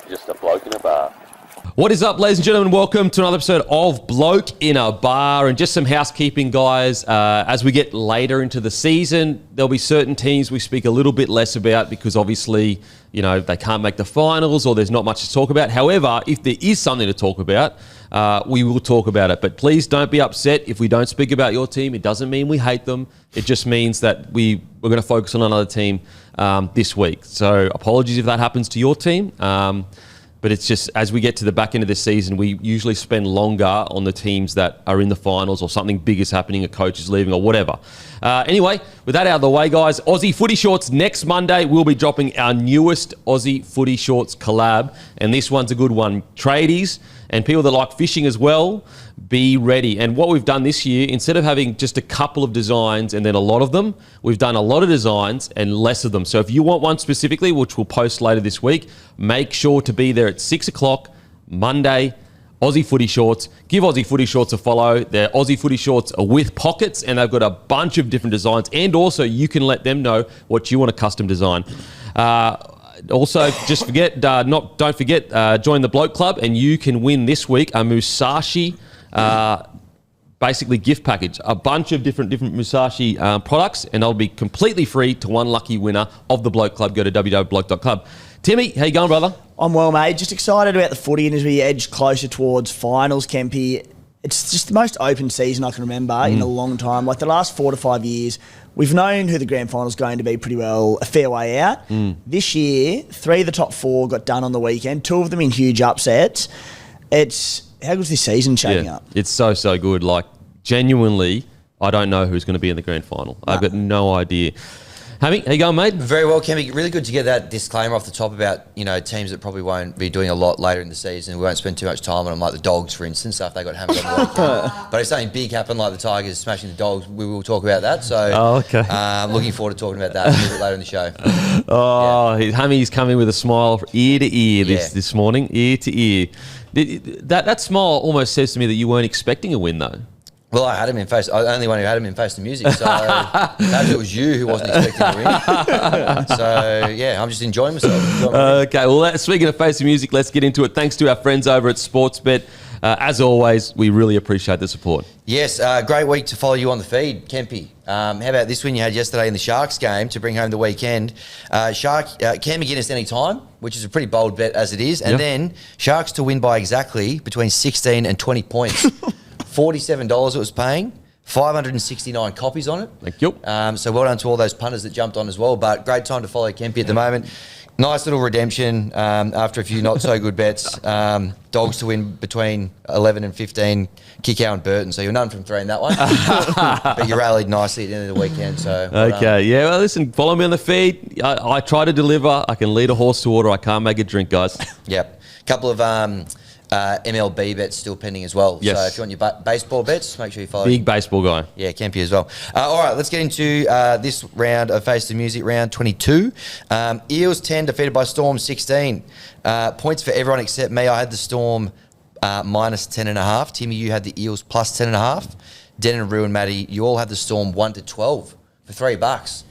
just a bloke in a bar. What is up, ladies and gentlemen? Welcome to another episode of Bloke in a Bar. And just some housekeeping, guys. As we get later into the season, there'll be certain teams we speak a little bit less about because obviously, you know, they can't make the finals or there's not much to talk about. However, if there is something to talk about, we will talk about it. But please don't be upset if we don't speak about your team. It doesn't mean we hate them. It just means that we're going to focus on another team this week. So apologies if that happens to your team. But it's just, as we get to the back end of this season, we usually spend longer on the teams that are in the finals or something big is happening, a coach is leaving or whatever. Anyway, with that out of the way, guys, Aussie Footy Shorts next Monday. We'll be dropping our newest Aussie Footy Shorts collab. And this one's a good one. Tradies and people that like fishing as well, be ready. And what we've done this year, instead of having just a couple of designs and then a lot of them, we've done a lot of designs and less of them. So if you want one specifically, which we'll post later this week, make sure to be there at 6 o'clock, Monday, Aussie Footy Shorts. Give Aussie Footy Shorts a follow. They're Aussie Footy Shorts are with pockets and they've got a bunch of different designs. And also you can let them know what you want to custom design. Also, just forget, don't forget, join the Bloke Club and you can win this week a Musashi basically gift package, a bunch of different Musashi products, and they'll be completely free to one lucky winner of the Bloke Club. Go to www.bloke.club. Timmy, how you going, brother? I'm well, mate. Just excited about the footy, and as we edge closer towards finals, Kempy, it's just the most open season I can remember in a long time. Like the last 4 to 5 years, we've known who the grand final is going to be pretty well a fair way out. This year, 3 of the top 4 got done on the weekend, 2 of them in huge upsets. How good's this season shaping up? It's so good. Like, genuinely, I don't know who's going to be in the grand final. No. I've got no idea. Hammy, how you going, mate? Very well, Kemmy. Really good to get that disclaimer off the top about, you know, teams that probably won't be doing a lot later in the season. We won't spend too much time on them, like the Dogs, for instance, after they got hammered on the weekend. But if something big happened, like the Tigers smashing the Dogs, we will talk about that. So, looking forred to talking about that a little bit later in the show. Hammy's coming with a smile ear to ear this morning, ear to ear. That smile almost says to me that you weren't expecting a win, though. Well, I had him in face. I'm the only one who had him in Face the Music. So perhaps it was you who wasn't expecting to win. So, yeah, I'm just enjoying myself. Okay, well, speaking of Face the Music, let's get into it. Thanks to our friends over at Sportsbet. As always, we really appreciate the support. Yes, great week to follow you on the feed, Kempy. How about this win you had yesterday in the Sharks game to bring home the weekend? Cam McGuinness any time, which is a pretty bold bet as it is. And then Sharks to win by exactly between 16 and 20 points. $47 it was paying, 569 copies on it. Thank you. So well done to all those punters that jumped on as well. But great time to follow Kempy at the moment. Nice little redemption after a few not so good bets. Dogs to win between 11 and 15, Kickow and Burton. So you're none from 3 in that one. But you rallied nicely at the end of the weekend. So well, listen, follow me on the feed. I try to deliver. I can lead a horse to water. I can't make it drink, guys. Yep. A couple of MLB bets still pending as well. Yes. So if you want your baseball bets, make sure you follow. Big baseball guy. Yeah, Kempy as well. All right, let's get into this round of Face the Music, round 22. Eels 10, defeated by Storm 16. Points for everyone except me. I had the Storm minus 10.5. Timmy, you had the Eels plus 10.5. Den and Rue and Matty, you all had the Storm 1 to 12 for $3.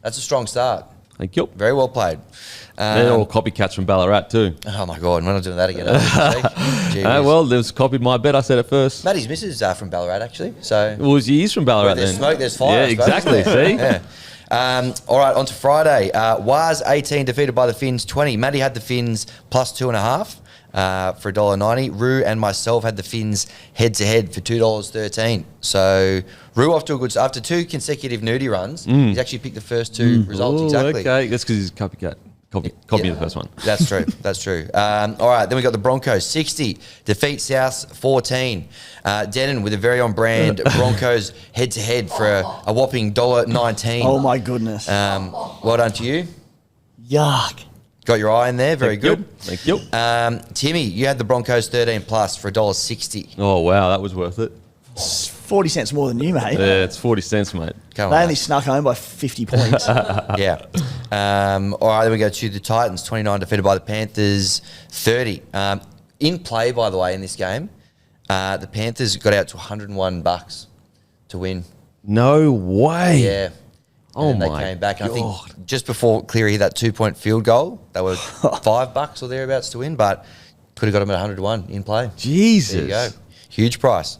That's a strong start. Thank you. Very well played. They're all copycats from Ballarat too. Oh my God, we're not doing that again. Well, there's copied my bet. I said it first. Matty's missus from Ballarat actually. So he is from Ballarat. There's then. smoke, there's fire. Yeah, exactly. See. Yeah. All right, on to Friday. Waz 18 defeated by the Finns 20. Matty had the Finns plus 2.5 for $1.90. Rue and myself had the Finns head to head for $2.13. So Rue off to a good start. After 2 consecutive nudie runs, he's actually picked the first 2 results exactly. Okay, that's because he's a copycat. Copy the first one. That's true. That's true. All right, then we got the Broncos 60 defeat Souths 14. Denon with a very on brand Broncos head to head for a whopping $1.19. Oh my goodness! Well done to you. Yuck. Got your eye in there. Very good. Thank you. Timmy, you had the Broncos 13 plus for $1.60. Oh wow, that was worth it. 40 cents more than you, mate. Yeah, it's 40 cents, mate. They only snuck home by 50 points. Yeah. All right, then we go to the Titans, 29 defeated by the Panthers, 30. In play, by the way, in this game, the Panthers got out to $101 to win. No way. Yeah. Oh, and then my they came back. And I God. think just before Cleary hit that 2-point field goal, they were $5 or thereabouts to win, but could have got them at 100-1 in play. Jesus. There you go. Huge price.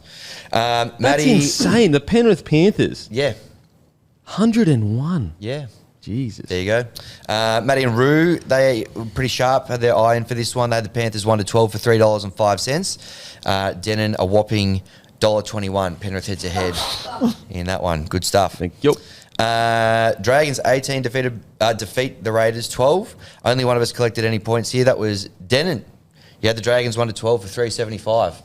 That's Maddie, insane. The Penrith Panthers. Yeah. 101. Yeah. Jesus. There you go. Maddie and Roo, they were pretty sharp, had their eye in for this one. They had the Panthers 1 to 12 for $3.05. Denon, a whopping $1.21. Penrith heads ahead in that one. Good stuff. Thank you. Dragons 18 defeat the Raiders 12. Only one of us collected any points here. That was Denon. You had the Dragons 1 to 12 for $3.75.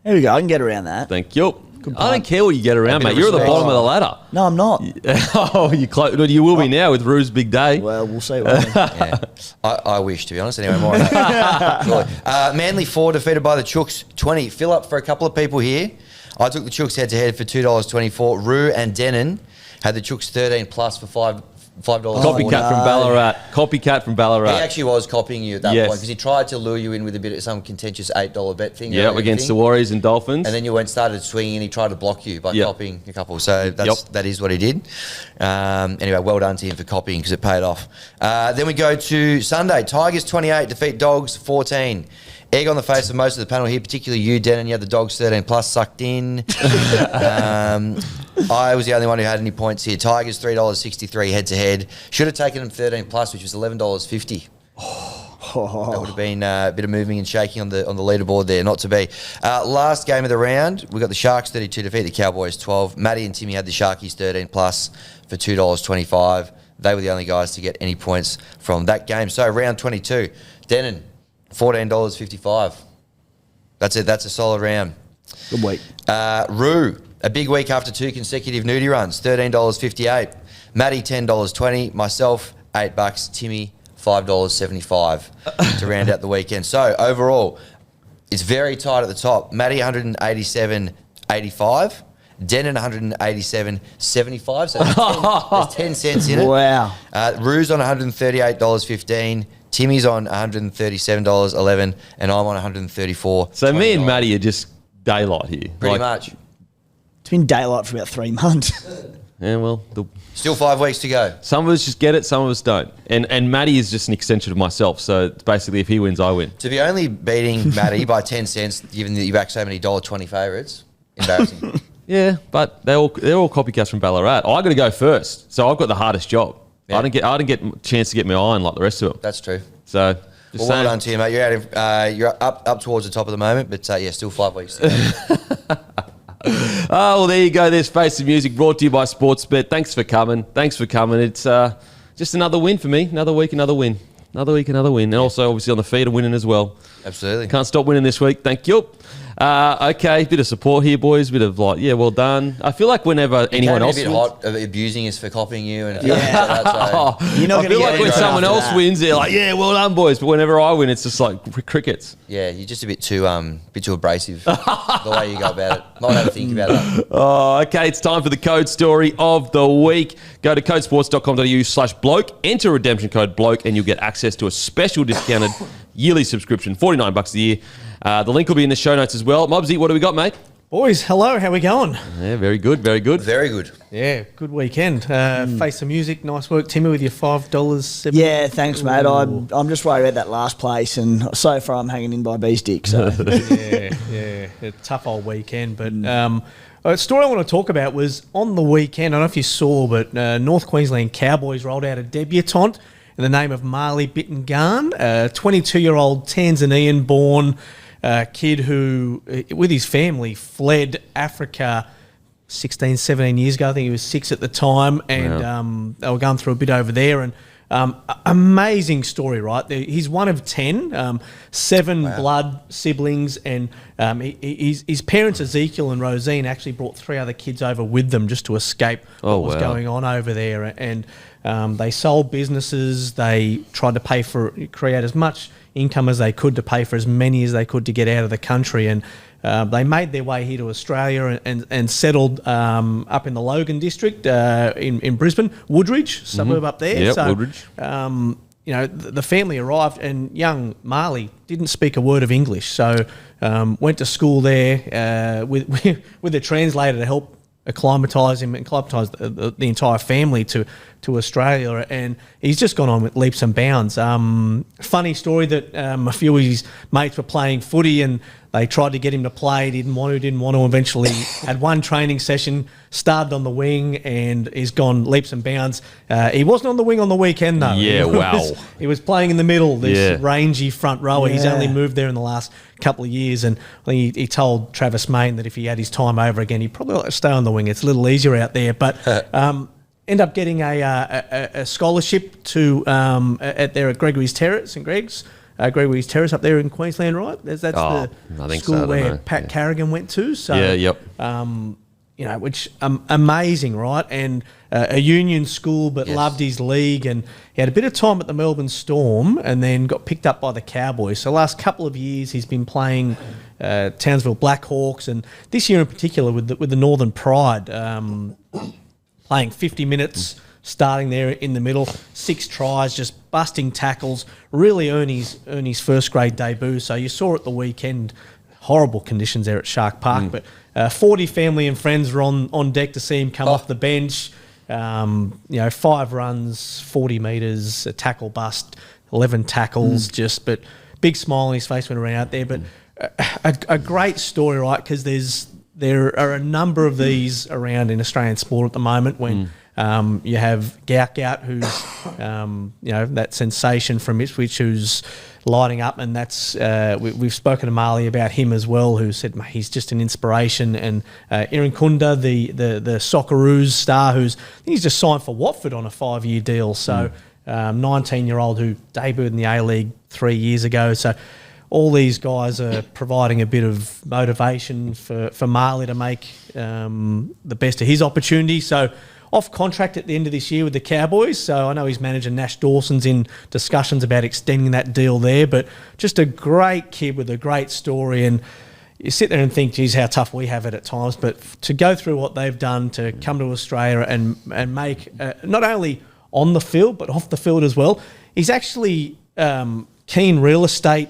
There we go. I can get around that. Thank you. I don't care what you get around, mate. You're at the bottom of the ladder. No, I'm not. Oh, you will be now with Rue's big day. Well, we'll see. What Yeah. I wish, to be honest. Anyway, more on that. Surely. Manly 4 defeated by the Chooks 20. Fill up for a couple of people here. I took the Chooks head-to-head for $2.24. Roo and Denon had the Chooks 13 plus for $5. Copycat from Ballarat. Copycat from Ballarat. He actually was copying you at that Yes. point because he tried to lure you in with a bit of some contentious $8 bet thing. Yeah, against the Warriors and Dolphins. And then you started swinging and he tried to block you by Yep. copying a couple. So that is what he did. Anyway, well done to him for copying because it paid off. Then we go to Sunday. Tigers 28 defeat Dogs 14. Egg on the face of most of the panel here, particularly you, Denon. You had the Dogs 13 plus sucked in. I was the only one who had any points here. Tigers $3.63 head to head. Should have taken them 13 plus, which was $11.50. That would have been a bit of moving and shaking on the leaderboard there, not to be. Last game of the round, we got the Sharks 32 defeat the Cowboys 12. Matty and Timmy had the Sharkies 13 plus for $2.25. They were the only guys to get any points from that game. So round 22, Denon $14.55. That's it. That's a solid round. Good week. Roo, a big week after 2 consecutive nudie runs, $13.58. Matty, $10.20. Myself, $8. Timmy, $5.75 to round out the weekend. So overall, it's very tight at the top. Matty, $187.85. Denon, $187.75. So there's 10 cents in it. Wow. Roo's on $138.15. Timmy's on $137.11, and I'm on $134. So me and Matty are just daylight here. Pretty much. It's been daylight for about 3 months. Yeah, well, Still 5 weeks to go. some of us just get it, some of us don't. And Matty is just an extension of myself. So it's basically, if he wins, I win. To be only beating Matty by 10 cents, given that you back so many $1.20 favourites, embarrassing. Yeah, but they're all copycats from Ballarat. I got to go first, so I've got the hardest job. Yeah. I didn't get a chance to get my iron like the rest of them. That's true. So Well, well done to you, mate. You're up towards the top of the moment, but still 5 weeks to go. Oh, well, there you go. There's Face the Music, brought to you by Sportsbet. Thanks for coming. It's just another win for me. Another week, another win. Another week, another win. And also, obviously, on the feed, I'm winning as well. Absolutely. Can't stop winning this week. Thank you. Okay, bit of support here, boys. Bit of well done. I feel like whenever anyone else a bit wins, hot of abusing us for copying you. And Yeah. You're not I gonna feel get like any when right someone after else that. wins, they're like, yeah, well done, boys. But whenever I win, it's just like crickets. yeah, you're just a bit too abrasive the way you go about it. Might have to think about that. Oh, okay. It's time for the code story of the week. Go to codesports.com.au/bloke, enter redemption code bloke, and you'll get access to a special discounted yearly subscription, $49 a year. The link will be in the show notes as well. Mobsy, what do we got, mate? Boys, hello, how we going? Yeah, very good, very good. Very good. Yeah, good weekend. Face the Music, nice work, Timmy, with your $5.70. Yeah, thanks, mate. I'm just worried about that last place, and so far I'm hanging in by B's dick. So Yeah, a tough old weekend. But a story I want to talk about was on the weekend. I don't know if you saw, but North Queensland Cowboys rolled out a debutante in the name of Marley Bittengarn, a 22-year-old Tanzanian-born kid who, with his family, fled Africa 16, 17 years ago. I think he was 6 at the time, and they were going through a bit over there. And amazing story, right? He's one of 10, 7 blood siblings, and his parents, Ezekiel and Rosine, actually brought 3 other kids over with them just to escape what was going on over there. And they sold businesses. They tried to create as much income as they could to pay for as many as they could to get out of the country. And they made their way here to Australia and settled up in the Logan district in Brisbane, Woodridge, suburb up there. Yep, so, Woodridge. The family arrived, and young Marley didn't speak a word of English, so went to school there with a translator to help acclimatise him and acclimatise the entire family to Australia, and he's just gone on with leaps and bounds. Funny story that a few of his mates were playing footy and they tried to get him to play, didn't want to, eventually had one training session, started on the wing, and he's gone leaps and bounds. He wasn't on the wing on the weekend, though. Yeah, wow. He was playing in the middle, this rangy front rower. Yeah. He's only moved there in the last couple of years, and I think he told Travis Main that if he had his time over again, he'd probably like to stay on the wing. It's a little easier out there, but end up getting a scholarship to at Gregory's Terrace in Gregory's Terrace up there in Queensland, right? That's the school where Pat Carrigan went to. So, which amazing, right? And a union school, but loved his league, and he had a bit of time at the Melbourne Storm, and then got picked up by the Cowboys. So, last couple of years, he's been playing Townsville Blackhawks, and this year in particular with the Northern Pride, playing 50 minutes. Starting there in the middle, 6 tries, just busting tackles, really earn his first grade debut. So you saw at the weekend, horrible conditions there at Shark Park, but 40 family and friends were on deck to see him come off the bench. 5 runs, 40 metres, a tackle bust, 11 tackles, but big smile on his face when he ran out there. But a great story, right? Because there are a number of these around in Australian sport at the moment when you have Gout, who's that sensation from Ipswich, who's lighting up, and that's we've spoken to Marley about him as well, who said he's just an inspiration. And Irankunda, the Socceroos star, he's just signed for Watford on a 5-year deal. So 19-year-old who debuted in the A-League 3 years ago. So all these guys are providing a bit of motivation for Marley to make the best of his opportunity. So off contract at the end of this year with the Cowboys. So I know his manager, Nash Dawson's in discussions about extending that deal there, but just a great kid with a great story. And you sit there and think, geez, how tough we have it at times. But to go through what they've done to come to Australia and make not only on the field, but off the field as well. He's actually keen real estate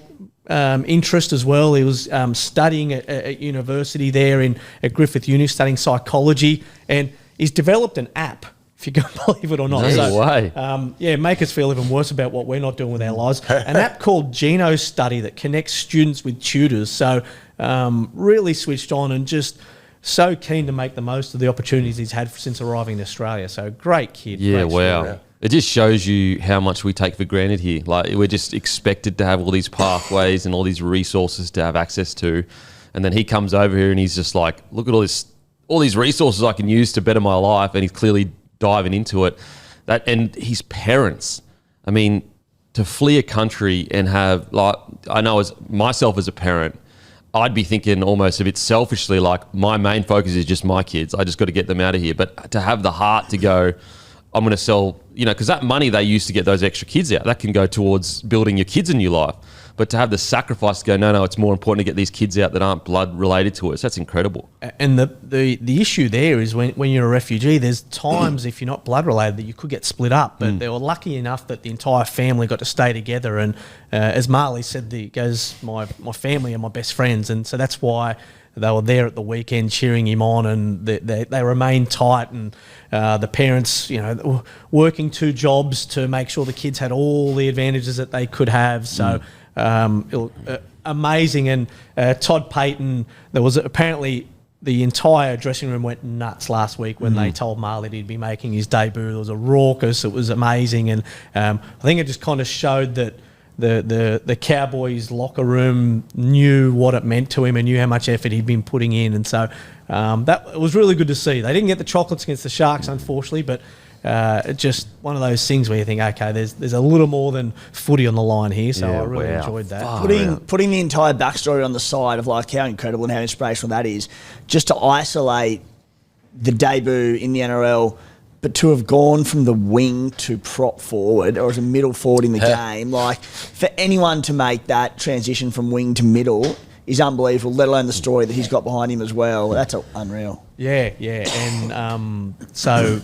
interest as well. He was studying at university there at Griffith Uni, studying psychology, and he's developed an app, if you can believe it or not. No way. Make us feel even worse about what we're not doing with our lives. An app called Geno Study that connects students with tutors. So really switched on and just so keen to make the most of the opportunities he's had since arriving in Australia. So great kid. Yeah, great wow. story. It just shows you how much we take for granted here. Like, we're just expected to have all these pathways and all these resources to have access to. And then he comes over here and he's just like, look at all these resources I can use to better my life, and he's clearly diving into it. And his parents, I mean, to flee a country and have, like, I know as myself as a parent, I'd be thinking almost a bit selfishly, like, my main focus is just my kids. I just got to get them out of here. But to have the heart to go, I'm going to sell, because that money they use to get those extra kids out, that can go towards building your kids a new life. But to have the sacrifice to go, no, it's more important to get these kids out that aren't blood related to us. That's incredible. And the issue there is when you're a refugee, there's times if you're not blood related that you could get split up. But they were lucky enough that the entire family got to stay together. And as Marley said, my family are my best friends, and so that's why they were there at the weekend cheering him on, and they remained tight. And the parents, working 2 jobs to make sure the kids had all the advantages that they could have. So. Amazing. And Todd Payton, there was apparently the entire dressing room went nuts last week when they told Marley that he'd be making his debut. There was a raucous, it was amazing. And I think it just kind of showed that the Cowboys locker room knew what it meant to him and knew how much effort he'd been putting in. And so it was really good to see. They didn't get the chocolates against the Sharks, unfortunately, but just one of those things where you think, okay, there's a little more than footy on the line here, so I really enjoyed that. Putting the entire backstory on the side of like how incredible and how inspirational that is, just to isolate the debut in the NRL, but to have gone from the wing to prop forward or as a middle forward in the game, like for anyone to make that transition from wing to middle is unbelievable, let alone the story that he's got behind him as well. That's unreal. Yeah. And so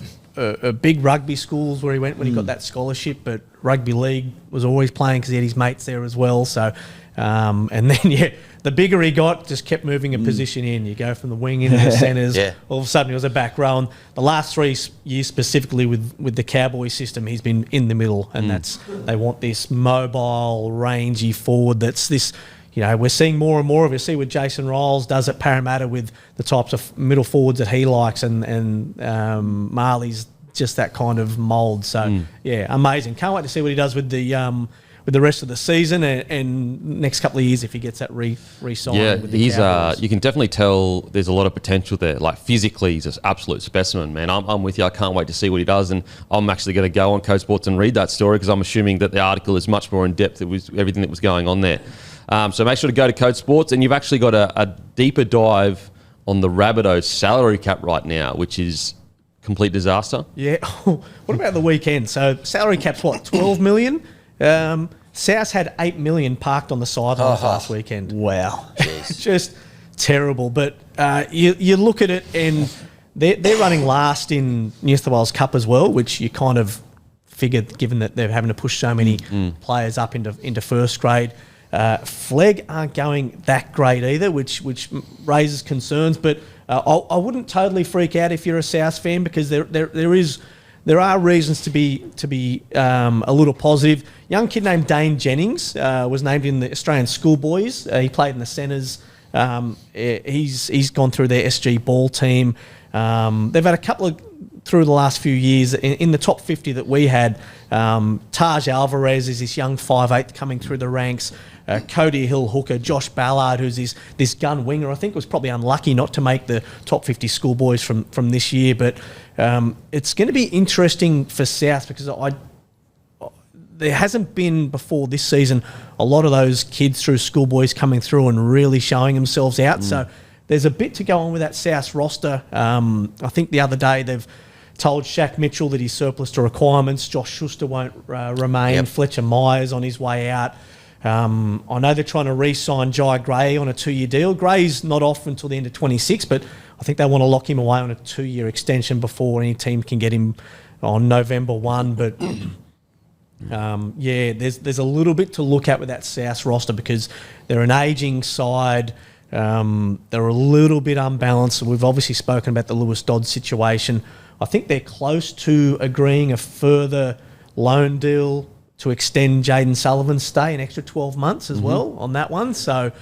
big rugby schools where he went when he got that scholarship, but rugby league was always playing because he had his mates there as well. So, and then, the bigger he got, just kept moving a position in. You go from the wing into the centres. All of a sudden, he was a back row. And the last 3 years specifically with the Cowboys system, he's been in the middle, and they want this mobile, rangy forward. That's this. We're seeing more and more of it. See what Jason Riles does at Parramatta with the types of middle forwards that he likes, and Marley's just that kind of mould. So, amazing. Can't wait to see what he does with the rest of the season and next couple of years if he gets that re-signed with the Cowboys. You can definitely tell there's a lot of potential there. Like, physically, he's an absolute specimen, man. I'm with you. I can't wait to see what he does, and I'm actually going to go on Code Sports and read that story because I'm assuming that the article is much more in depth with everything that was going on there. So make sure to go to Code Sports, and you've actually got a deeper dive on the Rabbitohs salary cap right now, which is complete disaster. Yeah. What about the weekend? So salary cap's what, 12 million? South had 8 million parked on the sidelines last weekend. Wow. Just terrible. But you look at it, and they're running last in New South Wales Cup as well, which you kind of figured, given that they're having to push so many players up into first grade. Flegg aren't going that great either, which raises concerns. But I wouldn't totally freak out if you're a South fan, because there are reasons to be a little positive. Young kid named Dane Jennings was named in the Australian Schoolboys. He played in the centres. He's gone through their SG ball team. They've had a couple of through the last few years in the top 50 that we had. Taj Alvarez is this young 5'8" coming through the ranks. Cody Hill hooker, Josh Ballard, who's this gun winger. I think was probably unlucky not to make the top 50 schoolboys from this year. But it's going to be interesting for South, because there hasn't been before this season a lot of those kids through schoolboys coming through and really showing themselves out. So there's a bit to go on with that South roster. I think the other day they've told Shaq Mitchell that he's surplus to requirements. Josh Schuster won't remain. Yep. Fletcher Myers on his way out. I know they're trying to re-sign Jai Gray on a 2-year deal. Gray's not off until the end of 26, but I think they want to lock him away on a 2-year extension before any team can get him on November 1. But there's a little bit to look at with that South roster, because they're an ageing side. They're a little bit unbalanced. We've obviously spoken about the Lewis Dodd situation. I think they're close to agreeing a further loan deal to extend Jaden Sullivan's stay an extra 12 months as well on that one. So,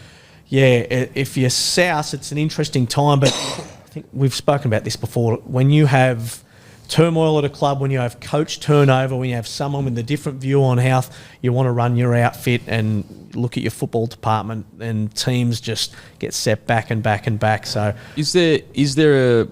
if you're South, it's an interesting time. But I think we've spoken about this before. When you have turmoil at a club, when you have coach turnover, when you have someone with a different view on how you want to run your outfit and look at your football department, and teams just get set back and back and back. So, is there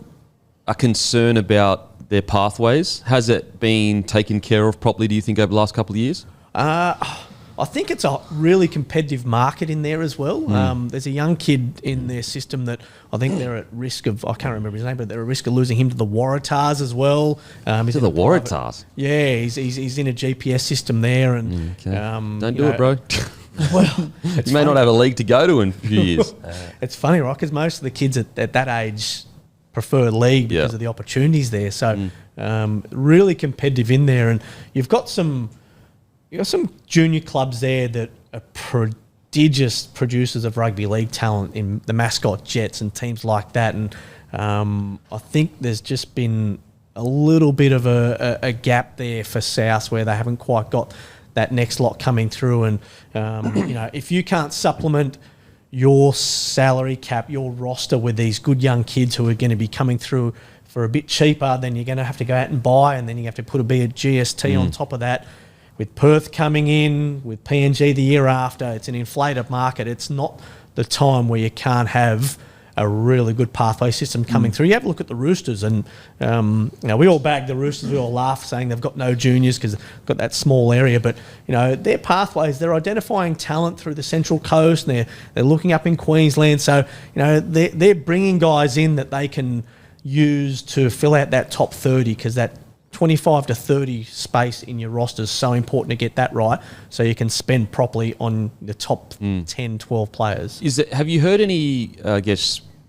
a concern about their pathways? Has it been taken care of properly, do you think, over the last couple of years? I think it's a really competitive market in there as well. There's a young kid in their system that I think they're at risk of, I can't remember his name, but they're at risk of losing him to the Waratahs as well. He's the Waratahs? Yeah, he's in a GPS system there. And Don't do it, bro. Well, you may not have a league to go to in a few years. It's funny, right? Because most of the kids at that age prefer league because of the opportunities there. So really competitive in there. And you've got some junior clubs there that are prodigious producers of rugby league talent in the Mascot Jets and teams like that. And I think there's just been a little bit of a gap there for South, where they haven't quite got that next lot coming through. And, if you can't supplement your salary cap, your roster with these good young kids who are going to be coming through for a bit cheaper, then you're going to have to go out and buy, and then you have to put a GST on top of that. With Perth coming in, with PNG the year after, it's an inflated market. It's not the time where you can't have a really good pathway system coming through. You have a look at the Roosters, and we all bag the Roosters. We all laugh saying they've got no juniors because they've got that small area. But their pathways, they're identifying talent through the Central Coast, and they're looking up in Queensland. So they're bringing guys in that they can use to fill out that top 30, because that 25 to 30 space in your roster is so important to get that right, so you can spend properly on the top 10, 12 players. Have you heard any,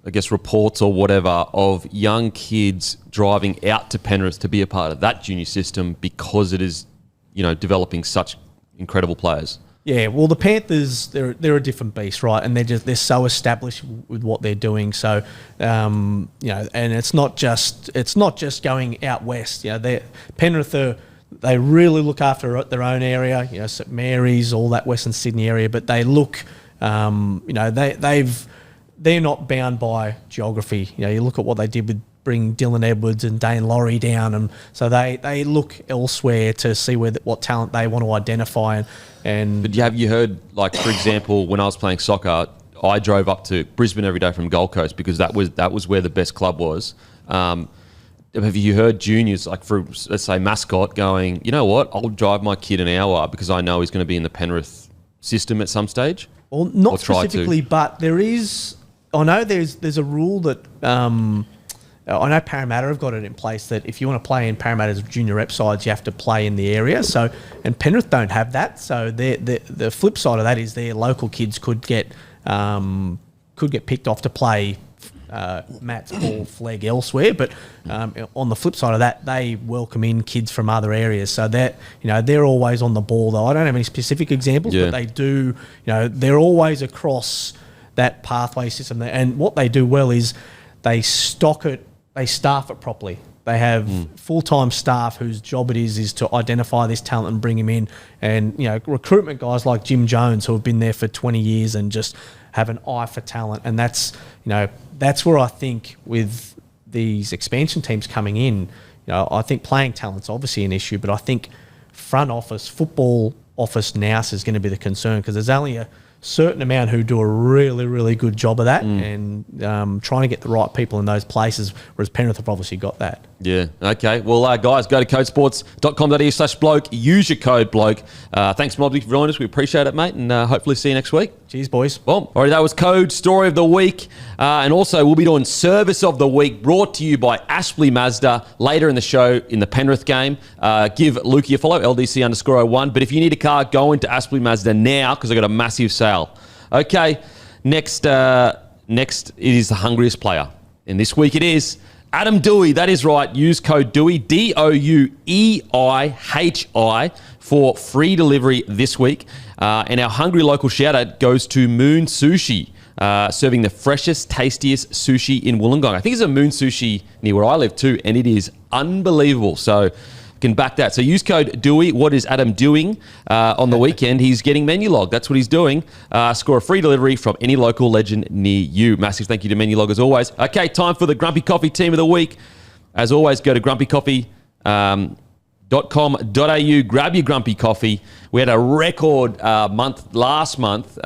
I guess, reports or whatever of young kids driving out to Penrith to be a part of that junior system because it is, developing such incredible players. Yeah, well, the Panthers, they're a different beast, right? And they're so established with what they're doing. So, and it's not just going out west. Penrith they really look after their own area. St Mary's, all that Western Sydney area, but they look, they're not bound by geography. You look at what they did with bring Dylan Edwards and Dane Laurie down, and so they look elsewhere to see what talent they want to identify. But have you heard, like, for example, when I was playing soccer, I drove up to Brisbane every day from Gold Coast because that was where the best club was. Have you heard juniors, like, for, let's say, Mascot, going, you know what, I'll drive my kid an hour because I know he's going to be in the Penrith system at some stage? Well, not specifically, but there is... I know there's a rule that... I know Parramatta have got it in place that if you want to play in Parramatta's junior rep sides, you have to play in the area. So, and Penrith don't have that. So the flip side of that is their local kids could get picked off to play Matt's ball flag elsewhere. But on the flip side of that, they welcome in kids from other areas. So that they're always on the ball. Though I don't have any specific examples, but they do. They're always across that pathway system. And what they do well is they stock it. They staff it properly. They have full-time staff whose job it is to identify this talent and bring him in. And, recruitment guys like Jim Jones who have been there for 20 years and just have an eye for talent. And that's where I think with these expansion teams coming in, I think playing talent's obviously an issue, but I think front office, football office nous is going to be the concern because there's only a certain amount who do a really, really good job of that and trying to get the right people in those places, whereas Penrith have obviously got that. Yeah, okay. Well, guys, go to codesports.com.au/bloke. Use your code bloke. Thanks, Mobby, for joining us. We appreciate it, mate, and hopefully see you next week. Cheers, boys. Well, all right, that was Code Story of the Week. And also, we'll be doing Service of the Week brought to you by Aspley Mazda later in the show in the Penrith game. Give Lukey a follow, LDC_01. But if you need a car, go into Aspley Mazda now because I've got a massive sale. Okay, next it is the Hungriest player. And this week it is Adam Dewey. That is right. Use code Dewey, DOUEIHI, for free delivery this week. And our hungry local shout-out goes to Moon Sushi, serving the freshest, tastiest sushi in Wollongong. I think there's a Moon Sushi near where I live too, and it is unbelievable. So can back that. So use code Dewey. What is Adam doing on the weekend? He's getting Menulog. That's what he's doing. Score a free delivery from any local legend near you. Massive thank you to Menulog as always. Okay, time for the Grumpy Coffee Team of the Week. As always, go to grumpycoffee.com.au. Grab your Grumpy Coffee. We had a record month last month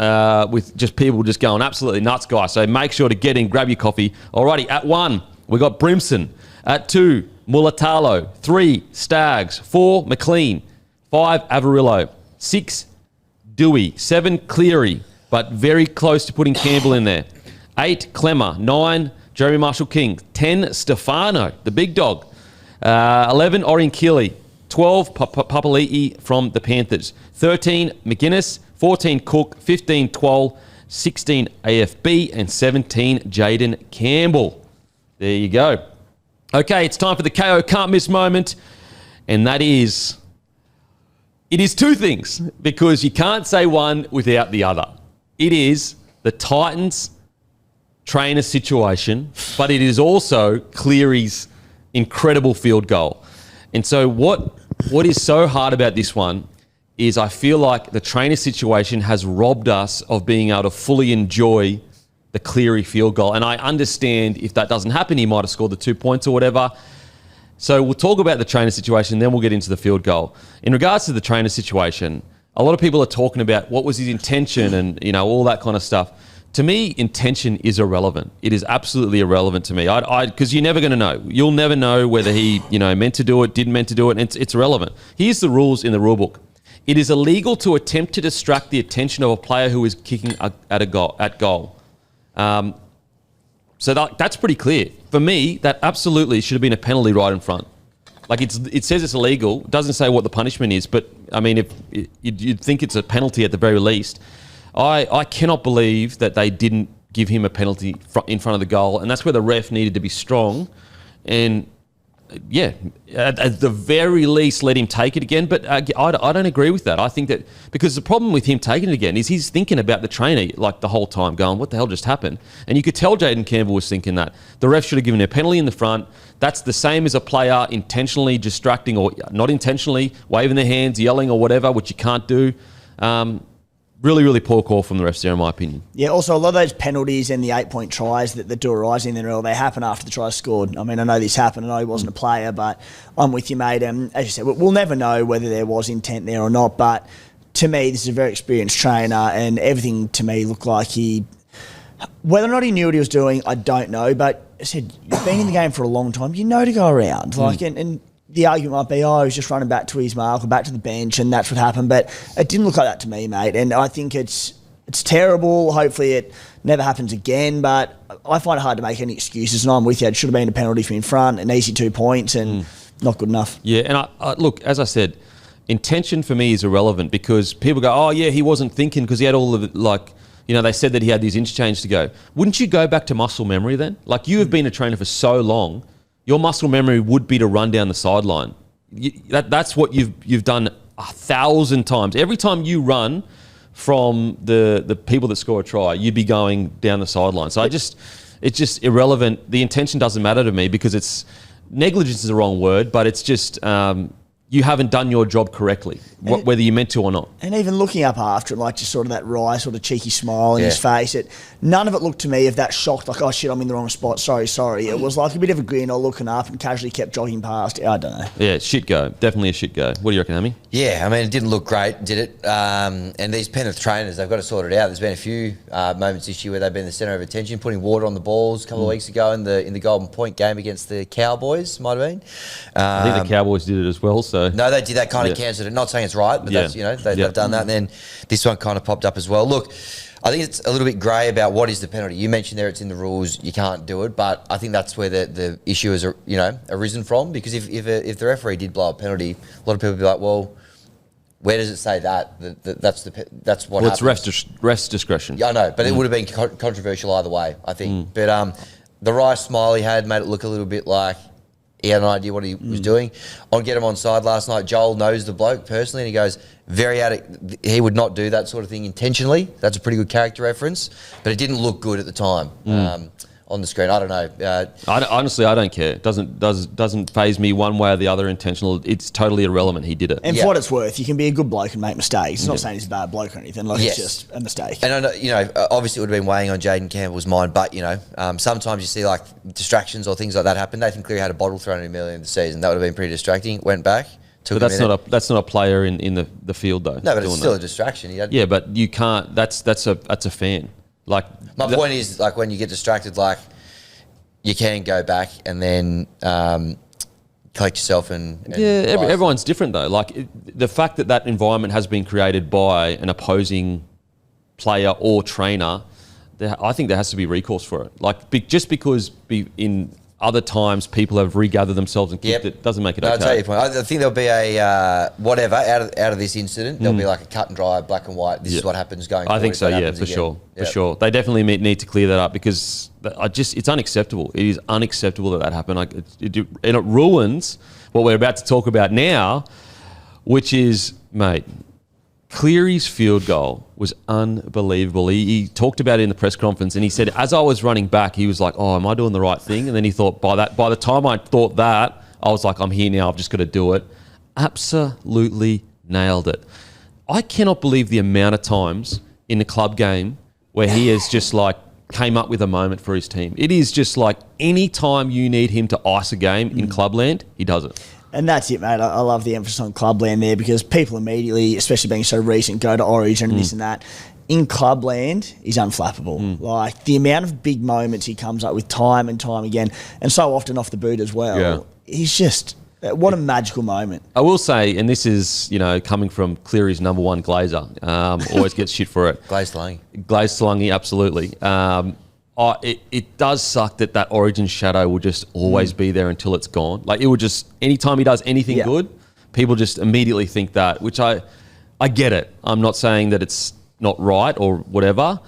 with just people just going absolutely nuts, guys. So make sure to get in, grab your coffee. Alrighty, at 1, we got Brimson. At 2, Mulatalo. 3, Stags. 4, McLean. 5, Avarillo. 6, Dewey. 7, Cleary, but very close to putting Campbell in there. 8, Clemmer. 9, Jeremy Marshall-King. 10, Stefano, the big dog. 11, Orion Keeley. 12, Papali'i from the Panthers. 13, McGuinness. 14, Cook. 15, Twal. 16, AFB. And 17, Jaden Campbell. There you go. Okay, it's time for the Kayo Can't Miss moment. And that is... It is two things, because you can't say one without the other. It is the Titans trainer situation, but it is also Cleary's incredible field goal. And so what is so hard about this one is I feel like the trainer situation has robbed us of being able to fully enjoy the Cleary field goal. And I understand if that doesn't happen, he might have scored the 2 points or whatever. So we'll talk about the trainer situation, then we'll get into the field goal. In regards to the trainer situation, a lot of people are talking about what was his intention and, all that kind of stuff. To me, intention is irrelevant. It is absolutely irrelevant to me. Because you're never going to know. You'll never know whether he, meant to do it, didn't meant to do it. And it's irrelevant. Here's the rules in the rule book. It is illegal to attempt to distract the attention of a player who is kicking at goal. So that's pretty clear. For me, that absolutely should have been a penalty right in front. Like it says it's illegal. It doesn't say what the punishment is, but I mean, if you'd think it's a penalty at the very least. I cannot believe that they didn't give him a penalty in front of the goal, and that's where the ref needed to be strong. And yeah, at the very least, let him take it again. But I don't agree with that. I think that because the problem with him taking it again is he's thinking about the trainer like the whole time, going, "What the hell just happened?" And you could tell Jaden Campbell was thinking that the ref should have given a penalty in the front. That's the same as a player intentionally distracting or not intentionally waving their hands, yelling or whatever, which you can't do. Really, really poor call from the refs there, in my opinion. Yeah, also a lot of those penalties and the 8-point tries that do arise in the NRL, they happen after the try scored. I mean, I know this happened. I know he wasn't a player, but I'm with you, mate. As you said, we'll never know whether there was intent there or not, but to me, this is a very experienced trainer, and everything to me looked like whether or not he knew what he was doing, I don't know, but I said, you've been in the game for a long time, you know to go around. And the argument might be, he was just running back to his mark or back to the bench, and that's what happened. But it didn't look like that to me, mate. And I think it's terrible. Hopefully it never happens again. But I find it hard to make any excuses. And I'm with you. It should have been a penalty from in front, an easy 2 points, and not good enough. Yeah, and I look, as I said, intention for me is irrelevant because people go, oh, yeah, he wasn't thinking because he had all of it, they said that he had these interchange to go. Wouldn't you go back to muscle memory then? Like, you have been a trainer for so long, your muscle memory would be to run down the sideline. That's what you've done 1,000 times. Every time you run from the people that score a try, you'd be going down the sideline. So it's just irrelevant. The intention doesn't matter to me because negligence is the wrong word, but it's just you haven't done your job correctly, whether you meant to or not. And even looking up after it, like just sort of that wry, sort of cheeky smile in his face, none of it looked to me of that shocked, like, oh shit, I'm in the wrong spot, sorry. It was like a bit of a grin or looking up and casually kept jogging past. I don't know. Yeah, shit go. Definitely a shit go. What do you reckon, Hammy? Yeah, I mean, it didn't look great, did it? And these Penrith trainers, they've got to sort it out. There's been a few moments this year where they've been the centre of attention, putting water on the balls a couple of weeks ago in the Golden Point game against the Cowboys, might have been. I think the Cowboys did it as well. So no, they did that kind of cancelled it. Not saying it's right, but that's, they've done that. And then this one kind of popped up as well. Look, I think it's a little bit grey about what is the penalty. You mentioned there it's in the rules, you can't do it, but I think that's where the issue has arisen from. Because if the referee did blow a penalty, a lot of people would be like, well, where does it say that? That's what happens. It's ref's discretion. Yeah, I know, but it would have been controversial either way, I think. But the wry smile he had made it look a little bit like he had an idea what he was doing. On Get Him On Side last night, Joel knows the bloke personally, and he goes, he would not do that sort of thing intentionally. That's a pretty good character reference, but it didn't look good at the time on the screen. I don't know. Honestly, I don't care. It doesn't faze me one way or the other. Intentional. It's totally irrelevant. He did it. And for what it's worth, you can be a good bloke and make mistakes. It's not saying he's a bad bloke or anything. It's just a mistake. And I know, obviously it would have been weighing on Jaden Campbell's mind, but sometimes you see like distractions or things like that happen. Nathan Cleary had a bottle thrown at him earlier in the season. That would have been pretty distracting. Went back. But that's not a player in the field though. No, but it's still a distraction. Yeah, but you can't. That's a fan. Like, my point is, like, when you get distracted, like, you can go back and then collect yourself and everyone's different though. Like, the fact that environment has been created by an opposing player or trainer, I think there has to be recourse for it. Like, just because in other times people have regathered themselves and kicked it doesn't make it okay. I'll tell you your point. I think there'll be a whatever out of this incident. There'll be like a cut and dry, black and white. This is what happens going forward. I think so. Yeah, for sure. For sure. They definitely need to clear that up because it's unacceptable. It is unacceptable that happened. And it ruins what we're about to talk about now, which is, mate, Cleary's field goal was unbelievable. He talked about it in the press conference, and he said, as I was running back, he was like, oh, am I doing the right thing? And then he thought, by the time I thought that, I was like, I'm here now, I've just got to do it. Absolutely nailed it. I cannot believe the amount of times in the club game where he has just like came up with a moment for his team. It is just like any time you need him to ice a game in clubland, he does it. And that's it, mate. I love the emphasis on clubland there because people immediately, especially being so recent, go to Origin and this and that. In clubland, he's unflappable. Like, the amount of big moments he comes up with time and time again, and so often off the boot as well. Yeah. He's just, what a magical moment. I will say, and this is, coming from Cleary's number one glazer, always gets shit for it. Glazed Talangi, absolutely. It does suck that Origin shadow will just always be there until it's gone. Like, it will just, anytime he does anything good, people just immediately think that, which I get it. I'm not saying that it's not right or whatever,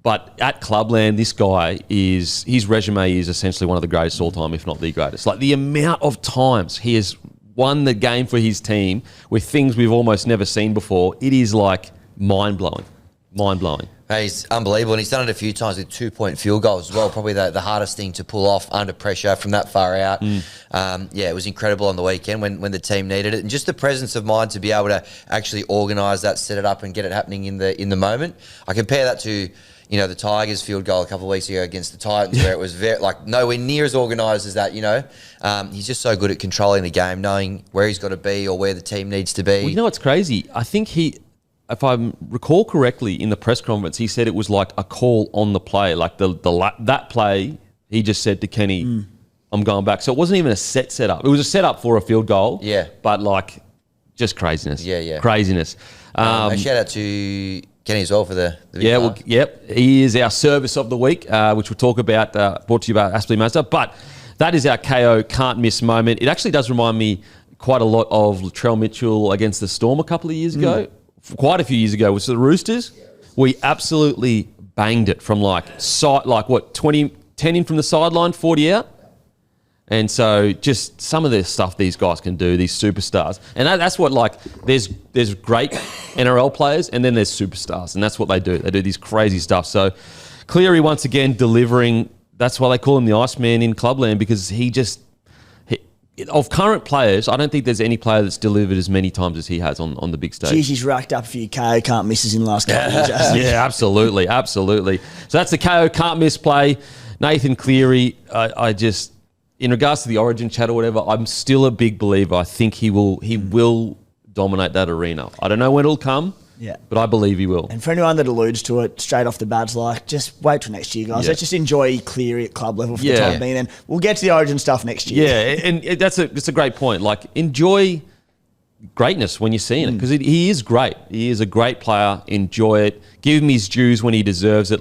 But at Clubland, this guy his resume is essentially one of the greatest all time, if not the greatest. Like the amount of times he has won the game for his team with things we've almost never seen before, it is like mind-blowing. Mind-blowing. Hey, he's unbelievable, and he's done it a few times with 2-point field goals as well. Probably the hardest thing to pull off under pressure from that far out. It was incredible on the weekend when the team needed it, and just the presence of mind to be able to actually organise that, set it up, and get it happening in the moment. I compare that to the Tigers field goal a couple of weeks ago against the Titans, where it was nowhere near as organised as that. He's just so good at controlling the game, knowing where he's got to be or where the team needs to be. Well, you know what's crazy? I think if I recall correctly, in the press conference, he said it was like a call on the play. Like that play, he just said to Kenny, I'm going back. So it wasn't even a setup. It was a setup for a field goal. Yeah. But just craziness. Yeah. Craziness. A shout out to Kenny as well for the he is our service of the week, which we'll talk about, brought to you by Aspley Mazda. But that is our Kayo Can't Miss moment. It actually does remind me quite a lot of Latrell Mitchell against the Storm a couple of years ago. Quite a few years ago, was the Roosters. We absolutely banged it from 10 in from the sideline, 40 out. And so just some of the stuff these guys can do, these superstars. And that's what, there's great NRL players and then there's superstars. And that's what they do. They do these crazy stuff. So Cleary, once again, delivering. That's why they call him the Iceman in Clubland, because of current players, I don't think there's any player that's delivered as many times as he has on the big stage. Geez, he's racked up a few Kayo Can't Misses in the last couple of years. Yeah, absolutely. So that's the Kayo Can't Miss play. Nathan Cleary, in regards to the Origin chat or whatever, I'm still a big believer. I think he will dominate that arena. I don't know when it'll come. Yeah. But I believe he will. And for anyone that alludes to it straight off the bat, just wait till next year, guys. Yeah. Let's just enjoy Cleary at club level for the time being, and we'll get to the Origin stuff next year. Yeah, and that's a great point. Enjoy greatness when you're seeing it, because he is great. He is a great player. Enjoy it. Give him his dues when he deserves it.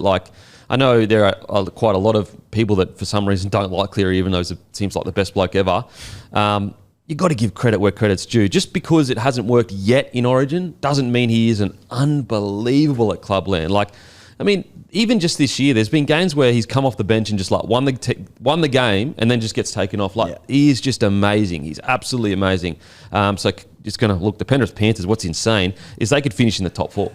I know there are quite a lot of people that for some reason don't like Cleary, even though he seems like the best bloke ever. You've got to give credit where credit's due. Just because it hasn't worked yet in Origin doesn't mean he isn't unbelievable at Clubland. Even just this year, there's been games where he's come off the bench and just won the game and then just gets taken off. He is just amazing. He's absolutely amazing. So just going to look, the Penrith Panthers, what's insane is they could finish in the top 4.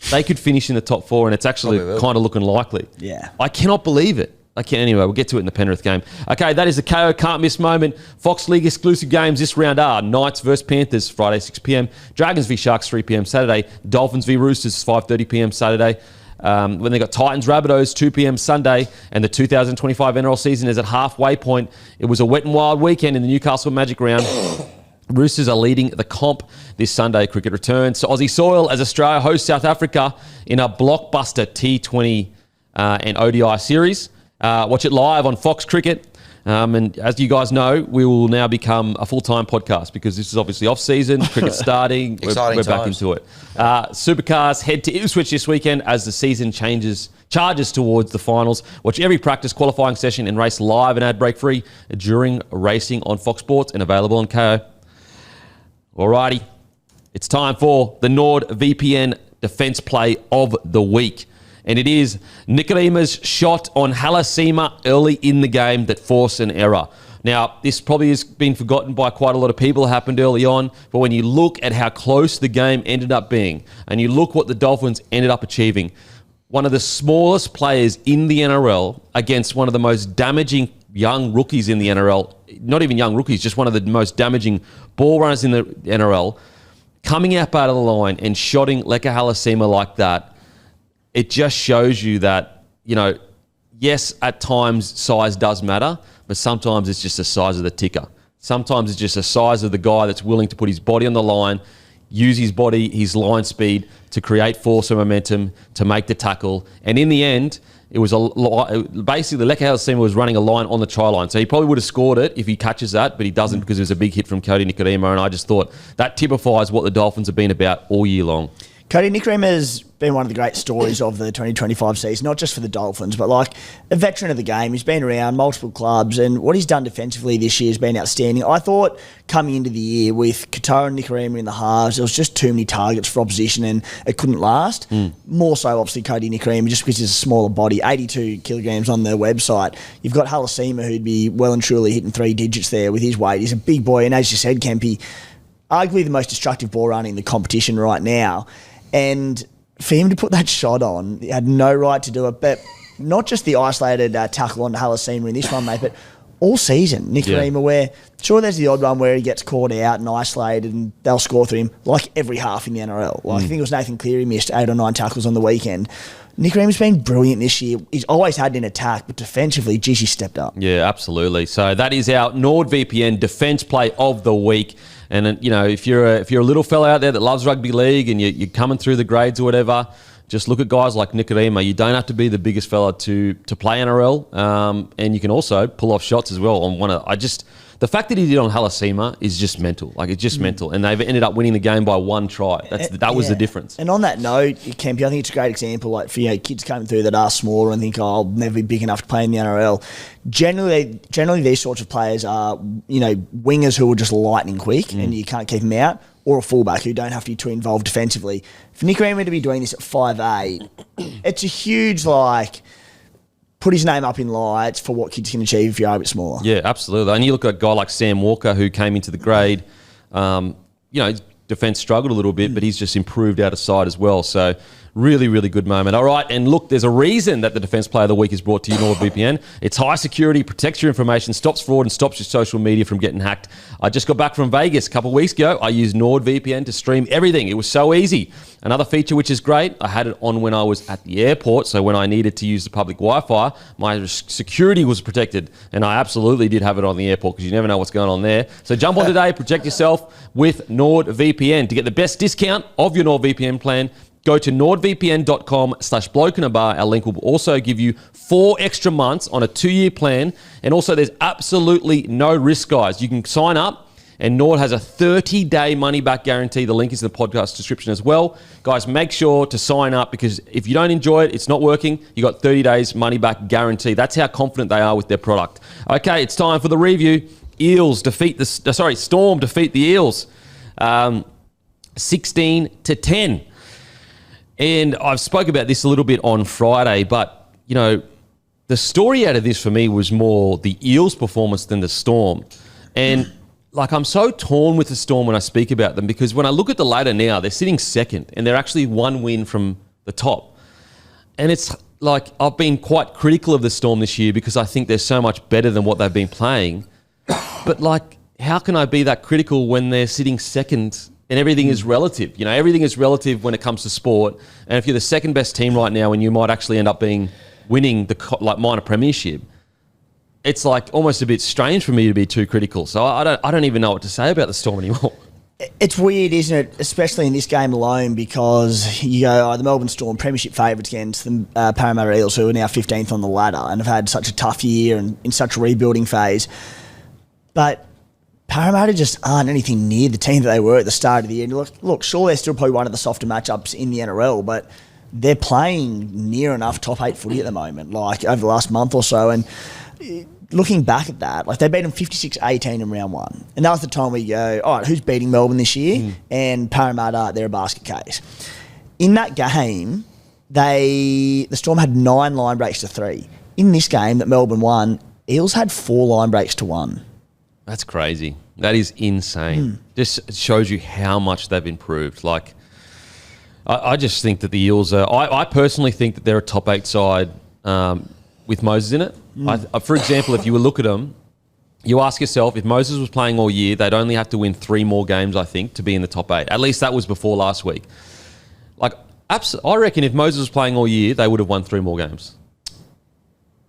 They could finish in the top 4, and it's actually kind of looking likely. Yeah. I cannot believe it. Anyway, we'll get to it in the Penrith game. Okay, that is the Kayo Can't Miss moment. Fox League exclusive games this round are Knights vs Panthers, Friday 6 p.m. Dragons v Sharks, 3 p.m. Saturday. Dolphins v Roosters, 5:30 p.m. Saturday. When they got Titans Rabbitohs, 2 p.m. Sunday. And the 2025 NRL season is at halfway point. It was a wet and wild weekend in the Newcastle Magic round. Roosters are leading the comp this Sunday. Cricket returns to Aussie soil as Australia hosts South Africa in a blockbuster T20 and ODI series. Watch it live on Fox Cricket. And as you guys know, we will now become a full-time podcast because this is obviously off-season, cricket's starting, we're back into it. Supercars head to Ipswich this weekend as the season charges towards the finals. Watch every practice, qualifying session and race live and ad-break-free during racing on Fox Sports and available on Kayo. Alrighty, it's time for the NordVPN Defence Play of the Week. And it is Nikorima's shot on Halasima early in the game that forced an error. Now, this probably has been forgotten by quite a lot of people. It happened early on. But when you look at how close the game ended up being, and you look what the Dolphins ended up achieving, one of the smallest players in the NRL against one of the most damaging young rookies in the NRL, not even young rookies, just one of the most damaging ball runners in the NRL, coming up out of the line and shotting Leka Halasima like that, it just shows you that, yes, at times size does matter, but sometimes it's just the size of the ticker. Sometimes it's just the size of the guy that's willing to put his body on the line, use his body, his line speed to create force and momentum, to make the tackle. And in the end, it was basically Leka Halasima was running a line on the try line. So he probably would have scored it if he catches that, but he doesn't because it was a big hit from Cody Nikorima. And I just thought that typifies what the Dolphins have been about all year long. Cody Nikorima been one of the great stories of the 2025 season, not just for the Dolphins, but like a veteran of the game. He's been around multiple clubs, and what he's done defensively this year has been outstanding. I thought coming into the year with Katoa and Nikorima in the halves, there was just too many targets for opposition and it couldn't last. More so, obviously, Cody Nikorima, just because he's a smaller body, 82 kilograms on their website. You've got Halasima, who'd be well and truly hitting 3 digits there with his weight. He's a big boy, and as you said, Kempy, arguably the most destructive ball runner in the competition right now. And for him to put that shot on, he had no right to do it. But not just the isolated tackle on Halasima in this one, mate, but all season, Nikorima, where sure there's the odd one where he gets caught out and isolated and they'll score through him, like every half in the NRL. Like I think it was Nathan Cleary missed 8 or 9 tackles on the weekend. Nikorima been brilliant this year. He's always had an attack, but defensively, geez, he stepped up. Yeah, absolutely. So that is our NordVPN Defence Play of the Week. And, you know, if you're a little fella out there that loves rugby league and you're coming through the grades or whatever, just look at guys like Nikorima. You don't have to be the biggest fella to play NRL, and you can also pull off shots as well. The fact that he did on Halasima is just mental. Like, it's just mental. And they've ended up winning the game by 1 try. That was the difference. And on that note, Kempy, I think it's a great example, like for kids coming through that are smaller and think, I'll never be big enough to play in the NRL. Generally, these sorts of players are, wingers who are just lightning quick and you can't keep them out, or a fullback who don't have to be too involved defensively. For Nikorima to be doing this at 5'8", it's a huge, put his name up in lights for what kids can achieve if you are a bit smaller. Yeah, absolutely. And you look at a guy like Sam Walker who came into the grade, defence struggled a little bit, but he's just improved out of sight as well. So really, really good moment. All right, and look, there's a reason that the Defence Player of the Week is brought to you, NordVPN. It's high security, protects your information, stops fraud, and stops your social media from getting hacked. I just got back from Vegas a couple of weeks ago. I used NordVPN to stream everything. It was so easy. Another feature which is great, I had it on when I was at the airport, so when I needed to use the public Wi-Fi, my security was protected, and I absolutely did have it on the airport because you never know what's going on there. So jump on today, protect yourself with NordVPN. To get the best discount of your NordVPN plan, go to nordvpn.com/blokeinabar. Our link will also give you 4 extra months on a 2-year plan. And also there's absolutely no risk, guys. You can sign up and Nord has a 30-day money-back guarantee. The link is in the podcast description as well. Guys, make sure to sign up because if you don't enjoy it, it's not working, you got 30 days money-back guarantee. That's how confident they are with their product. Okay, it's time for the review. Storm defeat the Eels 16-10. And I've spoke about this a little bit on Friday, but, the story out of this for me was more the Eels' performance than the Storm. And, I'm so torn with the Storm when I speak about them because when I look at the ladder now, they're sitting second and they're actually 1 win from the top. And it's I've been quite critical of the Storm this year because I think they're so much better than what they've been playing. But, how can I be that critical when they're sitting second? And everything is relative. Everything is relative when it comes to sport. And if you're the second best team right now and you might actually end up winning the minor premiership, it's almost a bit strange for me to be too critical. So I don't even know what to say about the Storm anymore. It's weird, isn't it? Especially in this game alone because you go, the Melbourne Storm premiership favourites against the Parramatta Eels who are now 15th on the ladder and have had such a tough year and in such a rebuilding phase. But Parramatta just aren't anything near the team that they were at the start of the year. And look, sure, they're still probably one of the softer matchups in the NRL, but they're playing near enough top 8 footy at the moment, over the last month or so. And looking back at that, they beat them 56-18 in round 1. And that was the time where you go, all right, who's beating Melbourne this year? And Parramatta, they're a basket case. In that game, the Storm had 9 line breaks to 3. In this game that Melbourne won, Eels had 4 line breaks to 1. That's crazy. That is insane. Just shows you how much they've improved. I just think that the Eels are... I personally think that they're a top 8 side with Moses in it. For example, if you would look at them, you ask yourself, if Moses was playing all year, they'd only have to win 3 more games, I think, to be in the top 8. At least that was before last week. I reckon if Moses was playing all year, they would have won 3 more games.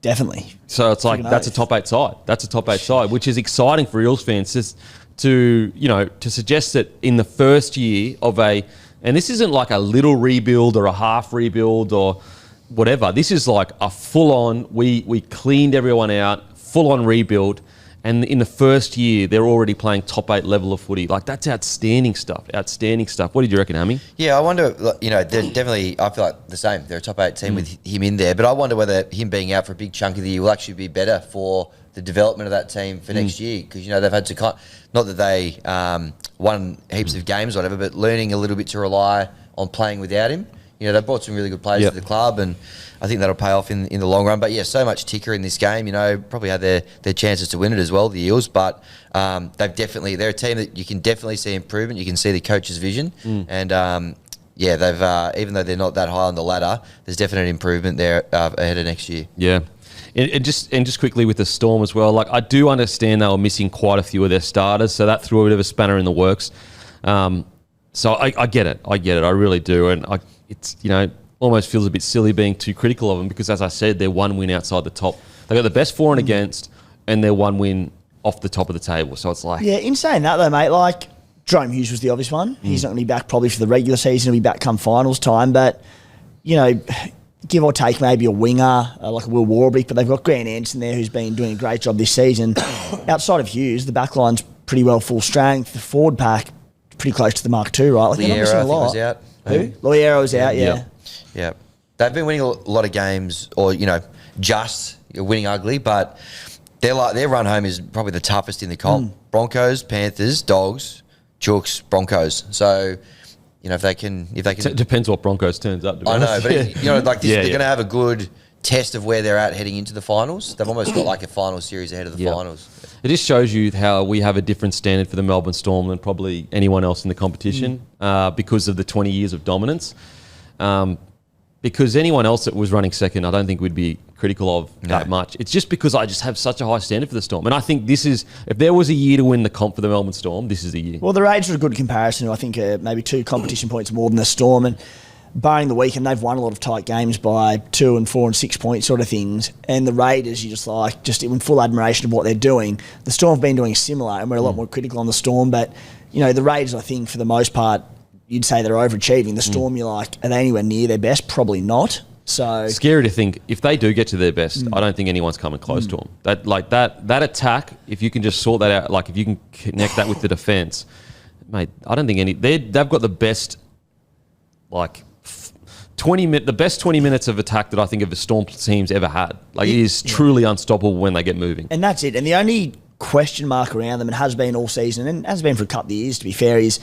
Definitely. So it's that's a top 8 side. That's a top 8 side, which is exciting for Eels fans to suggest that in the first year of and this isn't a little rebuild or a half rebuild or whatever. This is a full on, we cleaned everyone out, full on rebuild. And in the first year, they're already playing top 8 level of footy. Like, that's outstanding stuff. Outstanding stuff. What did you reckon, Hammy? Yeah, I wonder, they're definitely, I feel like the same. They're a top 8 team with him in there. But I wonder whether him being out for a big chunk of the year will actually be better for the development of that team for next year. Because, they've had to, not that they won heaps of games or whatever, but learning a little bit to rely on playing without him. They've brought some really good players to the club, and I think that'll pay off in the long run. But yeah, so much ticker in this game. Probably had their chances to win it as well, the Eels. But they're a team that you can definitely see improvement. You can see the coach's vision, and they've even though they're not that high on the ladder, there's definite improvement there ahead of next year. Yeah. And just quickly with the Storm as well, like, I do understand they were missing quite a few of their starters, so that threw a bit of a spanner in the works. So I get it. I really do. And it's almost feels a bit silly being too critical of them because, as I said, they're one win outside the top. They got the best for and against, and they're one win off the top of the table. So it's like... Yeah, in saying that though, mate, like, Jerome Hughes was the obvious one. He's not going to be back probably for the regular season. He'll be back come finals time. But, give or take maybe a winger like a Will Warbrick, but they've got Grant Anderson there who's been doing a great job this season. Outside of Hughes, the back line's pretty well full strength. The forward pack, pretty close to the Mark II, right? Like, they're not missing a lot. Was out. Who? Loiero's out, yeah. Yeah. They've been winning a lot of games, or, just winning ugly, but their run home is probably the toughest in the comp. Broncos, Panthers, Dogs, Chooks, Broncos. So, if they can... It depends what Broncos turns up, to be honest. I know, but, they're going to have a good test of where they're at heading into the finals. They've almost got like a final series ahead of the finals. It just shows you how we have a different standard for the Melbourne Storm than probably anyone else in the competition because of the 20 years of dominance. Because anyone else that was running second, I don't think we'd be critical of that much. It's just because I just have such a high standard for the Storm. And I think this is, if there was a year to win the comp for the Melbourne Storm, this is the year. Well, the Raiders are a good comparison. I think maybe 2 competition points more than the Storm. And barring the weekend, they've won a lot of tight games by 2 and 4 and 6 point sort of things. And the Raiders, you just in full admiration of what they're doing. The Storm have been doing similar, and we're a lot more critical on the Storm. But, the Raiders, I think, for the most part, you'd say they're overachieving. The Storm, you're like, are they anywhere near their best? Probably not. So scary to think if they do get to their best, I don't think anyone's coming close to them. That attack, if you can just sort that out, like if you can connect that with the defense, mate, I don't think they've got the best the best 20 minutes of attack that I think of the Storm teams ever had. Like, it is truly unstoppable when they get moving. And that's it. And the only question mark around them, and has been all season, and has been for a couple of years to be fair, is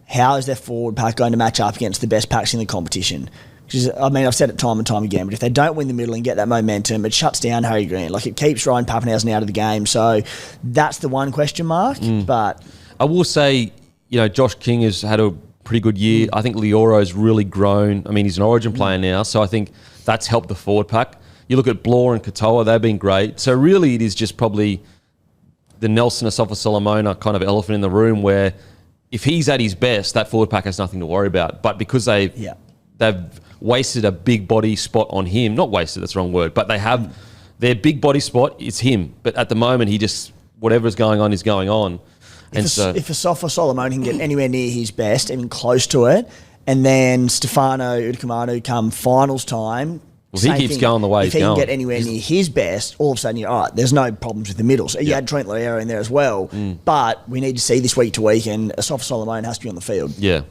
how is their forward pack going to match up against the best packs in the competition? Because, I've said it time and time again, but if they don't win the middle and get that momentum, it shuts down Harry Grant. Like, it keeps Ryan Pappenhausen out of the game. So that's the one question mark. But I will say, Josh King has had a pretty good year. I think Lioro's really grown. I mean, he's an Origin player now, so I think that's helped the forward pack. You look at Blore and Katoa, they've been great. So really it is just probably the Nelson Asafa-Solomona kind of elephant in the room where if he's at his best, that forward pack has nothing to worry about. But because they've wasted a big body spot on him, not wasted, that's the wrong word, but they have their big body spot is him. But at the moment, he just, whatever's going on is going on. If Asafa-Solomona can get anywhere near his best, even close to it, and then Stefano Udukamanu come finals time, well, he keeps going the way he's going. If he can get anywhere near his best, all of a sudden you're, all right, there's no problems with the middles. You had Trent Loiero in there as well, but we need to see this week to week, and Asafa-Solomona has to be on the field. Yeah,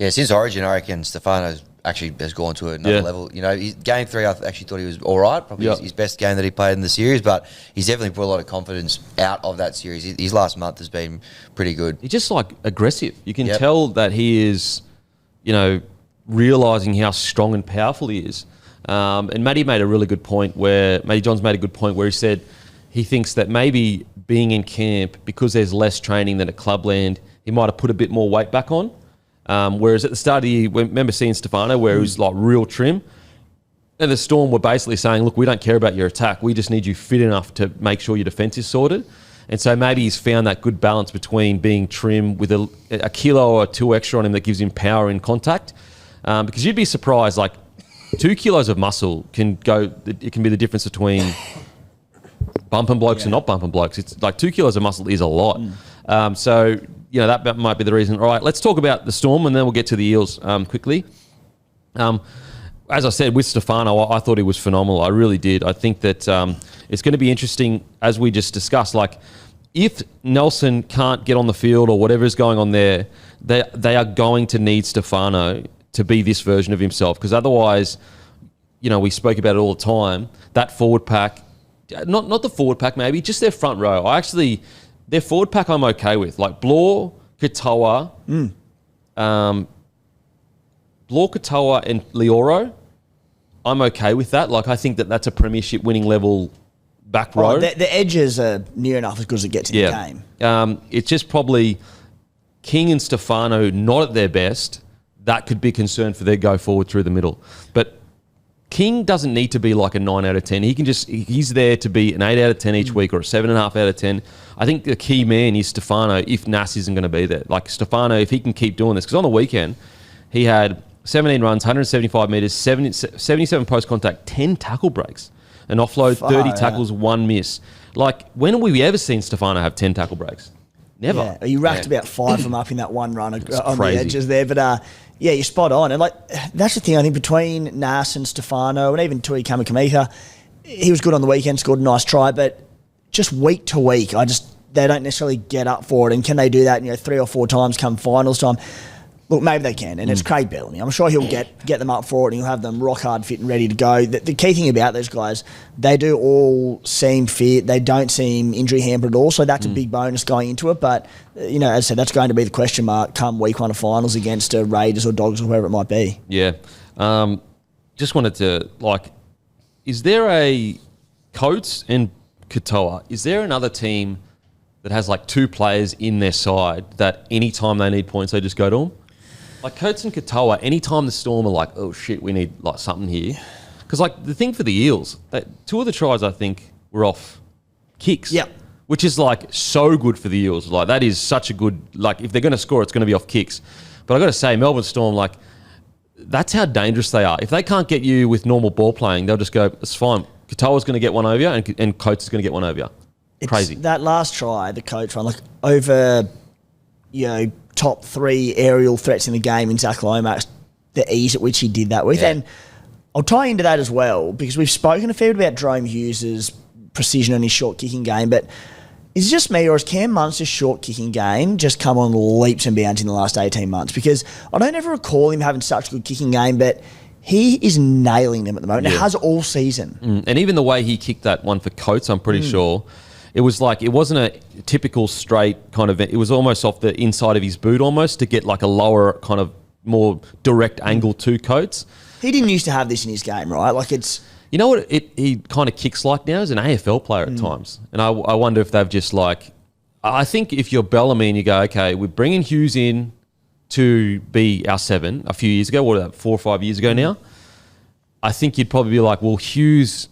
since Origin, I reckon Stefano actually has gone to another level. Game 3, I actually thought he was all right, probably his best game that he played in the series, but he's definitely brought a lot of confidence out of that series. His last month has been pretty good. He's just aggressive. You can tell that he is, realising how strong and powerful he is. And Matty John's made a good point where he said he thinks that maybe being in camp, because there's less training than at Clubland, he might have put a bit more weight back on. Whereas at the start of the year, remember seeing Stefano where he was real trim, and the Storm were basically saying, look, we don't care about your attack, we just need you fit enough to make sure your defence is sorted. And so maybe he's found that good balance between being trim with a kilo or 2 extra on him that gives him power in contact. Because you'd be surprised, 2 kilos of muscle can be the difference between bumping blokes and not bumping blokes. It's 2 kilos of muscle is a lot. So, that might be the reason. All right, let's talk about the Storm and then we'll get to the Eels quickly. As I said, with Stefano, I thought he was phenomenal. I really did. I think that it's going to be interesting, as we just discussed. if Nelson can't get on the field or whatever is going on there, they are going to need Stefano to be this version of himself, because otherwise, we spoke about it all the time, that forward pack, not the forward pack maybe, just their front row. Their forward pack I'm okay with. Like Bloke, Katoa, and Lioro, I'm okay with that. Like, I think that's a premiership winning level back row. The edges are near enough as good as it gets in the game. It's just probably King and Stefano not at their best. That could be a concern for their go forward through the middle. But King doesn't need to be like a 9 out of 10. He's there to be an 8 out of 10 each week, or a 7.5 out of 10. I think the key man is Stefano if Nas isn't going to be there. Like Stefano, if he can keep doing this, because on the weekend he had 17 runs, 175 metres, 77 post contact, 10 tackle breaks, an offload, 30 tackles, 1 miss. Like, when have we ever seen Stefano have 10 tackle breaks? Never. Yeah, he racked about 5 of them up in that one run on the edges there. But yeah, you're spot on. And that's the thing, I think, between Nas and Stefano, and even Tui Kamikamica, he was good on the weekend, scored a nice try, but just week to week, they don't necessarily get up for it. And can they do that 3 or 4 times come finals time? Look, maybe they can, and it's Craig Bellamy. I'm sure he'll get them up for it, and he'll have them rock hard, fit and ready to go. The key thing about those guys, they do all seem fit. They don't seem injury hampered at all, so that's a big bonus going into it. But, as I said, that's going to be the question mark come week 1 of finals against Raiders or Dogs or whoever it might be. Yeah. Just wanted to, is there a Coates and Katoa, is there another team that has 2 players in their side that anytime they need points, they just go to them? Like Coates and Katoa, anytime the Storm are like, oh shit, we need something here. Because the thing for the Eels, 2 of the tries I think were off kicks. Yeah. Which is so good for the Eels. That is such a good, if they're going to score, it's going to be off kicks. But I got to say, Melbourne Storm, that's how dangerous they are. If they can't get you with normal ball playing, they'll just go, it's fine. Katoa's going to get one over you and Coates is going to get one over you. Crazy. That last try, the Coates run, over, top 3 aerial threats in the game in Zach Lomax, the ease at which he did that with. Yeah. And I'll tie into that as well, because we've spoken a fair bit about Jerome Hughes' precision on his short kicking game, but is it just me, or has Cam Munster's short kicking game just come on leaps and bounds in the last 18 months? Because I don't ever recall him having such a good kicking game, but he is nailing them at the moment. Yeah. It has all season. And even the way he kicked that one for Coates, I'm pretty sure, it was it wasn't a typical straight kind of, it was almost off the inside of his boot almost to get a lower kind of more direct angle to Coates. He didn't used to have this in his game, right? It's... You know what he kind of kicks like now? As an AFL player at times. And I wonder if they've just I think if you're Bellamy and you go, okay, we're bringing Hughes in to be our 7 a few years ago, 4 or 5 years ago now, I think you'd probably be well, Hughes,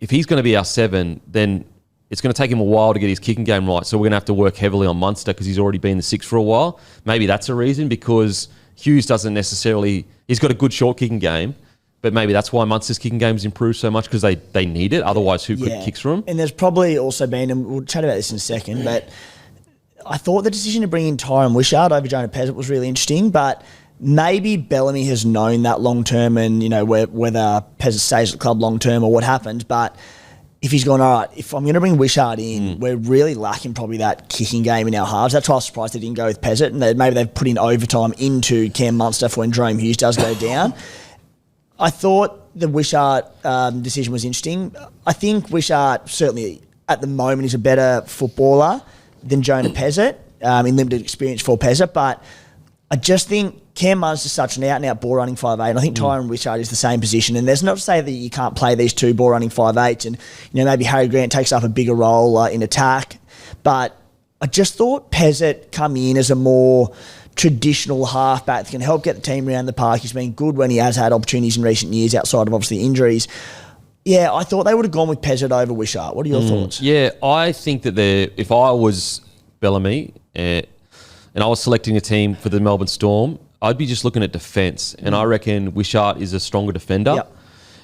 if he's going to be our 7, then it's going to take him a while to get his kicking game right. So we're going to have to work heavily on Munster because he's already been the 6 for a while. Maybe that's a reason, because Hughes doesn't necessarily... He's got a good short kicking game, but maybe that's why Munster's kicking game's improved so much, because they need it. Otherwise, who could kicks for him? And there's probably also been, and we'll chat about this in a second, but I thought the decision to bring in Tyron Wishart over Jonah Pezzett was really interesting, but maybe Bellamy has known that long term, and whether Pezzett stays at the club long term or what happens, but if he's gone, all right, if I'm going to bring Wishart in, we're really lacking probably that kicking game in our halves. That's why I was surprised they didn't go with Pezzett, and maybe they've put in overtime into Cam Munster for when Jerome Hughes does go down. I thought the Wishart decision was interesting. I think Wishart certainly at the moment is a better footballer than Jonah Pezzett, in limited experience for Pezzett, but I just think Cam Munster's such an out-and-out ball-running 5'8", and I think Tyron Wishart is the same position. And there's not to say that you can't play these 2 ball-running 5'8", and maybe Harry Grant takes up a bigger role in attack. But I just thought Pezzett come in as a more traditional halfback that can help get the team around the park. He's been good when he has had opportunities in recent years outside of obviously injuries. Yeah, I thought they would have gone with Pezzett over Wishart. What are your thoughts? Yeah, I think that if I was Bellamy and I was selecting a team for the Melbourne Storm, I'd be just looking at defence, and I reckon Wishart is a stronger defender. Yep.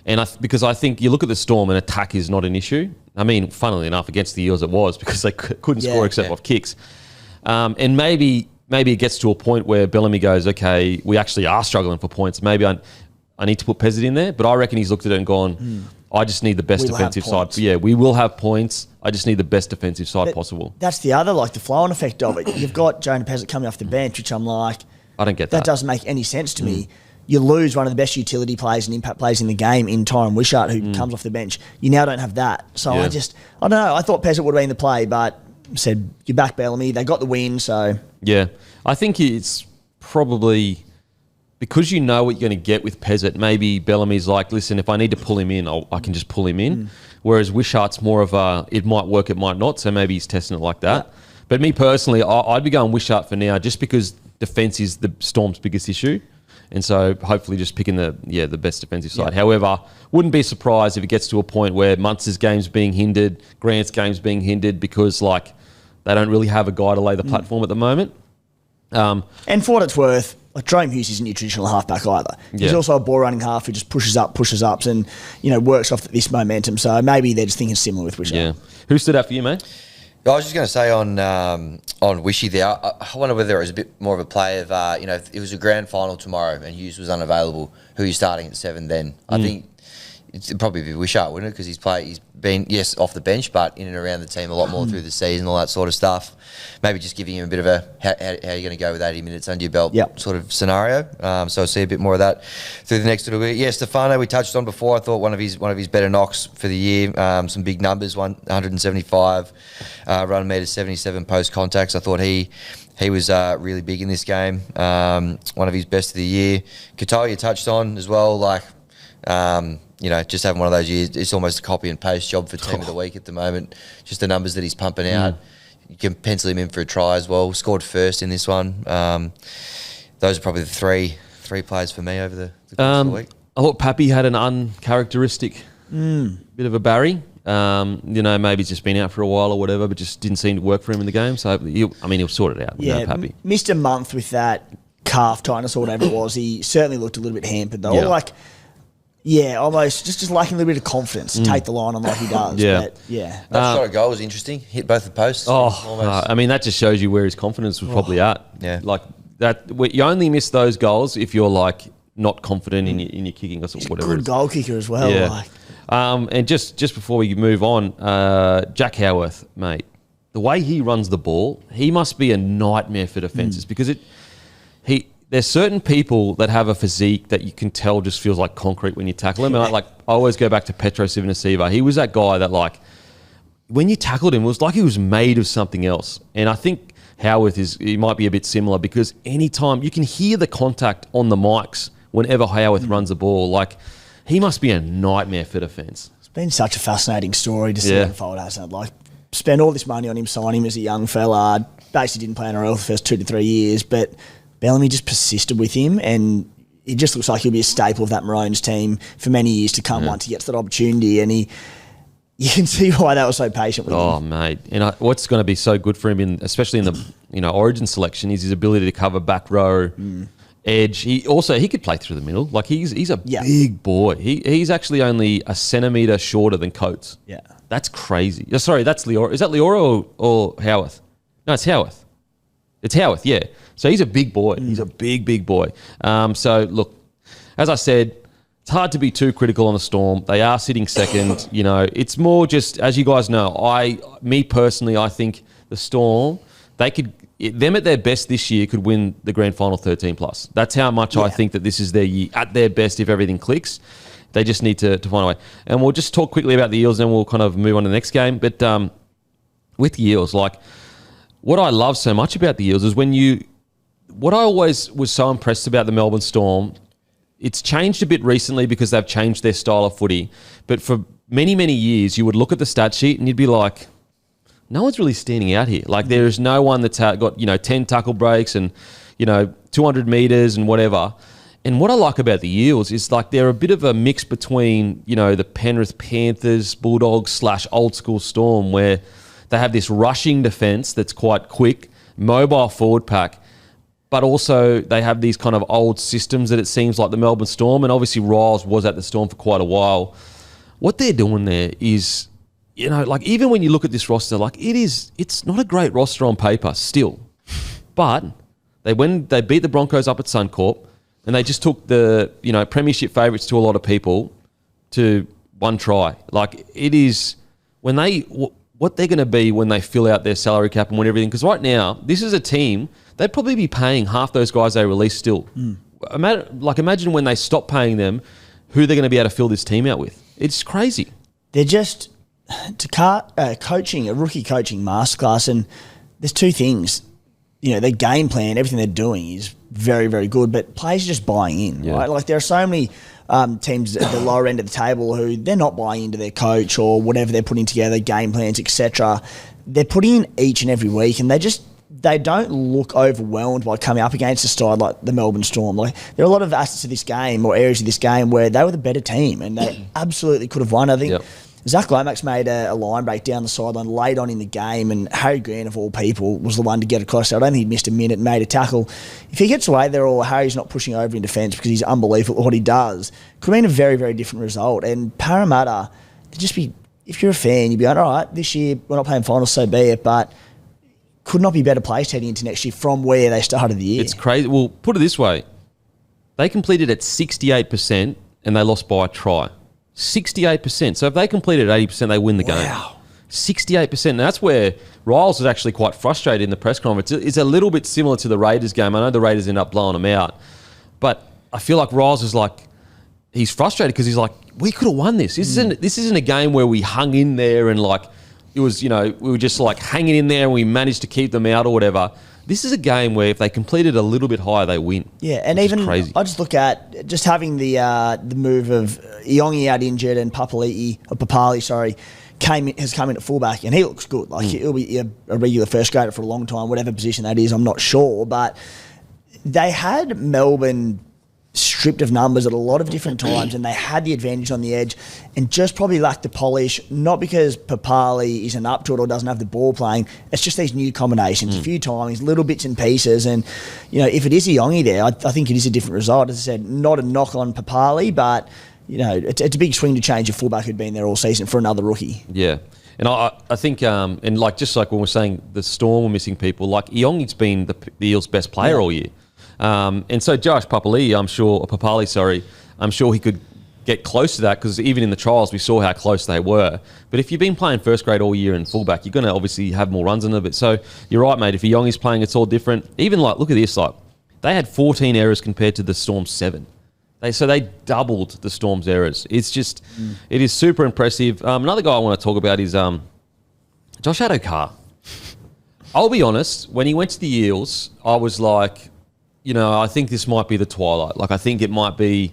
And because I think you look at the Storm and attack is not an issue. I mean, funnily enough, against the Eels it was, because they couldn't score except off kicks. And maybe it gets to a point where Bellamy goes, okay, we actually are struggling for points. Maybe I need to put Pezzett in there, but I reckon he's looked at it and gone, I just need the best We'll have defensive side. points. Yeah, we will have points. I just need the best defensive side possible. That's the other, like, the flow-on effect of it. You've got Jonah Pezzett coming off the bench, which I'm like, I don't get that that. doesn't make any sense to me. You lose one of the best utility players and impact players in the game in Tyron Wishart, who comes off the bench. You now don't have that. So Yeah. I don't know. I thought Pezzett would have been the play, but said, you back Bellamy. They got the win, so... Yeah, I think it's probably because you know what you're going to get with Pezzett. Maybe Bellamy's like, listen, if I need to pull him in, I can just pull him in. Whereas Wishart's more of a, it might work, it might not. So maybe he's testing it like that. Yeah. But me personally, I'd be going Wishart for now, just because defense is the Storm's biggest issue. And so hopefully just picking the best defensive side. Yeah. However, wouldn't be surprised if it gets to a point where Munster's game's being hindered, Grant's game's being hindered because like they don't really have a guy to lay the platform at the moment. And for what it's worth, like Jerome Hughes isn't your traditional halfback either. He's Yeah. also a ball running half who just pushes ups and, works off this momentum. So maybe they're just thinking similar with Wishart. Yeah. Who stood out for you, mate? I was just going to say on Wishy there, I wonder whether it was a bit more of a play of, if it was a grand final tomorrow and Hughes was unavailable, who are you starting at 7 then? I think it'd probably be Wishart, wouldn't it? Because he's been, yes, off the bench, but in and around the team a lot more through the season, all that sort of stuff. Maybe just giving him a bit of a, how are you going to go with 80 minutes under your belt sort of scenario. So I'll see a bit more of that through the next little bit. Yeah, Stefano, we touched on before. I thought one of his better knocks for the year. Some big numbers, 175 run metres, 77 post contacts. I thought he was really big in this game. One of his best of the year. Katoa, you touched on as well, like... just having one of those years, it's almost a copy and paste job for team of the week at the moment. Just the numbers that he's pumping out. You can pencil him in for a try as well. Scored first in this one. Those are probably the three players for me over the course of the week. I thought Pappy had an uncharacteristic bit of a Barry. Maybe he's just been out for a while or whatever, but just didn't seem to work for him in the game. So, he'll sort it out. Yeah, Pappy. Missed a month with that calf tightness or whatever it was. He certainly looked a little bit hampered though. Yeah. Almost just lacking a little bit of confidence to take the line on like he does. Yeah. But, yeah. That shot of goal was interesting. Hit both the posts. That just shows you where his confidence was probably at. Yeah. Like that, you only miss those goals if you're like not confident in your kicking or whatever. Good goal kicker as well. Yeah. Like. And just before we move on, Jack Howarth, mate, the way he runs the ball, he must be a nightmare for defences because there's certain people that have a physique that you can tell just feels like concrete when you tackle him. And I always go back to Petro Sivanasiva. He was that guy that like when you tackled him, it was like he was made of something else. And I think Howarth he might be a bit similar because anytime you can hear the contact on the mics whenever Howarth runs the ball, like he must be a nightmare for defence. It's been such a fascinating story to see unfold, hasn't it? Like spend all this money on him, sign him as a young fella, basically didn't play in NRL for the first 2 to 3 years, but Bellamy just persisted with him, and it just looks like he'll be a staple of that Maroons team for many years to come once he gets that opportunity. And you can see why they were so patient with him. Oh, mate. And what's going to be so good for him, especially in the Origin selection, is his ability to cover back row, edge. He could play through the middle. Like he's a big boy. He's actually only a centimetre shorter than Coates. Yeah. That's crazy. Sorry, that's Leora. Is that Leora or Howarth? No, it's Howarth. It's Howarth, yeah. So he's a big boy. He's a big, big boy. So, look, as I said, it's hard to be too critical on the Storm. They are sitting second. It's more just, as you guys know, me personally, I think the Storm, them at their best this year could win the grand final 13 plus. That's how much I think that this is their year at their best if everything clicks. They just need to find a way. And we'll just talk quickly about the Eels, then we'll kind of move on to the next game. But with the Eels, like, what I love so much about the Eels is what I always was so impressed about the Melbourne Storm, it's changed a bit recently because they've changed their style of footy. But for many, many years, you would look at the stat sheet and you'd be like, no one's really standing out here. Like there is no one that's got 10 tackle breaks and 200 metres and whatever. And what I like about the Eels is like they're a bit of a mix between the Penrith Panthers, Bulldogs / old school Storm, where they have this rushing defence that's quite quick, mobile forward pack, but also they have these kind of old systems that it seems like the Melbourne Storm, and obviously Riles was at the Storm for quite a while. What they're doing there is, like even when you look at this roster, like it's not a great roster on paper still, but when they beat the Broncos up at Suncorp, and they just took the premiership favourites to a lot of people to one try. Like, it is when what they're going to be when they fill out their salary cap and win everything. Because right now, this is a team, they'd probably be paying half those guys they release still. Imagine when they stop paying them, who they're going to be able to fill this team out with. It's crazy. They're just coaching, a rookie coaching masterclass, and there's two things. Their game plan, everything they're doing is very, very good, but players are just buying in, right? Like, there are so many teams at the lower end of the table who they're not buying into their coach or whatever they're putting together, game plans, etc. They're putting in each and every week, and they don't look overwhelmed by coming up against a side like the Melbourne Storm. Like, there are a lot of assets of this game or areas of this game where they were the better team and they absolutely could have won. I think Zach Lomax made a line break down the sideline late on in the game, and Harry Grant, of all people, was the one to get across. I don't think he missed a minute and made a tackle. If he gets away there, or Harry's not pushing over in defence because he's unbelievable at what he does, could have been a very, very different result. And Parramatta, if you're a fan, you'd be like, all right, this year we're not playing finals, so be it, but could not be better placed heading into next year from where they started the year. It's crazy. Well, put it this way. They completed at 68% and they lost by a try. 68%. So if they completed 80%, they win the game. Wow. 68%. And that's where Riles was actually quite frustrated in the press conference. It's a little bit similar to the Raiders game. I know the Raiders end up blowing them out. But I feel like Riles is like, he's frustrated because he's like, we could have won this. This isn't a game where we hung in there and like, it was, we were just like hanging in there and we managed to keep them out or whatever. This is a game where if they completed a little bit higher, they win. Yeah, and even crazy. I just look at just having the move of Iongi out injured and Papali, has come in at fullback, and he looks good. Like, he'll be a regular first grader for a long time, whatever position that is, I'm not sure. But they had Melbourne stripped of numbers at a lot of different times, and they had the advantage on the edge and just probably lacked the polish, not because Papali isn't up to it or doesn't have the ball playing. It's just these new combinations, a few timings, little bits and pieces. And, if it is Iongi there, I think it is a different result. As I said, not a knock on Papali, but, it's a big swing to change a fullback who'd been there all season for another rookie. Yeah. And I think, and like just like when we're saying the Storm were missing people, like Iongi's been the Eels' best player all year. And so Josh Papali, I'm sure he could get close to that because even in the trials we saw how close they were. But if you've been playing first grade all year in fullback, you're going to obviously have more runs in a bit. So you're right, mate. If Iongi's playing, it's all different. Even like, look at this, like they had 14 errors compared to the Storm's 7. So they doubled the Storm's errors. It's just, it is super impressive. Another guy I want to talk about is Josh Adokar. I'll be honest, when he went to the Eels, I was like, I think this might be the twilight. Like, I think it might be,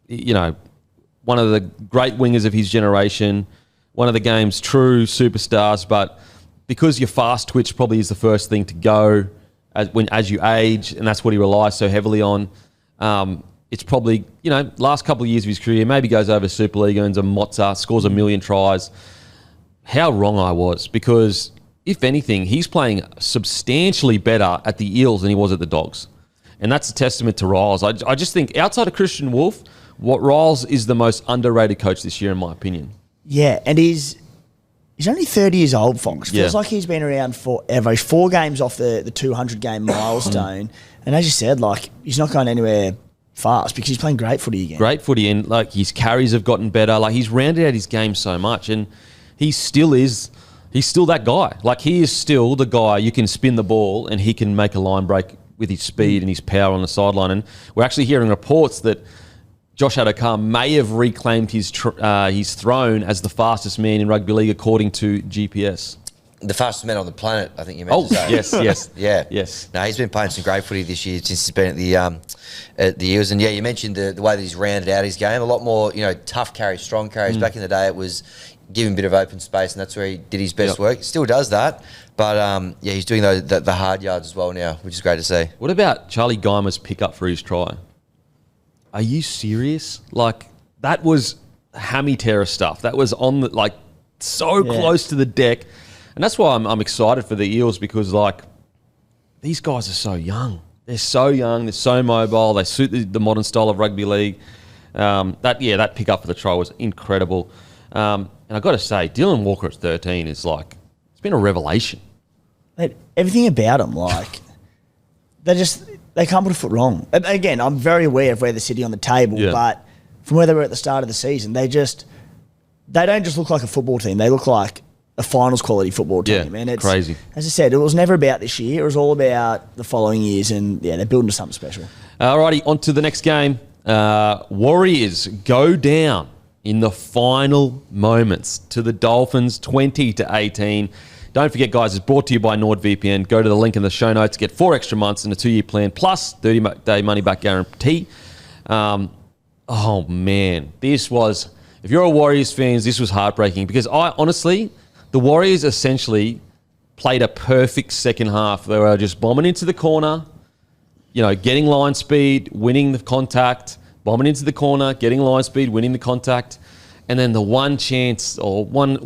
one of the great wingers of his generation, one of the game's true superstars. But because your fast twitch probably is the first thing to go as you age, and that's what he relies so heavily on, it's probably, last couple of years of his career, maybe goes over Super League, earns a mozza, scores 1 million tries. How wrong I was, because if anything, he's playing substantially better at the Eels than he was at the Dogs. And that's a testament to Riles. I just think outside of Christian Wolf, Riles is the most underrated coach this year, in my opinion. Yeah, and he's only 30 years old, Fox. Feels like he's been around forever. He's 4 games off the 200-game milestone. And as you said, like, he's not going anywhere fast because he's playing great footy again. Great footy, and like his carries have gotten better. Like, he's rounded out his game so much, and he's still that guy. Like, he is still the guy you can spin the ball and he can make a line break with his speed and his power on the sideline. And we're actually hearing reports that Josh Adokar may have reclaimed his throne as the fastest man in rugby league, according to GPS. The fastest man on the planet, I think you meant to say. Yes. Yeah. Yes. No, he's been playing some great footy this year since he's been at the Eels. And, yeah, you mentioned the way that he's rounded out his game. A lot more, tough carries, strong carries. Back in the day, it was give him a bit of open space, and that's where he did his best work. Still does that. But, he's doing the hard yards as well now, which is great to see. What about Charlie Geimer's pickup for his try? Are you serious? Like, that was hammy terror stuff. That was on the, close to the deck. And that's why I'm excited for the Eels, because, like, these guys are so young. They're so young. They're so mobile. They suit the modern style of rugby league. That pickup for the try was incredible. And I've got to say, Dylan Walker at 13 is like, it's been a revelation. Everything about them, like, they they can't put a foot wrong. And again, I'm very aware of where they're sitting on the table, but from where they were at the start of the season, they don't just look like a football team. They look like a finals quality football team. Yeah, and it's crazy. As I said, it was never about this year. It was all about the following years, and they're building to something special. Alrighty, on to the next game. Warriors go down in the final moments to the Dolphins, 20-18. Don't forget, guys, it's brought to you by NordVPN. Go to the link in the show notes. Get 4 extra months in a 2-year plan plus 30-day money-back guarantee. Oh, man. This was... If you're a Warriors fan, this was heartbreaking because honestly, the Warriors essentially played a perfect second half. They were just bombing into the corner, getting line speed, winning the contact, bombing into the corner, getting line speed, winning the contact, and then the one chance or one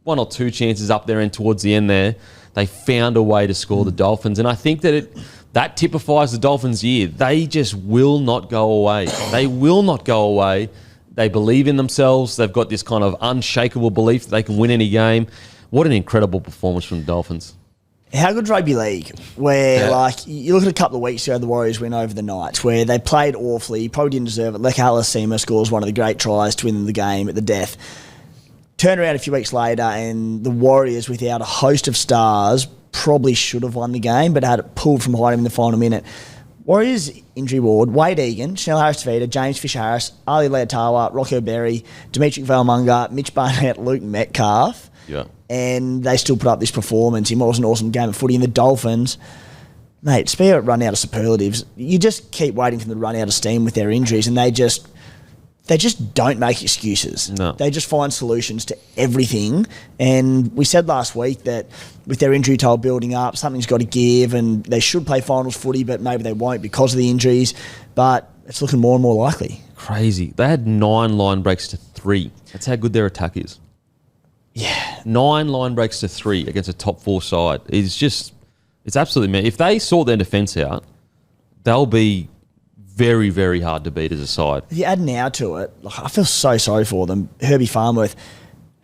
or two chances up there and towards the end there, they found a way to score the Dolphins. And I think that typifies the Dolphins' year. They just will not go away. They will not go away. They believe in themselves. They've got this kind of unshakable belief that they can win any game. What an incredible performance from the Dolphins. How good's rugby league? Where, you look at a couple of weeks ago, the Warriors went over the Knights, where they played awfully, probably didn't deserve it. Leka Halasima scores one of the great tries to win the game at the death. Turn around a few weeks later, and the Warriors, without a host of stars, probably should have won the game, but had it pulled from behind them in the final minute. Warriors injury ward: Wade Egan, Chanel Harris-Tavita, James Fisher-Harris, Ali Leotawa, Rocco Berry, Dimitri Valmunga, Mitch Barnett, Luke Metcalf. Yeah. And they still put up this performance in what was an awesome game of footy. And the Dolphins, mate, speaking of run out of superlatives, you just keep waiting for them to run out of steam with their injuries, and they just don't make excuses. No. They just find solutions to everything. And we said last week that with their injury toll building up, something's got to give, and they should play finals footy, but maybe they won't because of the injuries. But it's looking more and more likely. Crazy. They had 9 line breaks to 3. That's how good their attack is. Yeah. 9 line breaks to 3 against a top 4 side. It's absolutely mad. If they sort their defence out, they'll be very, very hard to beat as a side. If you add now to it, I feel so sorry for them. Herbie Farnworth.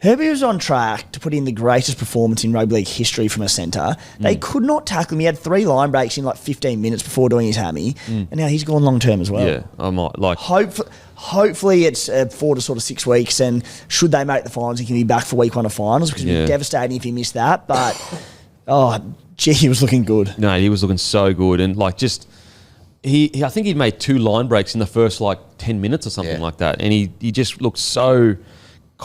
Herbie was on track to put in the greatest performance in rugby league history from a centre. They could not tackle him. He had 3 line breaks in 15 minutes before doing his hammy, and now he's gone long term as well. Yeah, I might like. Hopefully it's 4 to sort of 6 weeks, and should they make the finals, he can be back for week 1 of finals, because it would be devastating if he missed that. But he was looking good. No, he was looking so good, and I think he'd made 2 line breaks in the first 10 minutes or something like that. And he just looked so...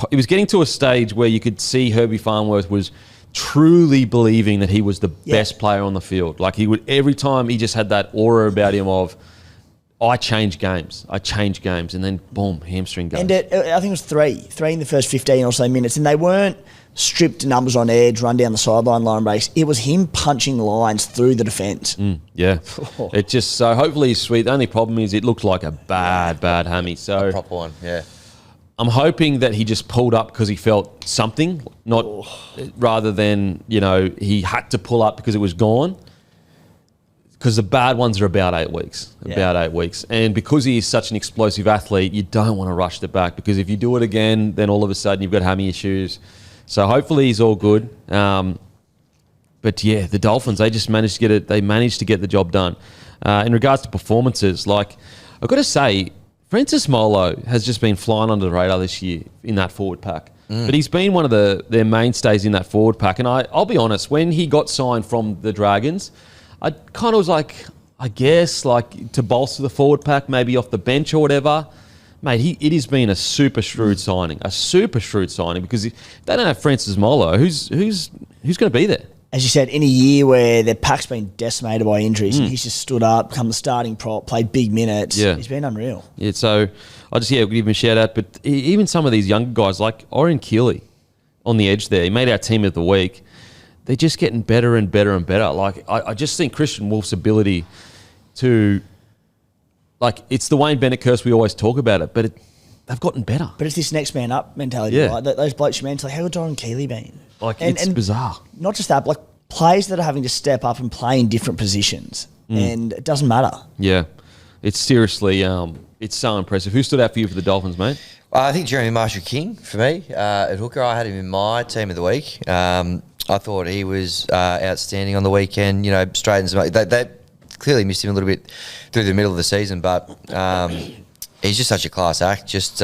He was getting to a stage where you could see Herbie Farnworth was truly believing that he was the best player on the field. He would, every time he just had that aura about him of, I change games. And then boom, hamstring goes. And I think it was 3 in the first 15 or so minutes. And they weren't stripped numbers on edge, run down the sideline line breaks. It was him punching lines through the defence. Yeah. It just, so hopefully he's sweet. The only problem is it looked like a bad hammy. So A proper one, yeah. I'm hoping that he just pulled up because he felt something, rather than, he had to pull up because it was gone. Because the bad ones are about 8 weeks. And because he is such an explosive athlete, you don't want to rush the back, because if you do it again, then all of a sudden you've got hammy issues. So hopefully he's all good. But yeah, the Dolphins, they just managed to get it. They managed to get the job done. In regards to performances, I've got to say, Francis Molo has just been flying under the radar this year in that forward pack. But he's been one of their mainstays in that forward pack. And I'll be honest, when he got signed from the Dragons, I kind of was to bolster the forward pack, maybe off the bench or whatever. Mate, it has been a super shrewd signing. Because if they don't have Francis Molo, who's going to be there? As you said, in a year where their pack's been decimated by injuries, and he's just stood up, become the starting prop, played big minutes. Yeah. He's been unreal. Yeah, so I'll just give him a shout out. But even some of these younger guys, like Orion Keeley on the edge there, he made our team of the week. They're just getting better and better and better. I just think Christian Wolf's ability to... it's the Wayne Bennett curse, we always talk about it, but they've gotten better. But it's this next man up mentality, right? Those blokes you mentioned, how good Orion Keeley been? It's bizarre. Not just that, players that are having to step up and play in different positions, and it doesn't matter. Yeah, it's seriously, it's so impressive. Who stood out for you for the Dolphins, mate? I think Jeremy Marshall-King for me at hooker. I had him in my team of the week. I thought he was outstanding on the weekend. Straightens them up. clearly missed him a little bit through the middle of the season, but he's just such a class act. Just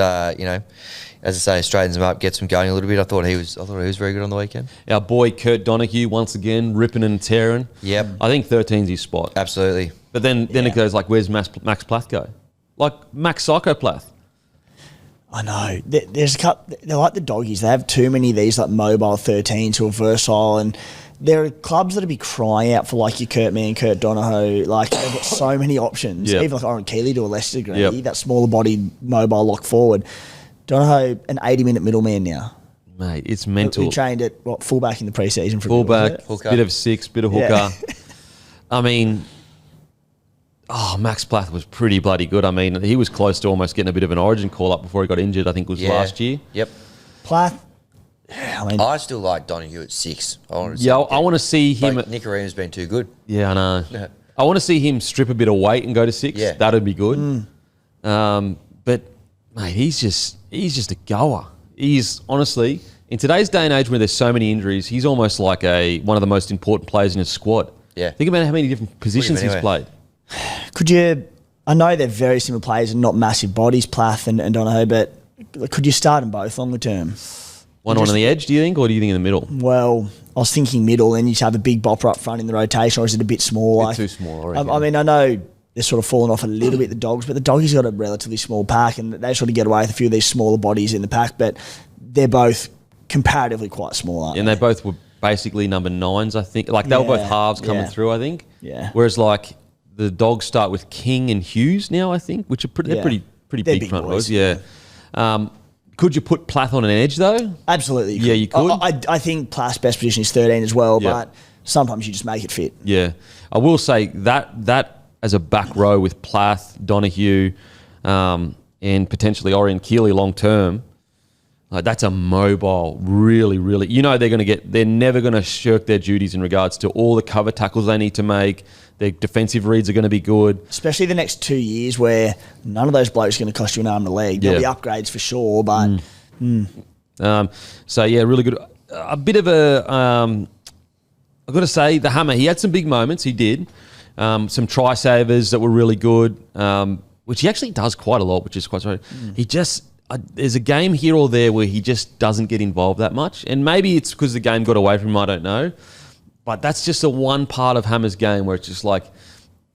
as I say, straightens him up, gets him going a little bit. I thought he was very good on the weekend. Our boy Kurt Donahue once again ripping and tearing. Yep. I think 13's his spot. Absolutely. But then it goes like, where's Max Plath go? Like Max Psycho Plath. I know. There's a couple. They're like the doggies. They have too many of these like mobile 13s who are versatile, and there are clubs that'll be crying out for like your Kurt Man, Kurt Donohoe. Like they've got so many options. Yep. Even like Oren Keeley to a lesser degree. Yep. That smaller bodied mobile lock forward. Donohoe, an 80-minute middleman now. Mate, it's mental. We trained at fullback in the preseason for fullback, a bit of six, bit of hooker. I mean, Max Plath was pretty bloody good. I mean, he was close to almost getting a bit of an Origin call up before he got injured. I think it was last year. Yep. Plath. I mean, I still like Donahue at 6. I want to see him. Like, Nicarima's been too good. Yeah, I know. I want to see him strip a bit of weight and go to 6. Yeah. That'd be good. But mate, he's just a goer. He's honestly, in today's day and age where there's so many injuries, he's almost like one of the most important players in his squad. Yeah. Think about how many different positions he's played. could you? I know they're very similar players and not massive bodies, Plath and Donohoe, but could you start them both longer term? One on the edge, do you think, or do you think in the middle? Well, I was thinking middle, and you have a big bopper up front in the rotation, or is it a bit small? Too small, I reckon. I mean, I know they're sort of falling off a little bit, the Dogs, but the Doggies got a relatively small pack, and they sort of get away with a few of these smaller bodies in the pack, but they're both comparatively quite small, aren't And they both were basically number 9s, I think. Like, they were both halves coming through, I think. Yeah. Whereas, like, the Dogs start with King and Hughes now, I think, which are they're pretty They're big big front boys, rows. Yeah. Could you put Plath on an edge, though? Absolutely. Yeah, you could. I think Plath's best position is 13 as well, Yeah. but sometimes you just make it fit. Yeah. I will say that as a back row with Plath, Donahue, and potentially Orion Keeley long term, that's a mobile, really, really. They're never going to shirk their duties in regards to all the cover tackles they need to make. Their defensive reads are going to be good. Especially the next 2 years where none of those blokes are going to cost you an arm and a leg. There'll be upgrades for sure, but... So, yeah, really good. A bit of I've got to say, the Hammer, he had some big moments. He did. Some try savers that were really good, which he actually does quite a lot, which is quite sorry. He just... there's a game here or there where he just doesn't get involved that much. And maybe it's because the game got away from him, I don't know. But that's just the one part of Hammer's game where it's just like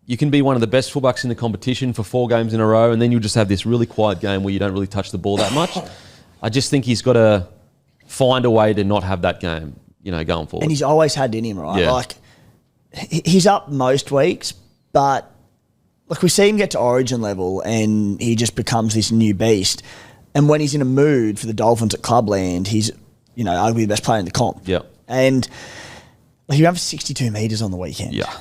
you can be one of the best fullbacks in the competition for 4 games in a row, and then you'll just have this really quiet game where you don't really touch the ball that much. I just think he's got to find a way to not have that game, going forward. And he's always had it in him, right? Yeah. Like, he's up most weeks, but we see him get to Origin level and he just becomes this new beast. And when he's in a mood for the Dolphins at Clubland, he's, arguably the best player in the comp. Yeah. And he ran for 62 metres on the weekend. Yeah.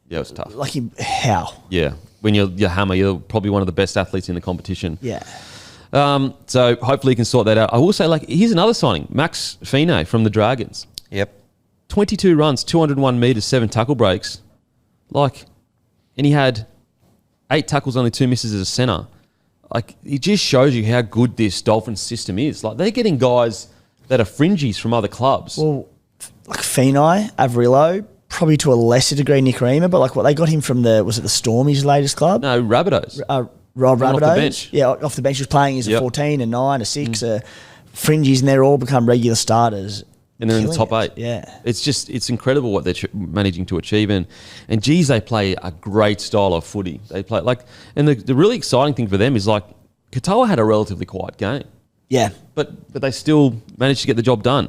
Yeah, it was tough. How? Yeah. When you're Hammer, you're probably one of the best athletes in the competition. Yeah. So hopefully he can sort that out. I will say, here's another signing. Max Fine from the Dragons. Yep. 22 runs, 201 metres, 7 tackle breaks. And he had 8 tackles, only 2 misses as a centre. It just shows you how good this Dolphins system is. They're getting guys that are fringies from other clubs. Well, Finai, Averillo, probably to a lesser degree Nickarima, but they got him from the Storm, his latest club? No, Rabbitohs. Rob Coming Rabbitohs. off the bench. Yeah, off the bench. He was playing as a 14, a 9, a 6, fringies, and they're all become regular starters. And they're in the top 8. Yeah. It's incredible what they're managing to achieve. And geez, they play a great style of footy. They play and the really exciting thing for them is Katoa had a relatively quiet game. Yeah. But they still managed to get the job done.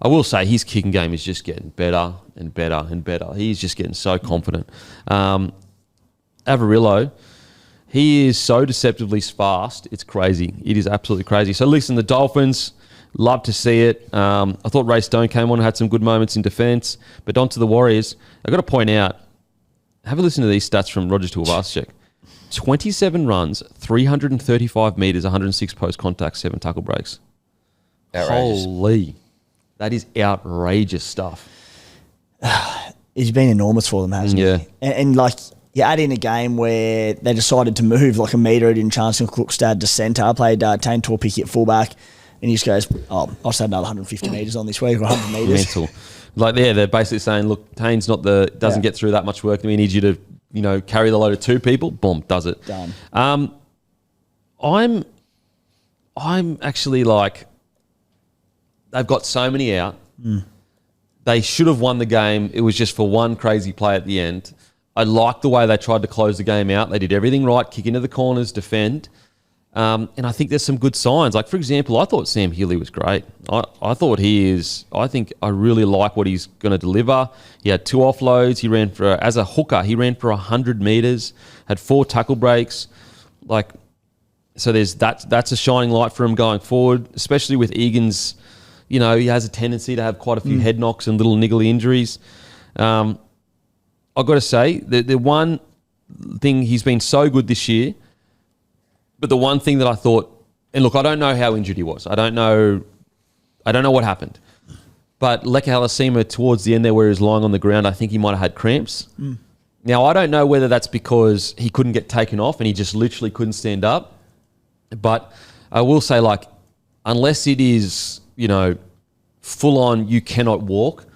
I will say his kicking game is just getting better and better and better. He's just getting so confident. Averillo, he is so deceptively fast. It's crazy. It is absolutely crazy. So listen, the Dolphins, love to see it. I thought Ray Stone came on and had some good moments in defence. But on to the Warriors. I've got to point out, have a listen to these stats from Roger Tuivasa-Sheck. 27 runs, 335 metres, 106 post contact, 7 tackle breaks. Outrageous. Holy. That is outrageous stuff. He's been enormous for them, hasn't he? And you add in a game where they decided to move a metre in Chancellor Cookstad to centre, played Tane Torpiki at fullback, and he just goes, I'll just add another 150 metres on this week, or 100 metres. Mental. They're basically saying, look, Tane's doesn't get through that much work. We need you to carry the load of 2 people, boom, does it. Done. I'm actually like, they've got so many out. They should have won the game. It was just for one crazy play at the end. I like the way they tried to close the game out. They did everything right, kick into the corners, defend. And I think there's some good signs. Like, for example, I thought Sam Healy was great. I thought I really like what he's going to deliver. He had 2 offloads. He ran as a hooker, he ran for 100 metres, had 4 tackle breaks. Like, so that's a shining light for him going forward, especially with Egan's, he has a tendency to have quite a few head knocks and little niggly injuries. I've got to say, the one thing, he's been so good this year, but the one thing that I thought, and look, I don't know how injured he was. I don't know what happened. But Leka Halasima, towards the end there where he was lying on the ground, I think he might have had cramps. Now, I don't know whether that's because he couldn't get taken off and he just literally couldn't stand up. But I will say, like, unless it is, full on, you cannot walk,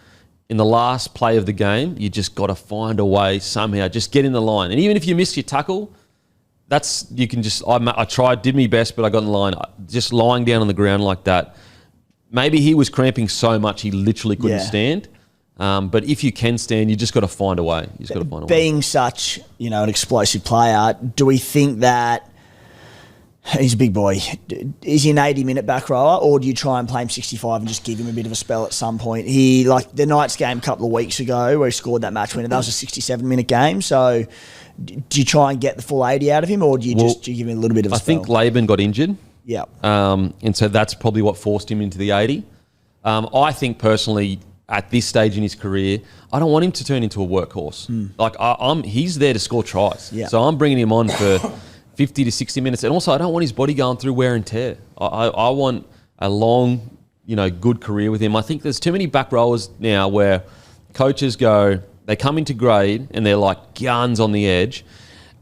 in the last play of the game, you just got to find a way somehow, just get in the line. And even if you miss your tackle, I tried, did my best, but I got in the line. Just lying down on the ground like that. Maybe he was cramping so much he literally couldn't stand. But if you can stand, you just got to find a way. Being such, an explosive player, do we think that he's a big boy? Is he an 80-minute back rower, or do you try and play him 65 and just give him a bit of a spell at some point? He, like the Knights game a couple of weeks ago where he scored that match winner, that was a 67-minute game. So do you try and get the full 80 out of him, or do you give him a little bit of a spell? I think Laban got injured. Yeah. And so that's probably what forced him into the 80. I think personally, at this stage in his career, I don't want him to turn into a workhorse. Like, he's there to score tries. Yeah. So I'm bringing him on for 50 to 60 minutes. And also, I don't want his body going through wear and tear. I want a long, good career with him. I think there's too many back rowers now where coaches they come into grade and they're like guns on the edge,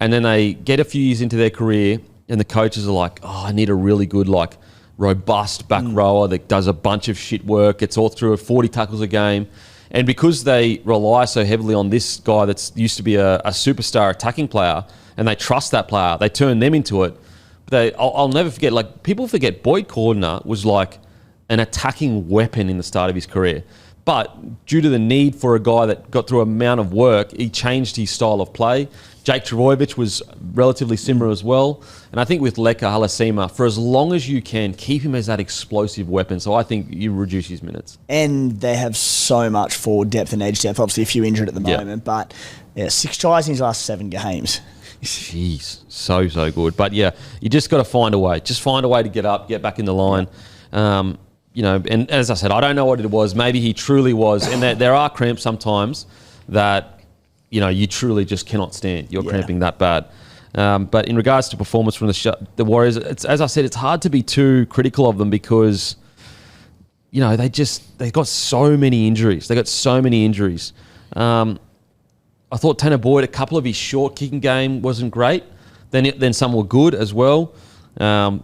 and then they get a few years into their career and the coaches are like, I need a really good, like, robust back rower that does a bunch of shit work, gets all through 40 tackles a game. And because they rely so heavily on this guy that's used to be a superstar attacking player, and they trust that player, they turn them into it. But I'll never forget, like, people forget Boyd Cordner was like an attacking weapon in the start of his career. But due to the need for a guy that got through an amount of work, he changed his style of play. Jake Trbojevic was relatively similar as well. And I think with Leka Halasima, for as long as you can, keep him as that explosive weapon. So I think you reduce his minutes. And they have so much forward depth and edge depth. Obviously, a few injured at the moment. But 6 tries in his last 7 games. Jeez, so good. But yeah, you just got to find a way. Just find a way to get up, get back in the line. And as I said, I don't know what it was. Maybe he truly was. And there are cramps sometimes that, you truly just cannot stand. You're cramping that bad. But in regards to performance from the Warriors, as I said, it's hard to be too critical of them because, they got so many injuries. I thought Tanner Boyd, a couple of his short kicking game wasn't great. Then some were good as well. Dylan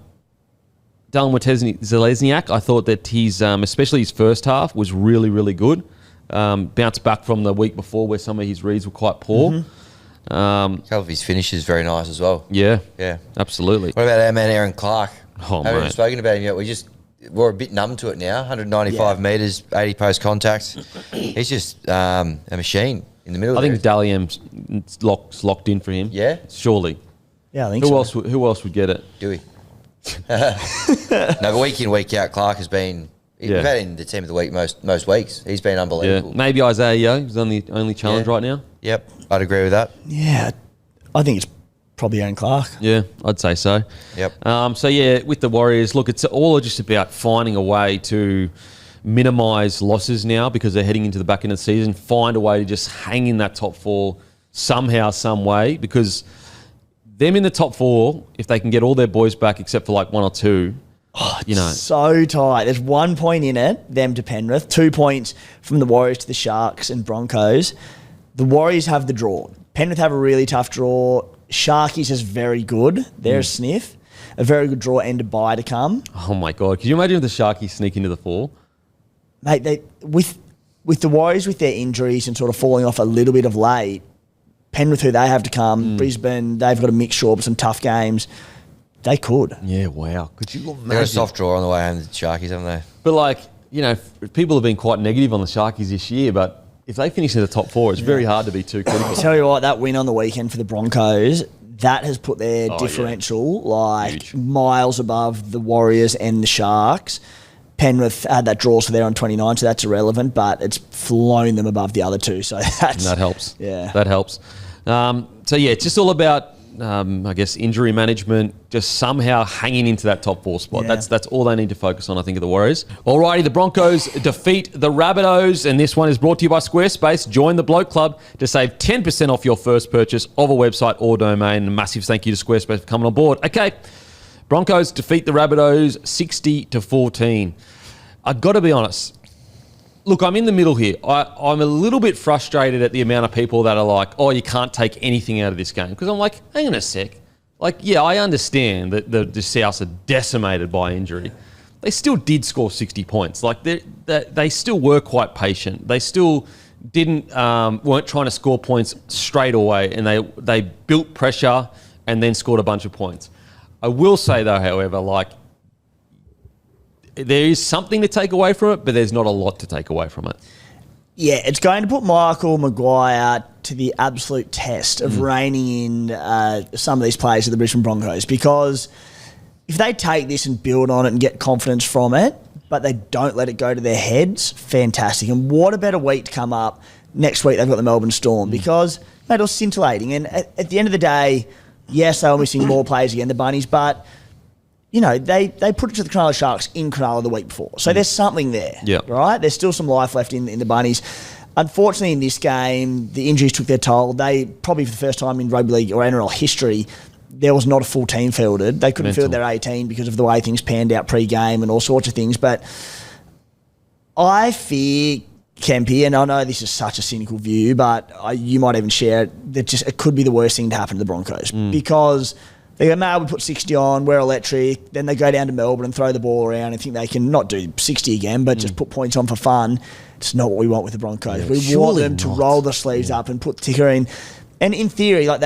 Zelezniak, I thought that his, especially his first half, was really, really good. Bounced back from the week before where some of his reads were quite poor. A couple of his finishes very nice as well. Yeah, yeah, absolutely. What about our man Aaron Clark? Oh, haven't even spoken about him yet. We're a bit numb to it now. 195 metres, 80 post contacts. He's just a machine in the middle. I think Dalian's locked in for him. Yeah, surely. Yeah, I think so. Who else would get it? Dewey. No, but week in, week out, Clark has been. We've had in the team of the week most weeks. He's been unbelievable. Yeah. Maybe Isaiah Yeo. He's on the only challenge right now. Yep, I'd agree with that. Yeah, I think it's probably Aaron Clark. Yeah, I'd say so. Yep. So yeah, with the Warriors, look, it's all just about finding a way to minimise losses now because they're heading into the back end of the season. Find a way to just hang in that top 4 somehow, some way, because them in the top 4, if they can get all their boys back except for like 1 or 2. So tight. There's 1 point in it, them to Penrith, 2 points from the Warriors to the Sharks and Broncos. The Warriors have the draw. Penrith have a really tough draw. Sharkies is very good. They're a sniff. A very good draw and a bye to come. Oh my God. Could you imagine if the Sharkies sneak into the 4? Mate, with the Warriors with their injuries and sort of falling off a little bit of late, Penrith, who they have to come, Brisbane, they've got a mix short with some tough games. They could. Yeah, wow. Could you imagine? They're a soft draw on the way home to the Sharkies, haven't they? But like, people have been quite negative on the Sharkies this year, but if they finish in the top 4, it's very hard to be too critical. I tell you what, that win on the weekend for the Broncos, that has put their differential Huge. miles above the Warriors and the Sharks. Penrith had that draw, so they're on 29, so that's irrelevant, but it's flown them above the other two. So that helps. Yeah. That helps. It's just all about, I guess, injury management, just somehow hanging into that top 4 spot. Yeah. That's all they need to focus on, I think, of the Warriors. Alrighty, the Broncos defeat the Rabbitohs, and this one is brought to you by Squarespace. Join the Bloke Club to save 10% off your first purchase of a website or domain. A massive thank you to Squarespace for coming on board. Okay, Broncos defeat the Rabbitohs 60-14. I've got to be honest. Look, I'm in the middle here. I'm a little bit frustrated at the amount of people that are like, oh, you can't take anything out of this game. Because I'm like, hang on a sec. Like, yeah, I understand that the Souths are decimated by injury. They still did score 60 points. Like, they still were quite patient. They still weren't trying to score points straight away, and they built pressure and then scored a bunch of points. I will say, though, however, like, there is something to take away from it, but there's not a lot to take away from it. Yeah, it's going to put Michael Maguire to the absolute test of reining in some of these players of the Brisbane Broncos, because if they take this and build on it and get confidence from it, but they don't let it go to their heads, fantastic. And what a better week to come up. Next week they've got the Melbourne Storm, because, mate, it was scintillating. And at the end of the day, yes, they were missing more players again, the Bunnies, but they put it to the Cronulla Sharks in Cronulla the week before. So there's something there, right? There's still some life left in the Bunnies. Unfortunately, in this game, the injuries took their toll. They, probably for the first time in rugby league or NRL history, there was not a full team fielded. They couldn't field their 18 because of the way things panned out pre-game and all sorts of things. But I fear, Kempy, and I know this is such a cynical view, but you might even share it, that it could be the worst thing to happen to the Broncos, because they go, we put 60 on, we're electric. Then they go down to Melbourne and throw the ball around and think they can not do 60 again, but just put points on for fun. It's not what we want with the Broncos. We want them to roll the sleeves up and put the ticker in. And in theory, like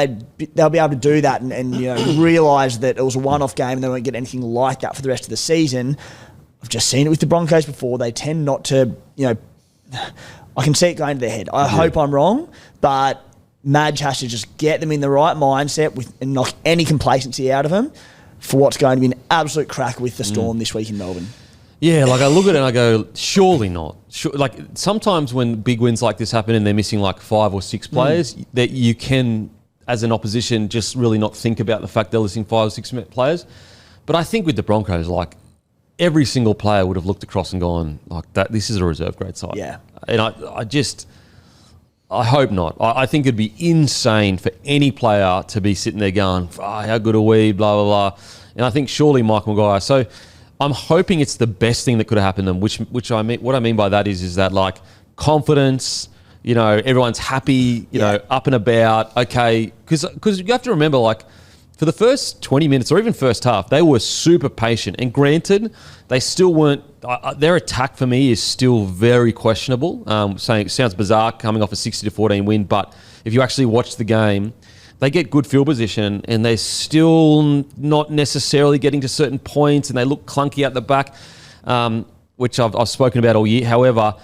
they'll be able to do that and realise that it was a one-off game and they won't get anything like that for the rest of the season. I've just seen it with the Broncos before. They tend not to, I can see it going to their head. I hope I'm wrong, but Madge has to just get them in the right mindset and knock any complacency out of them for what's going to be an absolute crack with the Storm this week in Melbourne. Yeah, like I look at it and I go, surely not. Like sometimes when big wins like this happen and they're missing like 5 or 6 players, that you can, as an opposition, just really not think about the fact they're missing 5 or 6 players. But I think with the Broncos, like every single player would have looked across and gone, like that. This is a reserve grade side. Yeah, and I hope not. I think it'd be insane for any player to be sitting there going, how good are we, blah, blah, blah. And I think surely Michael Maguire. So I'm hoping it's the best thing that could have happened to them, which I mean, what I mean by that is that like confidence, everyone's happy, up and about, okay. Because you have to remember, like, for the first 20 minutes or even first half, they were super patient. And granted, they still weren't... their attack for me is still very questionable. Saying it sounds bizarre coming off a 60-14 win, but if you actually watch the game, they get good field position and they're still not necessarily getting to certain points and they look clunky at the back, which I've spoken about all year. However,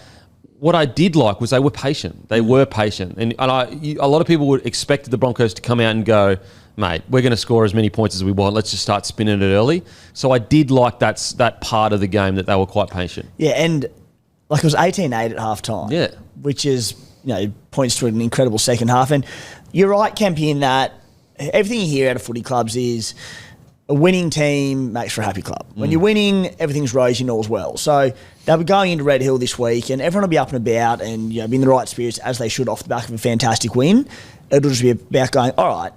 what I did like was they were patient. They were patient. And a lot of people would expect the Broncos to come out and go, mate, we're going to score as many points as we want. Let's just start spinning it early. So I did like that part of the game that they were quite patient. Yeah, and like it was 18-8 at halftime. Yeah. Which is, points to an incredible second half. And you're right, Kempy, in that everything you hear out of footy clubs is a winning team makes for a happy club. When you're winning, everything's rosy and all's well. So they'll be going into Red Hill this week and everyone will be up and about and be in the right spirits as they should off the back of a fantastic win. It'll just be about going, all right,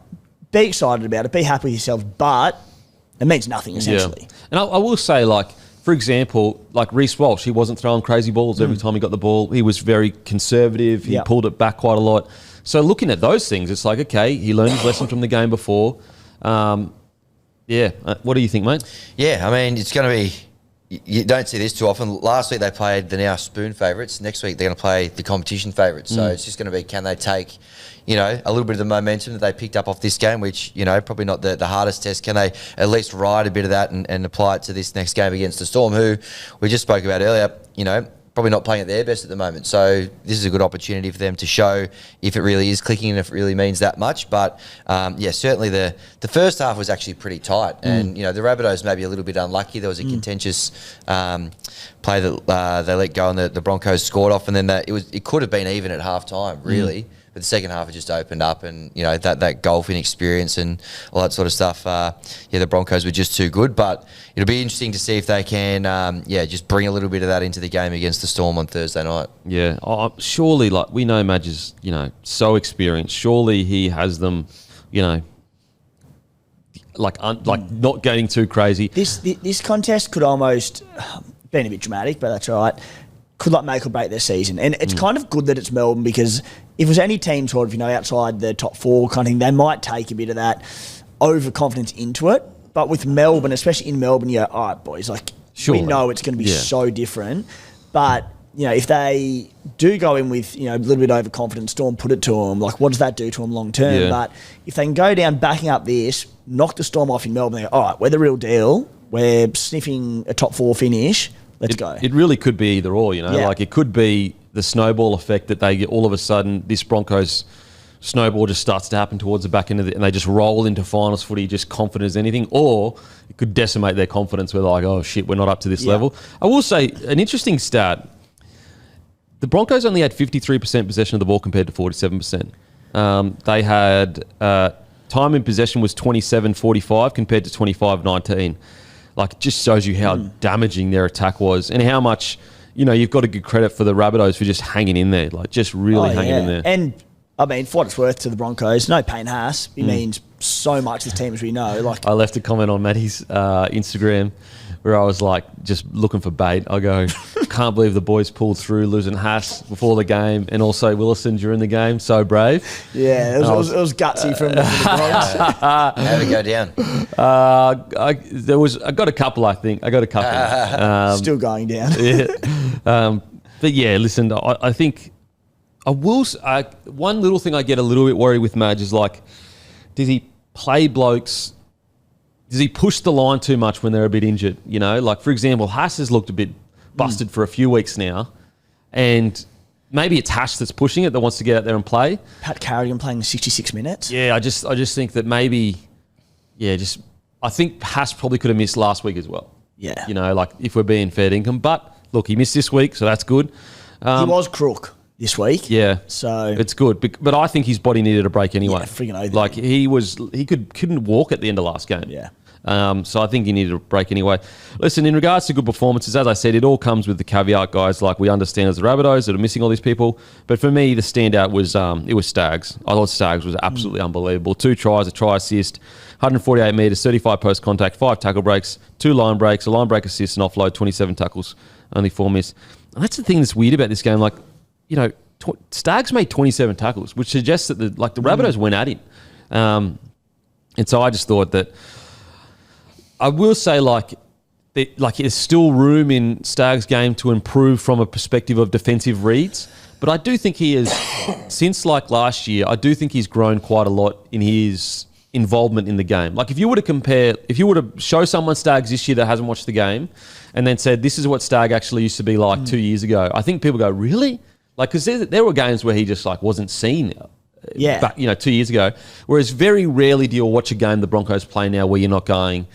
be excited about it, be happy with yourself, but it means nothing, essentially. Yeah. And I will say, like, for example, like Reece Walsh, he wasn't throwing crazy balls every time he got the ball. He was very conservative. He pulled it back quite a lot. So looking at those things, it's like, okay, he learned his lesson from the game before. What do you think, mate? Yeah, I mean, it's going to be you don't see this too often. Last week they played the now spoon favourites. Next week they're going to play the competition favourites. So it's just going to be, can they take, a little bit of the momentum that they picked up off this game, which, probably not the hardest test. Can they at least ride a bit of that and apply it to this next game against the Storm, who we just spoke about earlier, probably not playing at their best at the moment. So this is a good opportunity for them to show if it really is clicking and if it really means that much. But, certainly the first half was actually pretty tight. And, the Rabbitohs maybe a little bit unlucky. There was a contentious play that they let go and the Broncos scored off. And then it could have been even at half-time, really. But the second half, it just opened up and, that golfing experience and all that sort of stuff, the Broncos were just too good. But it'll be interesting to see if they can, just bring a little bit of that into the game against the Storm on Thursday night. Yeah. Surely, we know Madge is, so experienced. Surely he has them, not getting too crazy. This contest could almost, been a bit dramatic, but that's all right, could make or break their season. And it's kind of good that it's Melbourne, because if it was any team sort of, outside the top four kind of thing, they might take a bit of that overconfidence into it. But with Melbourne, especially in Melbourne, you go, all right, boys, we know it's going to be so different. But, if they do go in with, a little bit overconfident, Storm put it to them, what does that do to them long term? Yeah. But if they can go down backing up this, knock the Storm off in Melbourne, they go, all right, we're the real deal. We're sniffing a top four finish. Let's go. It really could be either or, it could be the snowball effect that they get all of a sudden, this Broncos snowball just starts to happen towards the back end of and they just roll into finals footy just confident as anything, or it could decimate their confidence where they're like, oh shit, we're not up to this level. I will say, an interesting stat, the Broncos only had 53% possession of the ball compared to 47%. They had time in possession was 27-45 compared to 25-19. It just shows you how damaging their attack was and how much, you've got to give credit for the Rabbitohs for just hanging in there, just really hanging in there. And, for what it's worth to the Broncos, no Payne Haas. He means so much to the team, as we know. I left a comment on Matty's Instagram where I was just looking for bait. I go, can't believe the boys pulled through losing Haas before the game and also Willison during the game. So brave. Yeah, it was gutsy from the Bronx. How did it go down? I got a couple, I think. Still going down. But yeah, listen, I think I will. One little thing I get a little bit worried with Madge is does he play blokes? Does he push the line too much when they're a bit injured? For example, Haas has looked a bit busted for a few weeks now, and maybe it's Haas that's pushing it, that wants to get out there and play. Pat Carrigan playing 66 minutes. Yeah, I just think that maybe, I think Haas probably could have missed last week as well. Yeah. If we're being fair income. But look, he missed this week, so that's good. He was crook this week. Yeah. So it's good. But I think his body needed a break anyway. Yeah, friggin' oath. He couldn't walk at the end of last game. Yeah. So I think he needed a break anyway. Listen, in regards to good performances, as I said, it all comes with the caveat, guys. We understand as the Rabbitohs that are missing all these people. But for me, the standout was it was Staggs. I thought Staggs was absolutely unbelievable. 2 tries, a try assist, 148 metres, 35 post contact, 5 tackle breaks, 2 line breaks, a line break assist and offload, 27 tackles, only 4 miss. And that's the thing that's weird about this game. Staggs made 27 tackles, which suggests that the Rabbitohs went at him. And so I just thought that I will say there's still room in Staggs' game to improve from a perspective of defensive reads. But I do think he has, since last year, I do think he's grown quite a lot in his involvement in the game. If you were to show someone Staggs this year that hasn't watched the game and then said, this is what Stagg actually used to be 2 years ago, I think people go, really? Because there were games where he just wasn't seen. Back, 2 years ago. Whereas very rarely do you watch a game the Broncos play now where you're not going,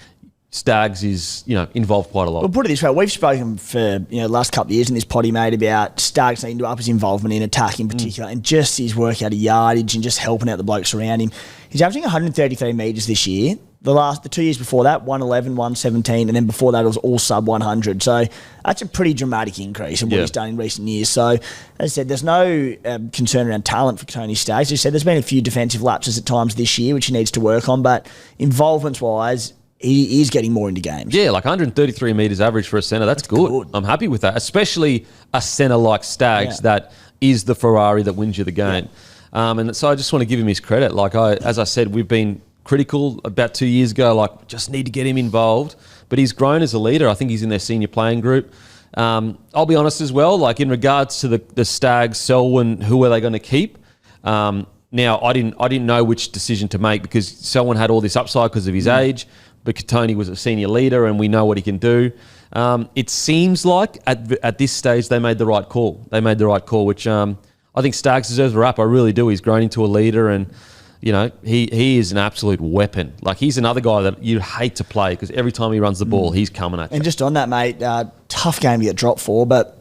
Staggs is, involved quite a lot. Well, put it this way, we've spoken for, the last couple of years in this potty, mate, about Staggs needing to up his involvement in attack in particular and just his work out of yardage and just helping out the blokes around him. He's averaging 133 metres this year. The 2 years before that, 111, 117, and then before that it was all sub 100. So that's a pretty dramatic increase in what he's done in recent years. So, as I said, there's no concern around talent for Tony Staggs. As I said, there's been a few defensive lapses at times this year, which he needs to work on, but involvements-wise, he is getting more into games. Yeah, 133 metres average for a centre. That's good. I'm happy with that, especially a centre like Staggs that is the Ferrari that wins you the game. And so I just want to give him his credit. As I said, we've been critical about 2 years ago, like just need to get him involved. But he's grown as a leader. I think he's in their senior playing group. I'll be honest as well, like in regards to the Stags, Selwyn, who are they going to keep? Now, I didn't know which decision to make because Selwyn had all this upside because of his age, but Tony was a senior leader and we know what he can do. It seems like at this stage they made the right call. They made the right call, which I think Stags deserves a rap. I really do. He's grown into a leader and, you know, he is an absolute weapon. Like, he's another guy that you hate to play because every time he runs the ball, he's coming at you. And just on that, mate, tough game to get dropped for, but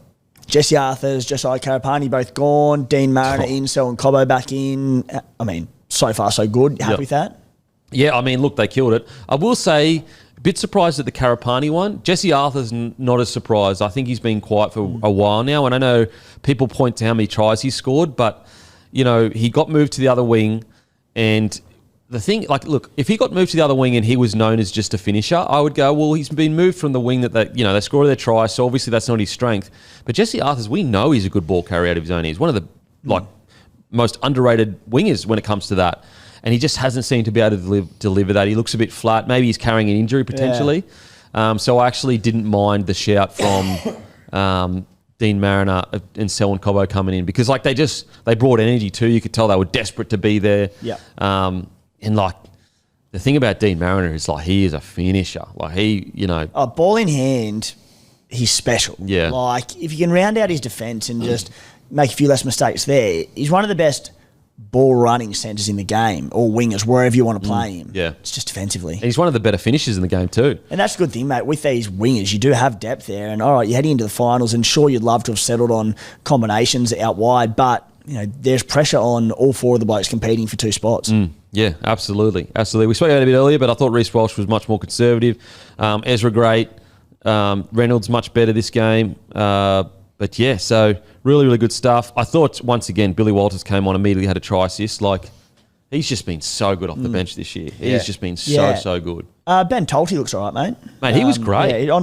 Jesse Arthurs, Josiah Karapani both gone, Dean Mariner in, Selwyn Cobbo back in. I mean, so far so good. Happy with that? Yeah, I mean, look, they killed it. I will say, a bit surprised at the Karapani one. Jesse Arthur's not as surprised. I think he's been quiet for a while now, and I know people point to how many tries he scored, but, you know, he got moved to the other wing. And the thing, like, look, if he got moved to the other wing and he was known as just a finisher, I would go, well, he's been moved from the wing that they scored their try, so obviously that's not his strength. But Jesse Arthurs, we know he's a good ball carrier out of his own end. He's one of the most underrated wingers when it comes to that, and he just hasn't seemed to be able to deliver that. He looks a bit flat. Maybe he's carrying an injury potentially. Yeah. So I actually didn't mind the shout from Dean Mariner and Selwyn Cobbo coming in because, like, they brought energy too. You could tell they were desperate to be there. Yeah. And, like, the thing about Dean Mariner is, like, he is a finisher. Like, he, you know... ball in hand, he's special. Yeah. Like, if you can round out his defence and just make a few less mistakes there, he's one of the best ball-running centres in the game, or wingers, wherever you want to play him. Yeah. It's just defensively. And he's one of the better finishers in the game too. And that's a good thing, mate. With these wingers, you do have depth there. And, all right, you're heading into the finals, and sure, you'd love to have settled on combinations out wide, but, you know, there's pressure on all four of the blokes competing for two spots. Yeah, absolutely. Absolutely. We spoke about it a bit earlier, but I thought Reece Walsh was much more conservative. Ezra great. Reynolds much better this game. But yeah, so really, really good stuff. I thought, once again, Billy Walters came on, immediately had a try assist. Like, he's just been so good off the bench this year. He's just been so good. Ben Tolte looks all right, mate. Mate, he was great. Yeah, I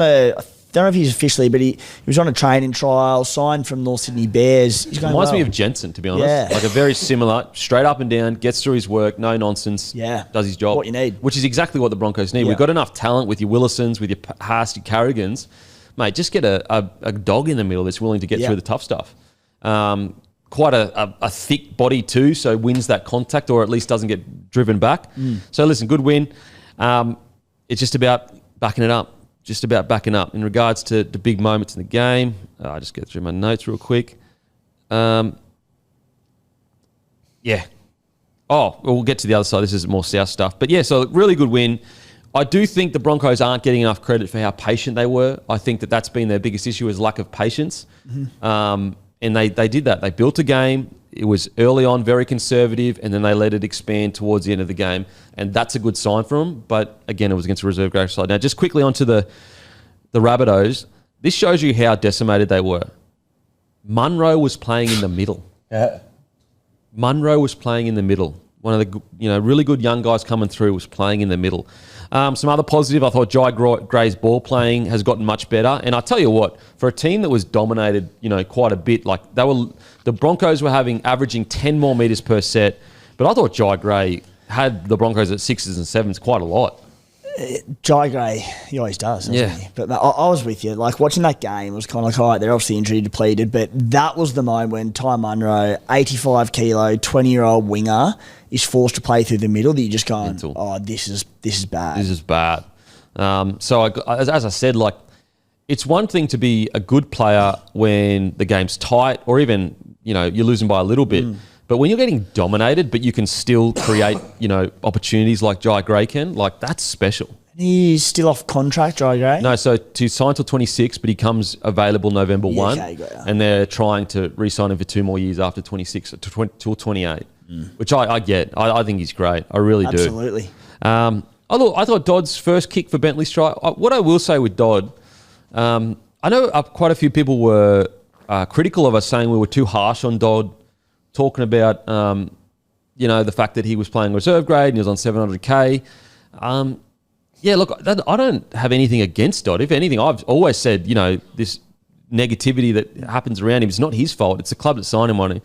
don't know if he's officially, but he was on a training trial, signed from North Sydney Bears. He's going Reminds well. me of Jensen, to be honest. Yeah. Like a very similar, straight up and down, gets through his work, no nonsense, does his job. What you need. Which is exactly what the Broncos need. Yeah. We've got enough talent with your Willisons, with your Haas, your Carrigans. Mate, just get a dog in the middle that's willing to get through the tough stuff. Quite a thick body too, so wins that contact or at least doesn't get driven back. So listen, good win. It's just about backing it up. Just about backing up. In regards to the big moments in the game, I'll just get through my notes real quick. Yeah. Oh, we'll get to the other side. This is more South stuff. But yeah, so really good win. I do think the Broncos aren't getting enough credit for how patient they were. I think that's been their biggest issue is lack of patience. And they did that. They built a game. It was early on very conservative, and then they let it expand towards the end of the game. And that's a good sign for them. But again, it was against a reserve grade side. Now, just quickly onto the Rabbitohs. This shows you how decimated they were. Munro was playing in the middle. Munro was playing in the middle. One of the really good young guys coming through was playing in the middle. Some other positive, I thought Jai Gray's ball playing has gotten much better. And I tell you what, for a team that was dominated, quite a bit, like the Broncos were averaging 10 more metres per set. But I thought Jai Gray had the Broncos at 6s and 7s quite a lot. Jai Gray, he always does, doesn't he? But I was with you. Like, watching that game, it was kind of like, all right, they're obviously injury depleted, but that was the moment when Ty Munro, 85 kilo, 20-year-old winger, is forced to play through the middle that you're just going, oh, this is bad. This is bad. So, as I said, like, it's one thing to be a good player when the game's tight or even, you're losing by a little bit. But when you're getting dominated, but you can still create, opportunities like Jai Gray can, like, that's special. He's still off contract, Jai Gray? No, so to sign till 26, but he comes available November 1. Okay, and they're trying to re-sign him for 2 more years after 26, till 28, which I get. I think he's great. I really do. Absolutely. I thought Dodd's first kick for Bentley's try. What I will say with Dodd, I know quite a few people were critical of us saying we were too harsh on Dodd, talking about, the fact that he was playing reserve grade and he was on 700K. Yeah, look, I don't have anything against Dodd. If anything, I've always said, this negativity that happens around him, it's not his fault. It's the club that signed him on it.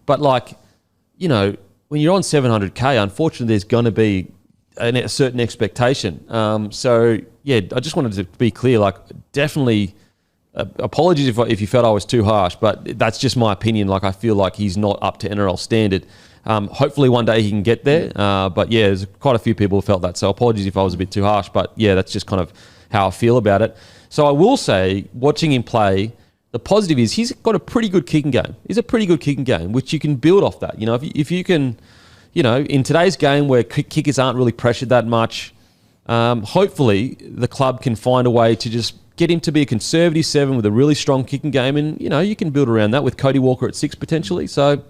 But, like, when you're on 700K, unfortunately, there's going to be a certain expectation. So, yeah, I just wanted to be clear, like, definitely apologies if you felt I was too harsh, but that's just my opinion. Like, I feel like he's not up to NRL standard. Hopefully one day he can get there. But, yeah, there's quite a few people who felt that. So apologies if I was a bit too harsh. But, yeah, that's just kind of how I feel about it. So I will say, watching him play, the positive is he's got a pretty good kicking game. He's a pretty good kicking game, which you can build off that. You know, if you can, you know, in today's game where kickers aren't really pressured that much, hopefully the club can find a way to just get him to be a conservative 7 with a really strong kicking game, and, you know, you can build around that with Cody Walker at 6 potentially. So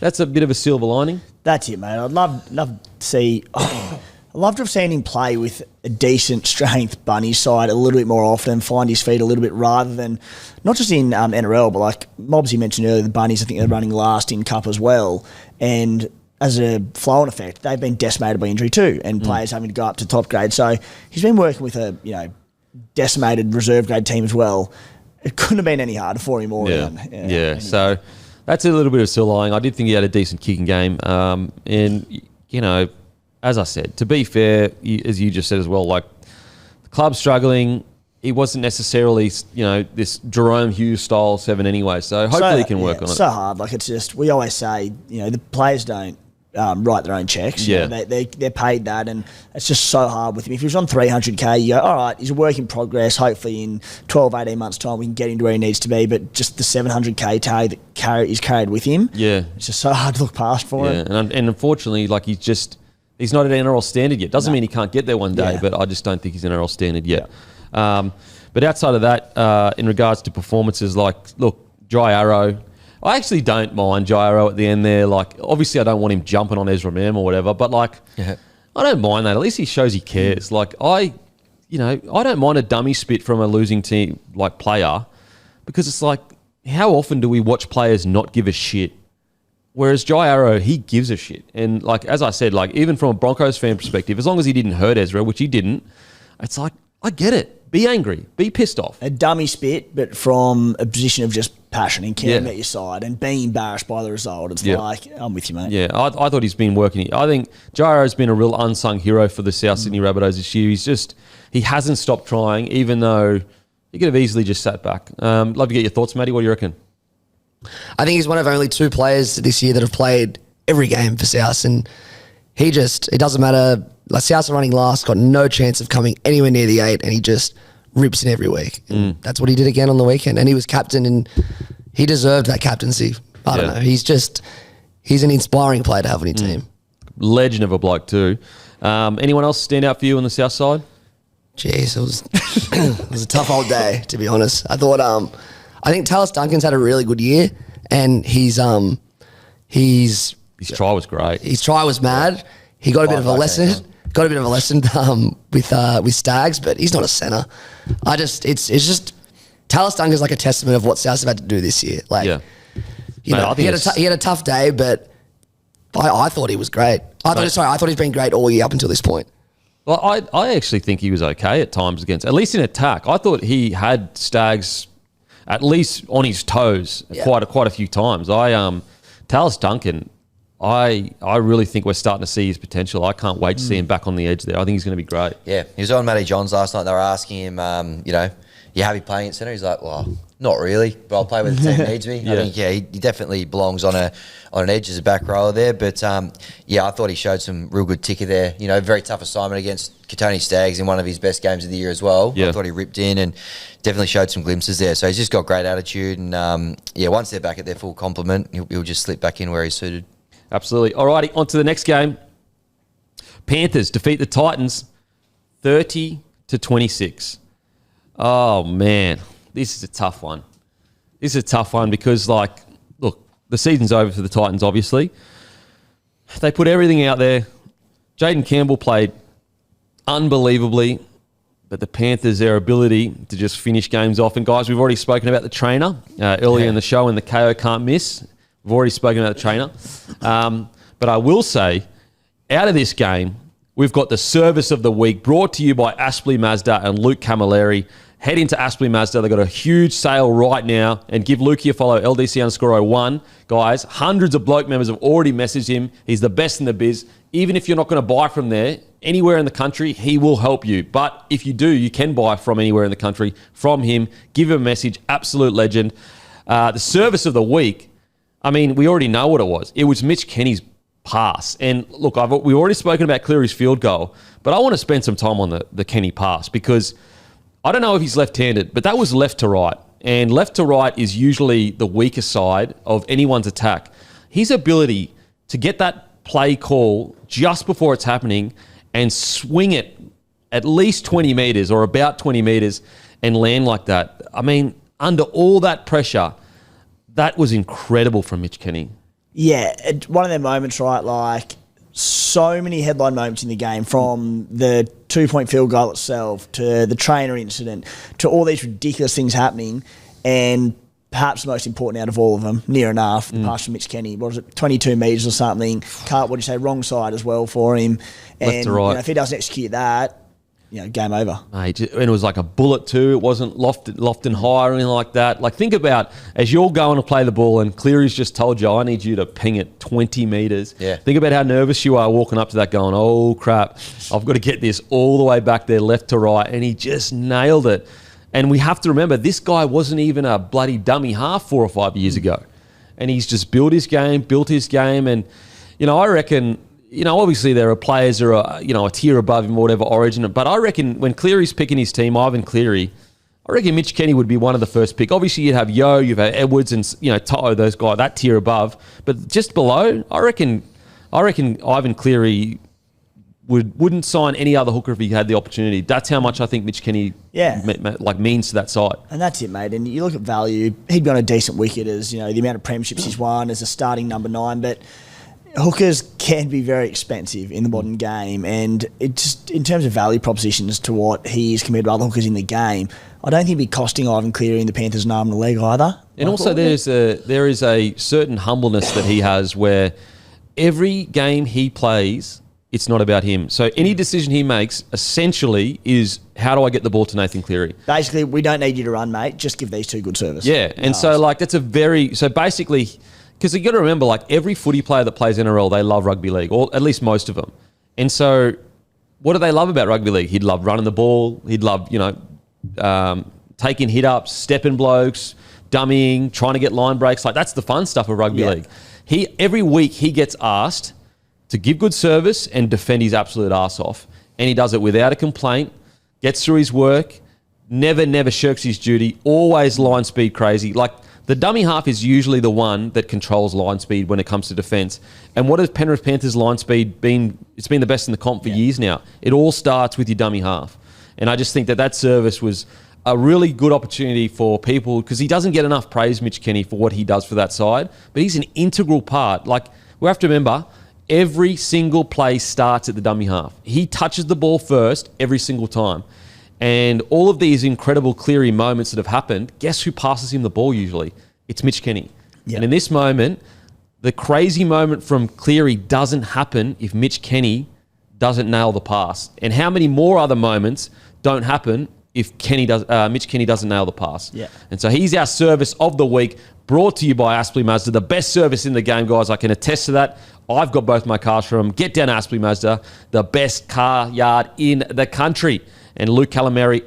that's a bit of a silver lining. That's it, mate. I'd love to see... I'd love to have seen him play with a decent strength bunny side a little bit more often, find his feet a little bit rather than, not just in NRL, but like Mobsy mentioned earlier, the bunnies, I think they're running last in Cup as well. And as a flow-on effect, they've been decimated by injury too, and players having to go up to top grade. So he's been working with a, you know, decimated reserve grade team as well. It couldn't have been any harder for him all around. Anyway. So that's a little bit of silver lining. I did think he had a decent kicking game. And, you know, as I said, to be fair, as you just said as well, like, the club's struggling. He wasn't necessarily, you know, this Jerome Hughes style 7 anyway. So hopefully he can work on it. It's so hard. Like, it's just, we always say, you know, the players don't write their own checks. Yeah. You know, they're paid that, and it's just so hard with him. If he was on 300K, you go, all right, he's a work in progress. Hopefully in 12, 18 months' time we can get him to where he needs to be. But just the 700K tag that is carried with him, it's just so hard to look past for him. And unfortunately, like, he's not at NRL standard yet. Doesn't mean he can't get there one day, but I just don't think he's NRL standard yet. Yeah. But outside of that, in regards to performances, like, look, Jai Arrow, I actually don't mind Jai Arrow at the end there. Like, obviously I don't want him jumping on Ezra Mam or whatever, but, like, I don't mind that. At least he shows he cares. Like, I don't mind a dummy spit from a losing team, like, player, because it's like, how often do we watch players not give a shit? Whereas Jai Arrow, he gives a shit. And, like, as I said, like, even from a Broncos fan perspective, as long as he didn't hurt Ezra, which he didn't, it's like, I get it. Be angry. Be pissed off. A dummy spit, but from a position of just passion and caring at your side and being embarrassed by the result. It's like, I'm with you, mate. Yeah, I thought he's been working. I think Jai Arrow's been a real unsung hero for the South Sydney Rabbitohs this year. He hasn't stopped trying, even though he could have easily just sat back. Love to get your thoughts, Matty. What do you reckon? I think he's one of only 2 players this year that have played every game for South, and it doesn't matter. Like, South's running last, got no chance of coming anywhere near the 8, and he just rips in every week. That's what he did again on the weekend, and he was captain, and he deserved that captaincy. I don't know. He's an inspiring player to have on your team. Legend of a bloke too. Anyone else stand out for you on the South side? Jeez, it was a tough old day, to be honest. I think Tallis Duncan's had a really good year, and his try was great. His try was mad. He got a bit of a lesson. Got a bit of a lesson with Stags, but he's not a centre. It's just Tallis Duncan's like a testament of what South have had to do this year. Like, he had a tough day, but I thought he was great. I thought he's been great all year up until this point. Well, I actually think he was okay at times at least in attack. I thought he had Stags at least on his toes quite a few times. Tallis Duncan, I really think we're starting to see his potential. I can't wait to see him back on the edge there. I think he's going to be great. Yeah, he was on Matty Johns last night. They were asking him, you happy playing at centre? He's like, well, not really, but I'll play where the team needs me. I think, he definitely belongs on an edge as a back rower there. But, I thought he showed some real good ticker there. You know, very tough assignment against Katoni Staggs in one of his best games of the year as well. I thought he ripped in and definitely showed some glimpses there. So he's just got great attitude. And, once they're back at their full complement, he'll just slip back in where he's suited. Absolutely. All righty, on to the next game. Panthers defeat the Titans 30-26. Oh, man. This is a tough one. Because, like, look, the season's over for the Titans, obviously. They put everything out there. Jaden Campbell played unbelievably, but the Panthers, their ability to just finish games off. And, guys, we've already spoken about the trainer earlier in the show in the Kayo Can't Miss. We've already spoken about the trainer. But I will say, out of this game, we've got the service of the week brought to you by Aspley Mazda and Luke Camilleri. Head into Aspley Mazda. They've got a huge sale right now. And give Lukey a follow, LDC_01. Guys, hundreds of Bloke members have already messaged him. He's the best in the biz. Even if you're not going to buy from there, anywhere in the country, he will help you. But if you do, you can buy from anywhere in the country from him. Give him a message. Absolute legend. The service of the week, I mean, we already know what it was. It was Mitch Kenny's pass. And look, we've already spoken about Cleary's field goal, but I want to spend some time on the Kenny pass because I don't know if he's left-handed, but that was left to right. And left to right is usually the weaker side of anyone's attack. His ability to get that play call just before it's happening and swing it at least 20 metres or about 20 metres and land like that. I mean, under all that pressure, that was incredible from Mitch Kenny. Yeah, one of their moments, right? Like, so many headline moments in the game, from the 2-point field goal itself to the trainer incident to all these ridiculous things happening. And perhaps the most important out of all of them, near enough, the pass from Mitch Kenny. What was it, 22 metres or something? What did you say, wrong side as well for him. And left to right. If he doesn't execute that, game over. Mate, and it was like a bullet too. It wasn't lofted high or anything like that. Like, think about, as you're going to play the ball and Cleary's just told you, I need you to ping it 20 metres. Yeah. Think about how nervous you are walking up to that going, oh, crap, I've got to get this all the way back there, left to right. And he just nailed it. And we have to remember, this guy wasn't even a bloody dummy half 4 or 5 years ago. And he's just built his game. And, I reckon, obviously there are players who are, a tier above him or whatever origin. But I reckon when Cleary's picking his team, Ivan Cleary, I reckon Mitch Kenny would be one of the first pick. Obviously you'd have Yo, you've had Edwards and, Toto, those guys, that tier above. But just below, I reckon Ivan Cleary wouldn't sign any other hooker if he had the opportunity. That's how much I think Mitch Kenny means to that side. And that's it, mate. And you look at value, he'd be on a decent wicket as, the amount of premierships he's won as a starting number 9, but hookers can be very expensive in the modern game, and it just, in terms of value propositions to what he is compared to other hookers in the game, I don't think it'd be costing Ivan Cleary and the Panthers an arm and a leg either. And also there is a certain humbleness that he has where every game he plays, it's not about him. So any decision he makes essentially is, how do I get the ball to Nathan Cleary? Basically, we don't need you to run, mate. Just give these two good service. Yeah, and so basically, because you got to remember, like, every footy player that plays NRL, they love rugby league, or at least most of them. And so what do they love about rugby league? He'd love running the ball. He'd love, taking hit-ups, stepping blokes, dummying, trying to get line breaks. Like, that's the fun stuff of rugby league. Every week he gets asked to give good service and defend his absolute arse off. And he does it without a complaint, gets through his work, never shirks his duty, always line speed crazy. Like, the dummy half is usually the one that controls line speed when it comes to defence. And what has Penrith Panthers' line speed been? It's been the best in the comp for years now. It all starts with your dummy half. And I just think that service was a really good opportunity for people, because he doesn't get enough praise, Mitch Kenny, for what he does for that side. But he's an integral part. Like, we have to remember, every single play starts at the dummy half. He touches the ball first every single time. And all of these incredible Cleary moments that have happened, guess who passes him the ball usually? It's Mitch Kenny. Yep. And in this moment, the crazy moment from Cleary doesn't happen if Mitch Kenny doesn't nail the pass. And how many more other moments don't happen if Mitch Kenny doesn't nail the pass? Yeah. And so he's our service of the week, brought to you by Aspley Mazda, the best service in the game, guys. I can attest to that. I've got both my cars from them. Get down to Aspley Mazda, the best car yard in the country. And Luke Camilleri,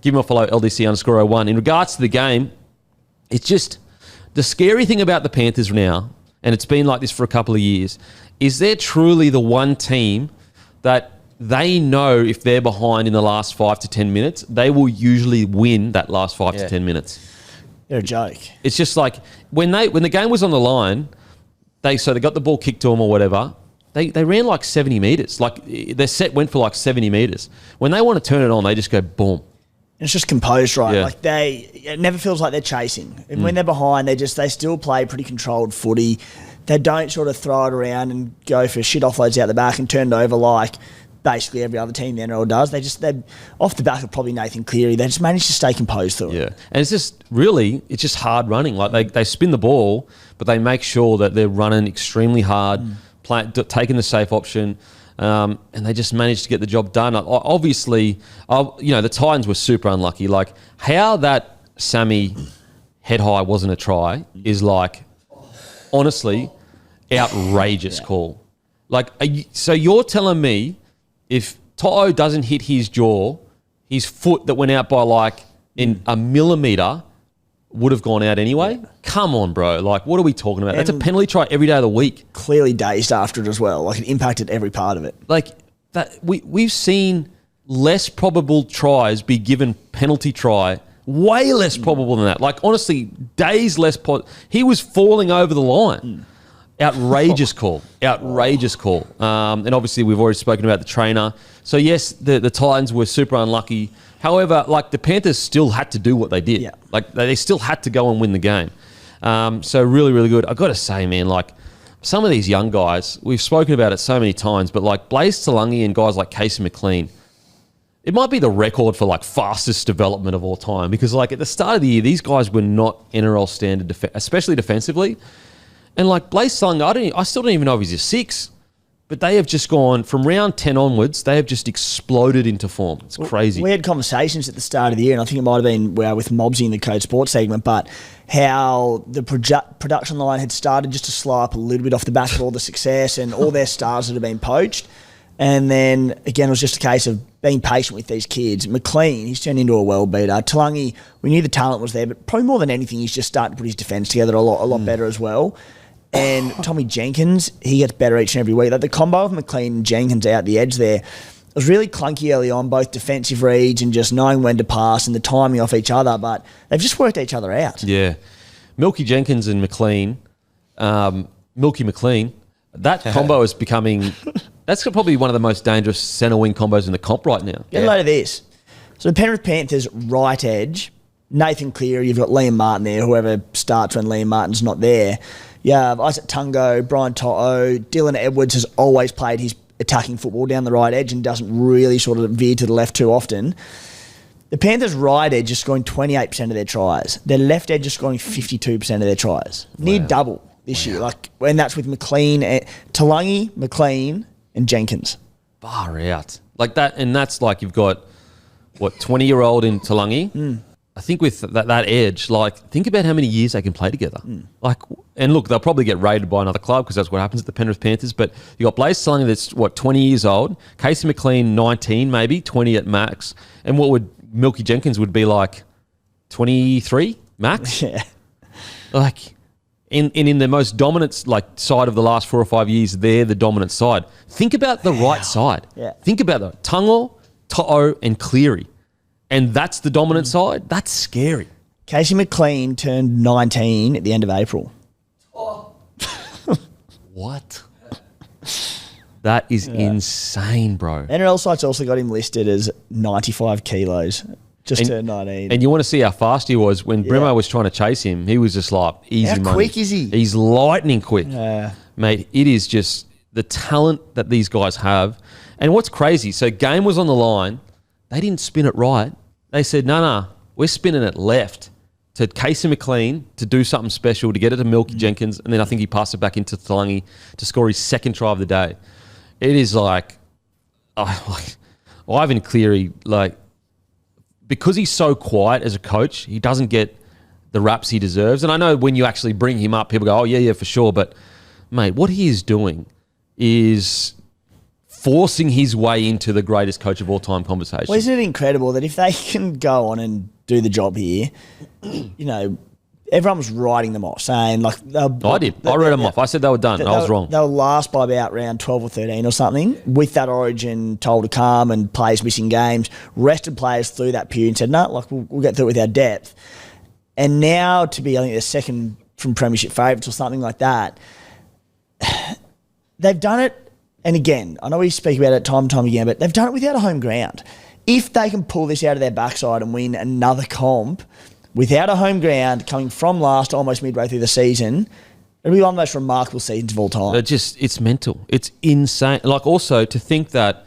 give him a follow, LDC_01. In regards to the game, it's just the scary thing about the Panthers now, and it's been like this for a couple of years, is they're truly the one team that they know if they're behind in the last 5 to 10 minutes, they will usually win that last 5 to 10 minutes. They're a joke. It's just like when the game was on the line, they got the ball kicked to them or whatever. They ran like 70 metres. Like, their set went for like 70 metres. When they want to turn it on, they just go boom. And it's just composed, right? Yeah. Like, it never feels like they're chasing. And when they're behind, they still play pretty controlled footy. They don't sort of throw it around and go for shit offloads out the back and turn it over like basically every other team in the NRL does. They're off the back of probably Nathan Cleary. They just managed to stay composed through it. Yeah. And it's just hard running. Like, they spin the ball, but they make sure that they're running extremely hard, taking the safe option, and they just managed to get the job done. Obviously, the Titans were super unlucky. Like, how that Sammy head high wasn't a try is like, honestly, outrageous call. Like, so you're telling me if To'o doesn't hit his jaw, his foot that went out by like in a millimetre would have gone out anyway? Yeah. Come on, bro. Like, what are we talking about? That's a penalty try every day of the week. Clearly dazed after it as well. Like, it impacted every part of it. Like, that we've seen less probable tries be given penalty try, way less probable than that. Like, honestly, days less. He was falling over the line. Outrageous call. Outrageous call. And obviously, we've already spoken about the trainer. So, yes, the Titans were super unlucky. However, like, the Panthers still had to do what they did. Yeah. Like, they still had to go and win the game. So, really, really good. I've got to say, man, like, some of these young guys, we've spoken about it so many times, but, like, Blaze Talangi and guys like Casey McLean, it might be the record for, like, fastest development of all time because, like, at the start of the year, these guys were not NRL standard, especially defensively. And, like, Blaze Talangi, I still don't even know if he's a 6. But they have just gone, from round 10 onwards, they have just exploded into form. It's crazy. We had conversations at the start of the year, and I think it might have been with Mobsy in the Code Sports segment, but how the production line had started just to slow up a little bit off the back of all the success and all their stars that had been poached. And then, again, it was just a case of being patient with these kids. McLean, he's turned into a world beater. Talangi, we knew the talent was there, but probably more than anything, he's just starting to put his defence together a lot better as well. And Tommy Jenkins, he gets better each and every week. Like the combo of McLean and Jenkins out the edge there, it was really clunky early on, both defensive reads and just knowing when to pass and the timing off each other, but they've just worked each other out. Yeah. Milky Jenkins and McLean, Milky McLean, that combo is becoming, that's probably one of the most dangerous centre wing combos in the comp right now. Get a load of this. So the Penrith Panthers right edge, Nathan Cleary, you've got Liam Martin there, whoever starts when Liam Martin's not there. You have Isaac Tungo, Brian To'o, Dylan Edwards has always played his attacking football down the right edge and doesn't really sort of veer to the left too often. The Panthers' right edge is scoring 28% of their tries. Their left edge is scoring 52% of their tries. Near double this year. Like, and that's with McLean, Talangi, McLean, and Jenkins. Far out. Like that, and that's like you've got, 20-year-old in Talangi? I think with that edge, like, think about how many years they can play together. Like, and look, they'll probably get raided by another club because that's what happens at the Penrith Panthers. But you got Blaze Talangi that's 20 years old, Casey McLean 19, maybe 20 at max, and what would Milky Jenkins would be like 23 max. Yeah, like in the most dominant like side of the last 4 or 5 years, they're the dominant side. Think about the right side. Yeah, think about that. Tungo, To'o, and Cleary. And that's the dominant side? That's scary. Casey McLean turned 19 at the end of April. What? That is insane, bro. NRL sites also got him listed as 95 kilos. Just turned 19. And you want to see how fast he was. When Brimo was trying to chase him, he was just like, easy money. How quick is he? He's lightning quick. Mate, it is just the talent that these guys have. And what's crazy, so game was on the line. They didn't spin it right. They said, no, we're spinning it left to Casey McLean to do something special, to get it to Milky Jenkins, and then I think he passed it back into Talangi to score his second try of the day. It is like Ivan Cleary, like, because he's so quiet as a coach, he doesn't get the raps he deserves. And I know when you actually bring him up, people go, oh, yeah, for sure. But, mate, what he is doing is forcing his way into the greatest coach of all time conversation. Well, isn't it incredible that if they can go on and do the job here, you know, everyone was writing them off, saying like... I did. I wrote them off. I said they were done. I was wrong. They'll last by about round 12 or 13 or something. With that origin told to come and players missing games, rested players through that period and said, no, like we'll get through it with our depth. And now to be, I think, the second from premiership favourites or something like that, they've done it. And again, I know we speak about it time and time again, but they've done it without a home ground. If they can pull this out of their backside and win another comp without a home ground, coming from last almost midway through the season, it'll be one of the most remarkable seasons of all time. It's mental. It's insane. Like, also to think that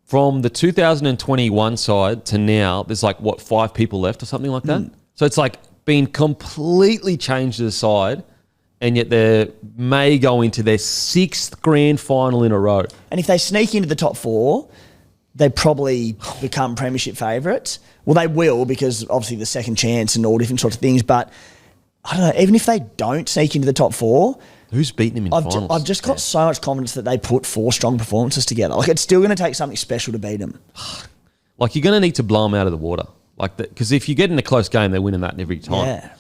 from the 2021 side to now, there's like, 5 people left or something like that? So it's like been completely changed to the side, and yet they may go into their 6th grand final in a row. And if they sneak into the top 4, they probably become premiership favourites. Well, they will, because obviously the second chance and all different sorts of things. But I don't know, even if they don't sneak into the top 4, Who's beaten him in finals? I've just got so much confidence that they put 4 strong performances together. Like, it's still going to take something special to beat them. Like, you're going to need to blow them out of the water. Like, because if you get in a close game, they're winning that every time. Yeah.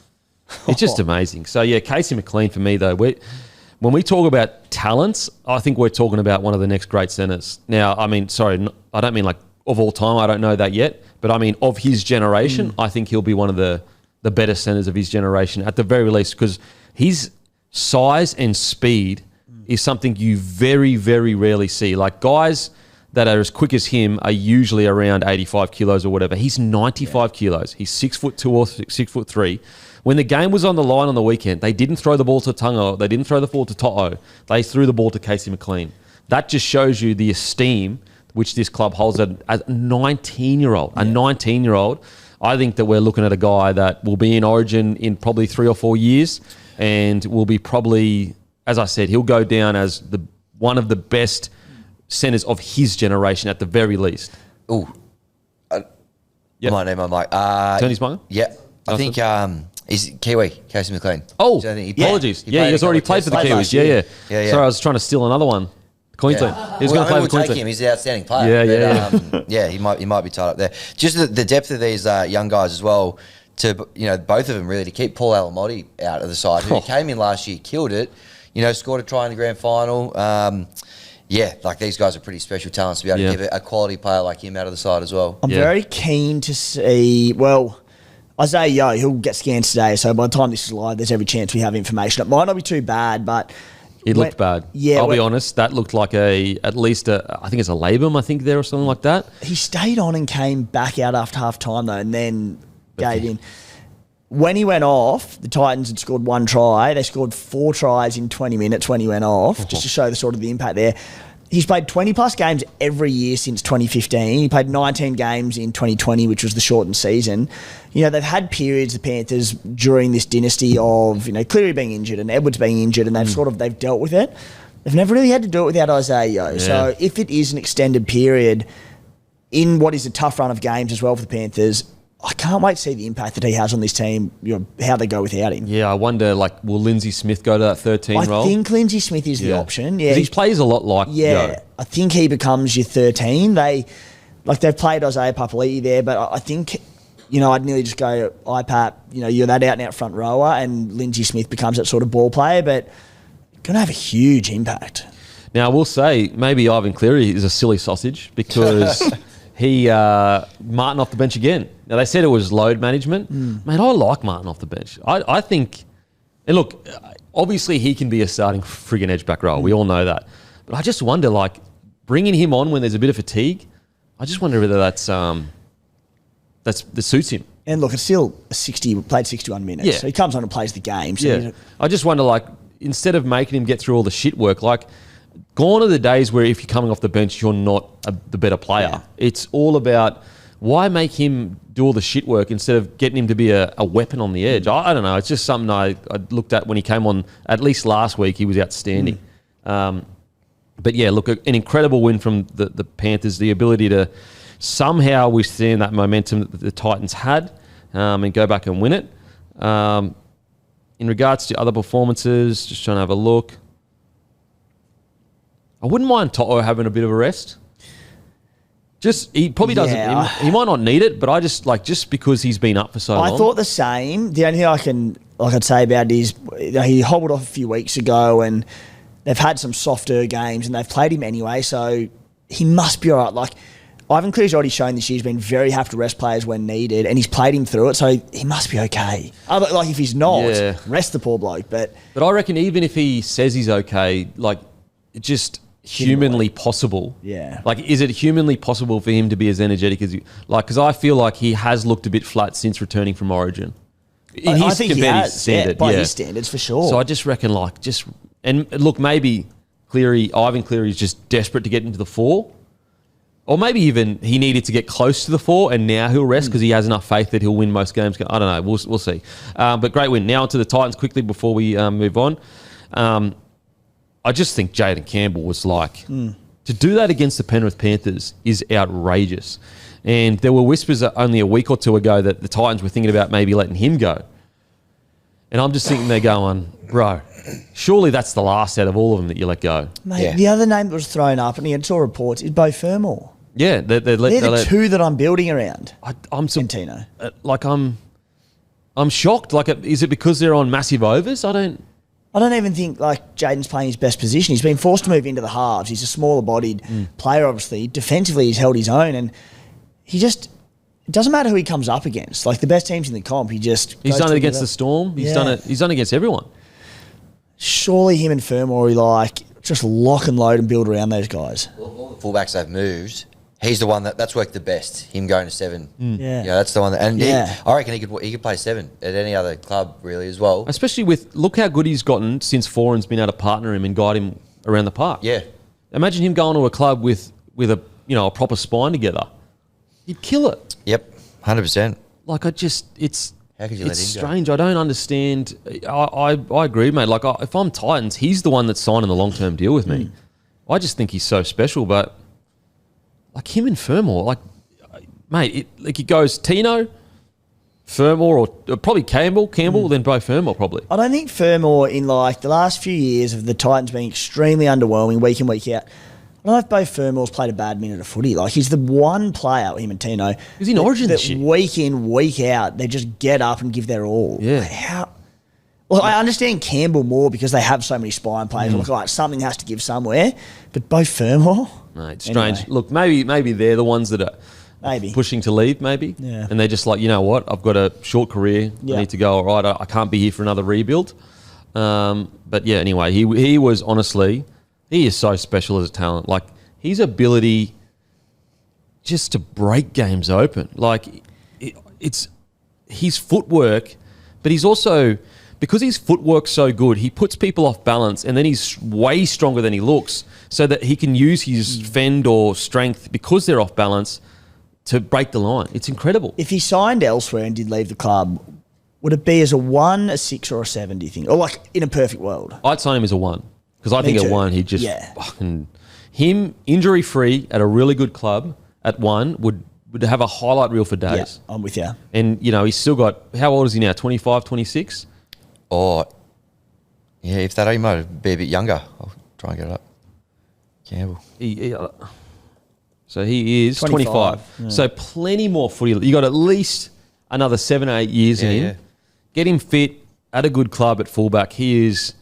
It's just amazing. So, yeah, Casey McLean for me, though. When we talk about talents, I think we're talking about one of the next great centres. Now, I mean, sorry, I don't mean like of all time. I don't know that yet. But I mean, of his generation, I think he'll be one of the better centres of his generation at the very least, because his size and speed is something you very, very rarely see. Like, guys that are as quick as him are usually around 85 kilos or whatever. He's 95 kilos. He's 6'2" or 6'3". When the game was on the line on the weekend, they didn't throw the ball to Tungo. They didn't throw the ball to Toto. They threw the ball to Casey McLean. That just shows you the esteem which this club holds as a 19-year-old. A 19-year-old. I think that we're looking at a guy that will be in Origin in probably 3 or 4 years, and will be probably, as I said, he'll go down as one of the best centres of his generation at the very least. Ooh. I might name my mic. Tony's Manga? Yeah. I think he's Kiwi, Casey McLean. Oh, So I think apologies. He He's already played for the Kiwis. Yeah. Yeah. Sorry, I was trying to steal another one. Queensland. He was going to play for we'll take Queensland. him. He's an outstanding player. Yeah. Yeah, he might be tied up there. Just the depth of these young guys as well. To both of them really, to keep Paul Alamotti out of the side, who came in last year, killed it. Scored a try in the grand final. Like these guys are pretty special talents to be able to give a quality player like him out of the side as well. I'm very keen to see, Isaiah Yo, he'll get scanned today, so by the time this is live, there's every chance we have information. It might not be too bad, but... It looked bad. Yeah, I'll be honest. That looked like at least I think it's a labrum, I think there or something like that. He stayed on and came back out after half time though, and then gave in. When he went off, the Titans had scored 1 try. They scored 4 tries in 20 minutes when he went off, just to show the sort of the impact there. He's played 20-plus games every year since 2015. He played 19 games in 2020, which was the shortened season. They've had periods, the Panthers, during this dynasty of, Cleary being injured and Edwards being injured, and they've dealt with it. They've never really had to do it without Isaiah Yo. Yeah. So if it is an extended period in what is a tough run of games as well for the Panthers, I can't wait to see the impact that he has on this team, how they go without him. Yeah, I wonder, will Lindsay Smith go to that 13 role? I think Lindsay Smith is the option. Yeah, he plays a lot like Yo. I think he becomes your 13. They've played Isaiah Papali'i there, but I think, I'd nearly just go IPAP, you're that out and out front rower, and Lindsay Smith becomes that sort of ball player, but going to have a huge impact. Now, I will say, maybe Ivan Cleary is a silly sausage because... He Martin off the bench again. Now, they said it was load management. Mate, I like Martin off the bench. I think, and look, obviously he can be a starting friggin' edge back row. We all know that. But I just wonder, bringing him on when there's a bit of fatigue, I just wonder whether that suits him. And look, it's still played 61 minutes. Yeah. So he comes on and plays the game. So I just wonder, instead of making him get through all the shit work, gone are the days where if you're coming off the bench, you're not the better player. Yeah. It's all about why make him do all the shit work instead of getting him to be a weapon on the edge. I don't know. It's just something I looked at when he came on. At least last week, he was outstanding. But yeah, look, an incredible win from the Panthers. The ability to somehow withstand that momentum that the Titans had and go back and win it. In regards to other performances, just trying to have a look. I wouldn't mind Toto having a bit of a rest. He probably doesn't. He might not need it, but I just because he's been up for so long. I thought the same. The only thing I'd say about it is he hobbled off a few weeks ago, and they've had some softer games, and they've played him anyway, so he must be all right. Ivan Cleary's already shown this year he's been very happy to rest players when needed, and he's played him through it, so he must be okay. If he's not, rest the poor bloke. But I reckon even if he says he's okay, just humanly possible. Yeah. Is it humanly possible for him to be as energetic as you? Because I feel like he has looked a bit flat since returning from Origin. I think he has, by his standards, for sure. So I just reckon, and look, maybe Ivan Cleary is just desperate to get into the 4. Or maybe even he needed to get close to the 4 and now he'll rest because he has enough faith that he'll win most games. I don't know. We'll see. But great win. Now onto the Titans quickly before we move on. I just think Jaden Campbell was to do that against the Penrith Panthers is outrageous. And there were whispers only a week or two ago that the Titans were thinking about maybe letting him go. And I'm just sitting there going, bro, surely that's the last out of all of them that you let go. Mate, the other name that was thrown up, and I saw reports, is Bo Fermor. Yeah, they're the two that I'm building around. I'm Tino. I'm shocked. Like, is it because they're on massive overs? I don't even think like Jaden's playing his best position. He's been forced to move into the halves. He's a smaller bodied player, obviously. Defensively, he's held his own, and it doesn't matter who he comes up against. Like the best teams in the comp, he's done it against the Storm. He's done it against everyone. Surely him and Fermor just lock and load and build around those guys. All the fullbacks they've moved, he's the one that's worked the best. Him going to 7. Yeah, that's the one. I reckon he could play 7 at any other club really as well. Especially look how good he's gotten since Foran's been able to partner him and guide him around the park. Yeah, imagine him going to a club with a proper spine together. He'd kill it. Yep, 100%. Like it's. How could you let him strange. I don't understand. I agree, mate. Like, if I'm Titans, he's the one that's signing the long-term deal with me. I just think he's so special. But, like, him and Fermor, mate, it goes Tino, Fermor, or probably Campbell, then Bo Fermor, probably. I don't think Fermor, in, the last few years of the Titans being extremely underwhelming week in, week out, I don't know if Bo Fermor's played a bad minute of footy. Like, he's the one player, him and Tino, he's in Origin this year. Week in, week out, they just get up and give their all. Yeah. I understand Campbell more because they have so many spine players. Look, something has to give somewhere. But Bo Fermor? No, it's strange. Anyway. Look, maybe they're the ones that are pushing to leave, maybe. Yeah. And they're just like, you know what? I've got a short career. I need to go. All right, I can't be here for another rebuild. But, yeah, anyway, he was honestly... He is so special as a talent. Like, his ability just to break games open. Like, it's his footwork, but he's also, because his footwork's so good, he puts people off balance, and then he's way stronger than he looks, so that he can use his fend or strength because they're off balance to break the line. It's incredible. If he signed elsewhere and did leave the club, would it be as a 1, a 6, or a 7, do you think? Or, in a perfect world? I'd sign him as a 1. Because I think at 1, he'd just fucking... Him, injury-free, at a really good club, at 1, would have a highlight reel for days. Yeah, I'm with you. And, he's still got... How old is he now? 25, 26? Oh, yeah, if that, he might be a bit younger. I'll try and get it up. Campbell. So he is 25. Yeah. So plenty more footy. You got at least another 7 or 8 years in him. Yeah. Get him fit at a good club at fullback. He is...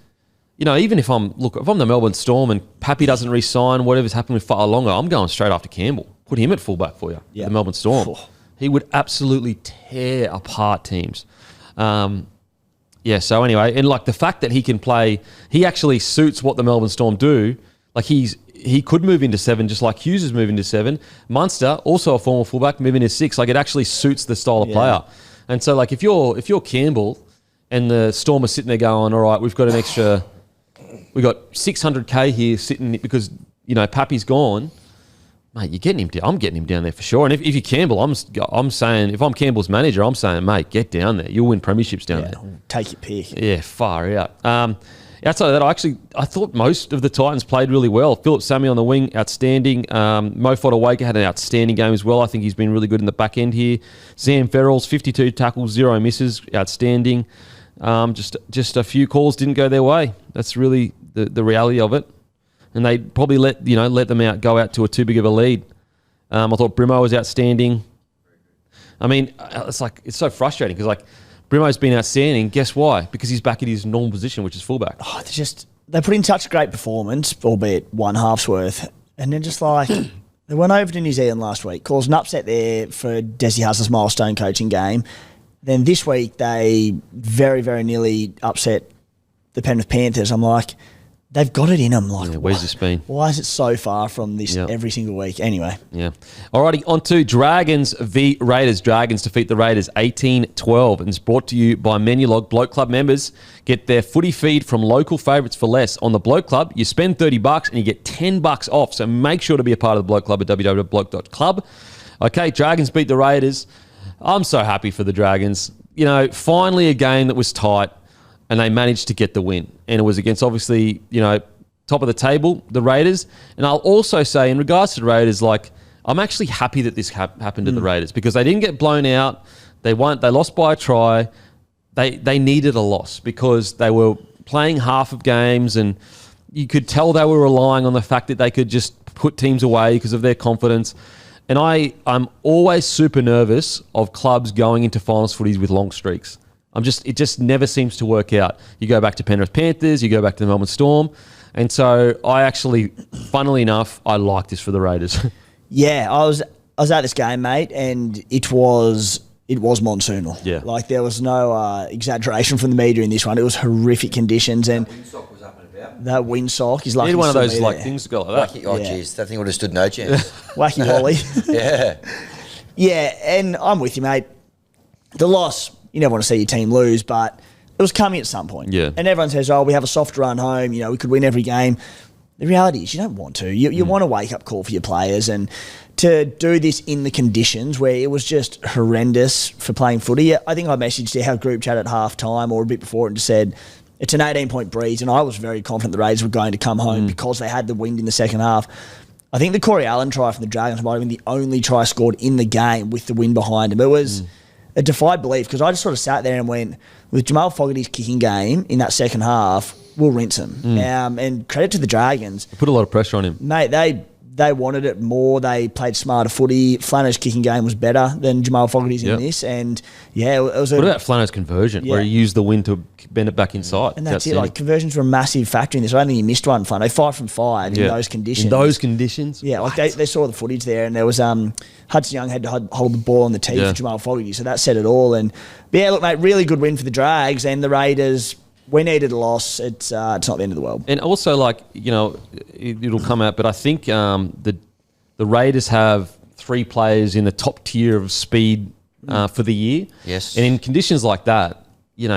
even if I'm the Melbourne Storm and Pappy doesn't re-sign, whatever's happened with Fa'alogo, I'm going straight after Campbell. Put him at fullback for you, the Melbourne Storm. He would absolutely tear apart teams. So anyway, and the fact that he can play, he actually suits what the Melbourne Storm do. Like, he could move into 7 just like Hughes is moving to 7. Munster, also a former fullback, moving to 6. Like, it actually suits the style of player. And so, if you're Campbell and the Storm are sitting there going, all right, we've got an extra... We got 600K here sitting because, Pappy's gone. Mate, you're getting him down. I'm getting him down there for sure. And if you're Campbell, I'm saying, if I'm Campbell's manager, I'm saying, mate, get down there. You'll win premierships down there. Take your pick. Yeah, far out. Outside of that, I thought most of the Titans played really well. Philip Sammy on the wing, outstanding. Mo Fodawaker had an outstanding game as well. I think he's been really good in the back end here. Sam Farrell's 52 tackles, 0 misses, outstanding. Just a few calls didn't go their way. That's really the reality of it. And they probably let them go out to a too big of a lead. I thought Brimo was outstanding. I mean, it's so frustrating because Brimo's been outstanding. Guess why? Because he's back at his normal position, which is fullback. Oh, they put in such a great performance, albeit one half's worth, and then they went over to New Zealand last week, caused an upset there for Desi Huss's milestone coaching game. Then this week they very, very nearly upset the Penrith Panthers. I'm like, they've got it in them. Where's this been? Why is it so far from this every single week? Anyway. Yeah. Alrighty, on to Dragons v Raiders. Dragons defeat the Raiders 18-12, and it's brought to you by Menulog. Bloke Club members get their footy feed from local favourites for less. On the Bloke Club, you spend $30 and you get $10 off. So make sure to be a part of the Bloke Club at www.bloke.club. Okay, Dragons beat the Raiders. I'm so happy for the Dragons. Finally a game that was tight, and they managed to get the win. And it was against, obviously, top of the table, the Raiders. And I'll also say, in regards to the Raiders, I'm actually happy that this happened to the Raiders because they didn't get blown out. They lost by a try. they needed a loss because they were playing half of games and you could tell they were relying on the fact that they could just put teams away because of their confidence. And I'm always super nervous of clubs going into finals footies with long streaks. It just never seems to work out. You go back to Penrith Panthers, you go back to the Melbourne Storm. And so I actually, funnily enough, I like this for the Raiders. Yeah, I was at this game, mate, and it was monsoonal. Yeah. Like there was no exaggeration from the media in this one. It was horrific conditions, and Windsock was up and about. that windsock is lucky. Need one of to those be like there. things to go like that. Wacky, oh, jeez, that thing would have stood no chance. Wacky Wally. Yeah. Yeah, and I'm with you, mate. The loss, you never want to see your team lose, but it was coming at some point. Yeah. And everyone says, oh, we have a soft run home, we could win every game. The reality is you don't want to. You want a wake-up call for your players, and to do this in the conditions where it was just horrendous for playing footy. I think I messaged our group chat at half-time or a bit before and just said, it's an 18-point breeze, and I was very confident the Raiders were going to come home because they had the wind in the second half. I think the Corey Allen try from the Dragons might have been the only try scored in the game with the wind behind him. It was it defied belief because I just sort of sat there and went, with Jamal Fogarty's kicking game in that second half, we'll rinse him. And credit to the Dragons. Put a lot of pressure on him. Mate, they wanted it more. They played smarter footy. Flano's kicking game was better than Jamal Fogarty's in this. And, yeah, it was What about Flano's conversion, where he used the wind to bend it back inside? And that's it. Like, conversions were a massive factor in this. I don't think he missed one, Flano. 5 from 5 in those conditions. In those conditions? Yeah, like they saw the footage there, and there was Hudson Young had to hold the ball on the tee for Jamal Fogarty, so that said it all. And but yeah, look, mate, really good win for the Drags and the Raiders. We needed a loss. It's not the end of the world. And also, it'll come out, but I think the Raiders have 3 players in the top tier of speed for the year. Yes. And in conditions like that,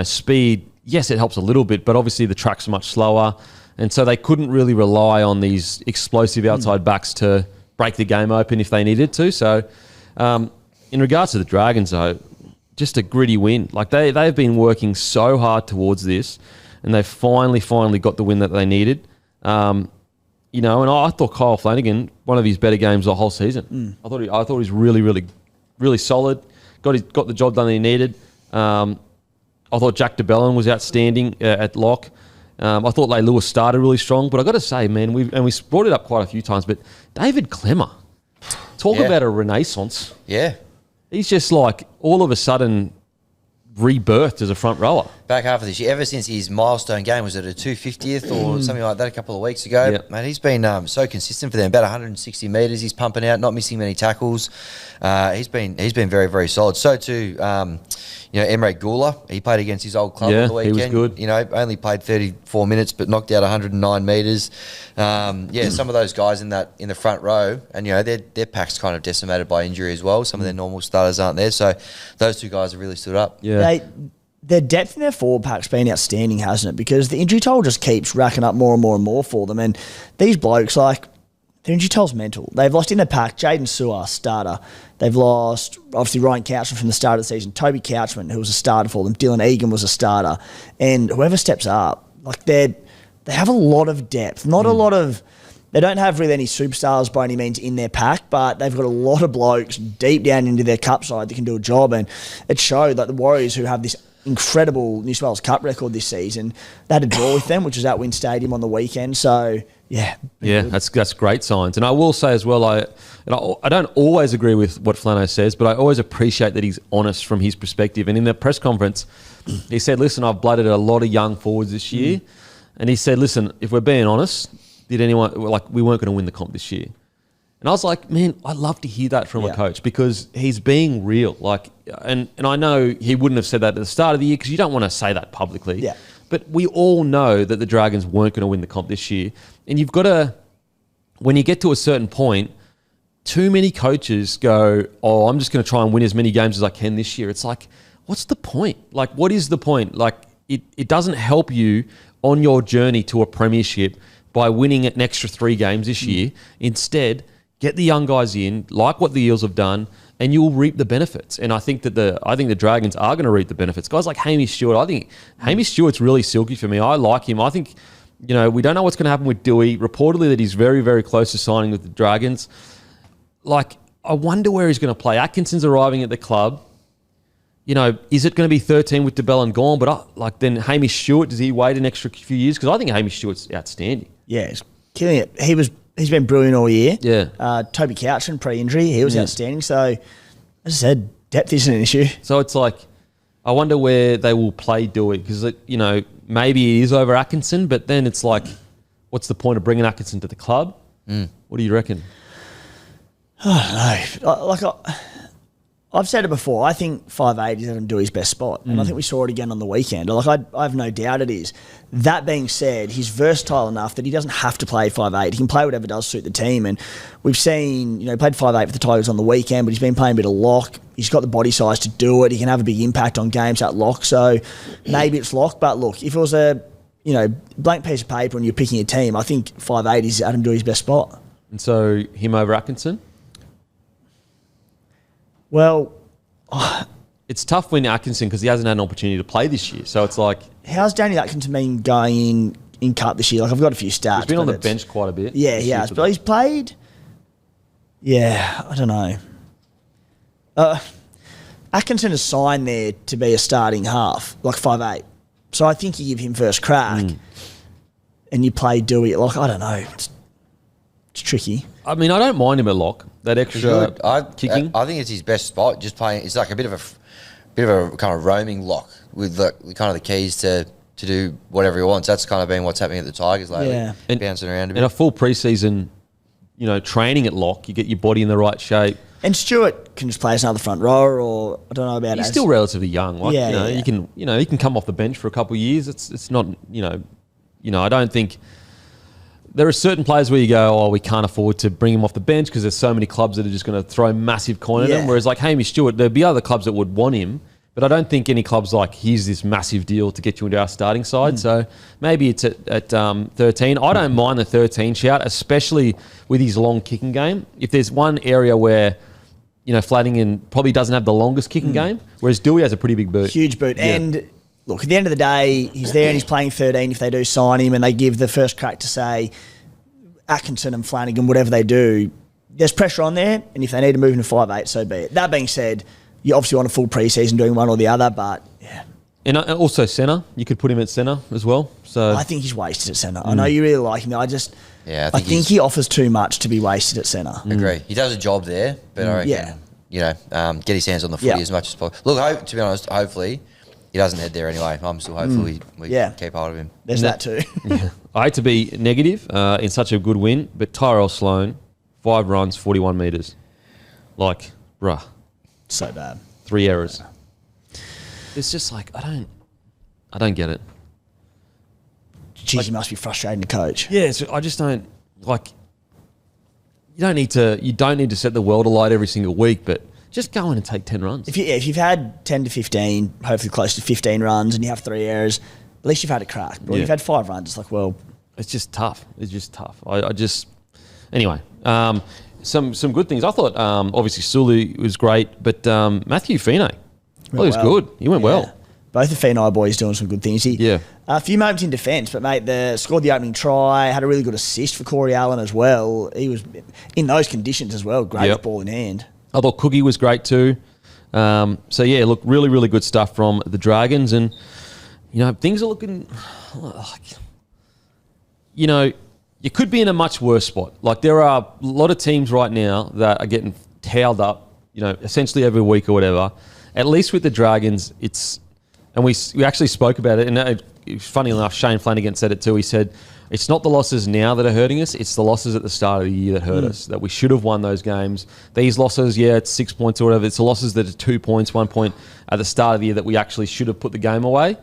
speed, yes, it helps a little bit, but obviously the track's much slower. And so they couldn't really rely on these explosive outside backs to break the game open if they needed to. So in regards to the Dragons, though, just a gritty win. Like they've been working so hard towards this, and they finally got the win that they needed. And I thought Kyle Flanagan, one of his better games the whole season. I thought he was really solid. Got the job done that he needed. I thought Jack DeBellin was outstanding at lock. I thought Leigh Lewis started really strong, but I got to say, man, we brought it up quite a few times, but David Clemmer, talk about a renaissance. Yeah. He's just like all of a sudden rebirthed as a front rower. Back half of this year, ever since his milestone game, was it a 250th or something like that a couple of weeks ago? Yep. Mate, he's been so consistent for them. About 160 metres he's pumping out, not missing many tackles. He's been very, very solid. So too, Emre Gula, he played against his old club on the weekend. He was good. Only played 34 minutes but knocked out 109 metres. Some of those guys in the front row, and their pack's kind of decimated by injury as well. Some of their normal starters aren't there, so those 2 guys have really stood up. Yeah. Their depth in their forward pack's been outstanding, hasn't it? Because the injury toll just keeps racking up more and more and more for them. And these blokes, their injury toll's mental. They've lost in their pack Jaden Sewer, starter. They've lost, obviously, Ryan Couchman from the start of the season. Toby Couchman, who was a starter for them. Dylan Egan was a starter. And whoever steps up, they have a lot of depth. Not a lot of... They don't have really any superstars by any means in their pack, but they've got a lot of blokes deep down into their cup side that can do a job. And it showed that the Warriors, who have this incredible New South Wales Cup record this season, they had a draw with them, which was at Wynn Stadium on the weekend. So, yeah. That's great signs. And I will say as well, I don't always agree with what Flano says, but I always appreciate that he's honest from his perspective. And in the press conference, he said, listen, I've blooded a lot of young forwards this year. And he said, listen, if we're being honest, we weren't going to win the comp this year. And I was like, man, I love to hear that from a coach because he's being real. And I know he wouldn't have said that at the start of the year because you don't want to say that publicly. Yeah. But we all know that the Dragons weren't going to win the comp this year. And you've got to, when you get to a certain point, too many coaches go, oh, I'm just going to try and win as many games as I can this year. It's like, what's the point? What is the point? It doesn't help you on your journey to a premiership by winning an extra 3 games this year. Instead, get the young guys in, like what the Eels have done, and you'll reap the benefits. And I think that the Dragons are going to reap the benefits. Guys like Hammy Stewart, I think Hammy Stewart's really silky for me. I like him. I think, we don't know what's going to happen with Dewey. Reportedly that he's very, very close to signing with the Dragons. I wonder where he's going to play. Atkinson's arriving at the club. is it going to be 13 with DeBell and gone? But then Hamish Stewart, does he wait an extra few years? Because I think Hamish Stewart's outstanding. Yeah, he's killing it. He's been brilliant all year. Yeah. Toby Couchman pre-injury, he was outstanding. So, as I said, depth isn't an issue. So it's like, I wonder where they will play Dewey because maybe it is over Atkinson, but then it's like, what's the point of bringing Atkinson to the club? What do you reckon? I don't know. I've said it before. I think 5'8" is Adam Dewey's best spot, and I think we saw it again on the weekend. I have no doubt it is. That being said, he's versatile enough that he doesn't have to play 5'8". He can play whatever does suit the team, and we've seen he played 5'8" for the Tigers on the weekend, but he's been playing a bit of lock. He's got the body size to do it. He can have a big impact on games at lock. So maybe it's lock, but look, if it was a blank piece of paper and you're picking a team, I think 5'8" is Adam Dewey's best spot. And so him over Atkinson? Well, it's tough when Atkinson because he hasn't had an opportunity to play this year. So it's like, how's Danny Atkinson been going in cup this year? I've got a few stats. He's been on the bench quite a bit. Yeah, he has, but he's played. Yeah, I don't know. Atkinson is signed there to be a starting half, like 5'8". So I think you give him first crack, and you play Dewey. I don't know. It's tricky. I mean, I don't mind him at lock. That extra kicking. I think it's his best spot. Just playing. It's like a bit of a kind of roaming lock with kind of the keys to do whatever he wants. That's kind of been what's happening at the Tigers lately. Yeah, and bouncing around a bit. And a full preseason, training at lock, you get your body in the right shape. And Stewart can just play as another front rower, or I don't know about. He's still relatively young. Yeah. He can come off the bench for a couple of years. It's not I don't think. There are certain players where you go, we can't afford to bring him off the bench because there's so many clubs that are just going to throw massive coin at him. Whereas like Hamish Stewart, there'd be other clubs that would want him, but I don't think any club's like, here's this massive deal to get you into our starting side. So maybe it's at 13. I don't mind the 13 shout, especially with his long kicking game. If there's one area where, Flanagan probably doesn't have the longest kicking game, whereas Dewey has a pretty big boot. Huge boot. Yeah. And look, at the end of the day, he's there and he's playing 13 if they do sign him and they give the first crack to, say, Atkinson and Flanagan, whatever they do, there's pressure on there, and if they need to move into 5'8", so be it. That being said, you obviously want a full preseason doing one or the other, but yeah. And also centre. You could put him at centre as well. So I think he's wasted at centre. I know you really like him. I think he offers too much to be wasted at centre. Agree. He does a job there, but I reckon, get his hands on the footy as much as possible. Look, to be honest, hopefully he doesn't head there anyway. I'm still hopeful we keep hold of him. There's that too. I hate to be negative in such a good win, but Tyrell Sloan, 5 runs, 41 metres. Like, bruh. So bad. 3 errors. It's just like, I don't get it. Jeez, you must be frustrating to coach. Yeah, I just don't, you don't need to set the world alight every single week, but just go in and take 10 runs. If you've had 10 to 15, hopefully close to 15 runs, and you have 3 errors, at least you've had a crack. But when you've had 5 runs, it's like, well... It's just tough. Anyway, some good things. I thought, obviously, Sulu was great, but Matthew Feeney, he was good. He went well. Both the Feeney boys doing some good things. A few moments in defence, but, mate, scored the opening try, had a really good assist for Corey Allen as well. He was, in those conditions as well, great with ball in hand. I thought Cookie was great too. Look, really, really good stuff from the Dragons. And, things are looking like, you could be in a much worse spot. Like, there are a lot of teams right now that are getting towed up, essentially every week or whatever. At least with the Dragons, and we actually spoke about it, and funny enough, Shane Flanagan said it too. He said, it's not the losses now that are hurting us, it's the losses at the start of the year that hurt us, that we should have won those games. These losses, it's 6 points or whatever, it's the losses that are 2 points, 1 point at the start of the year that we actually should have put the game away.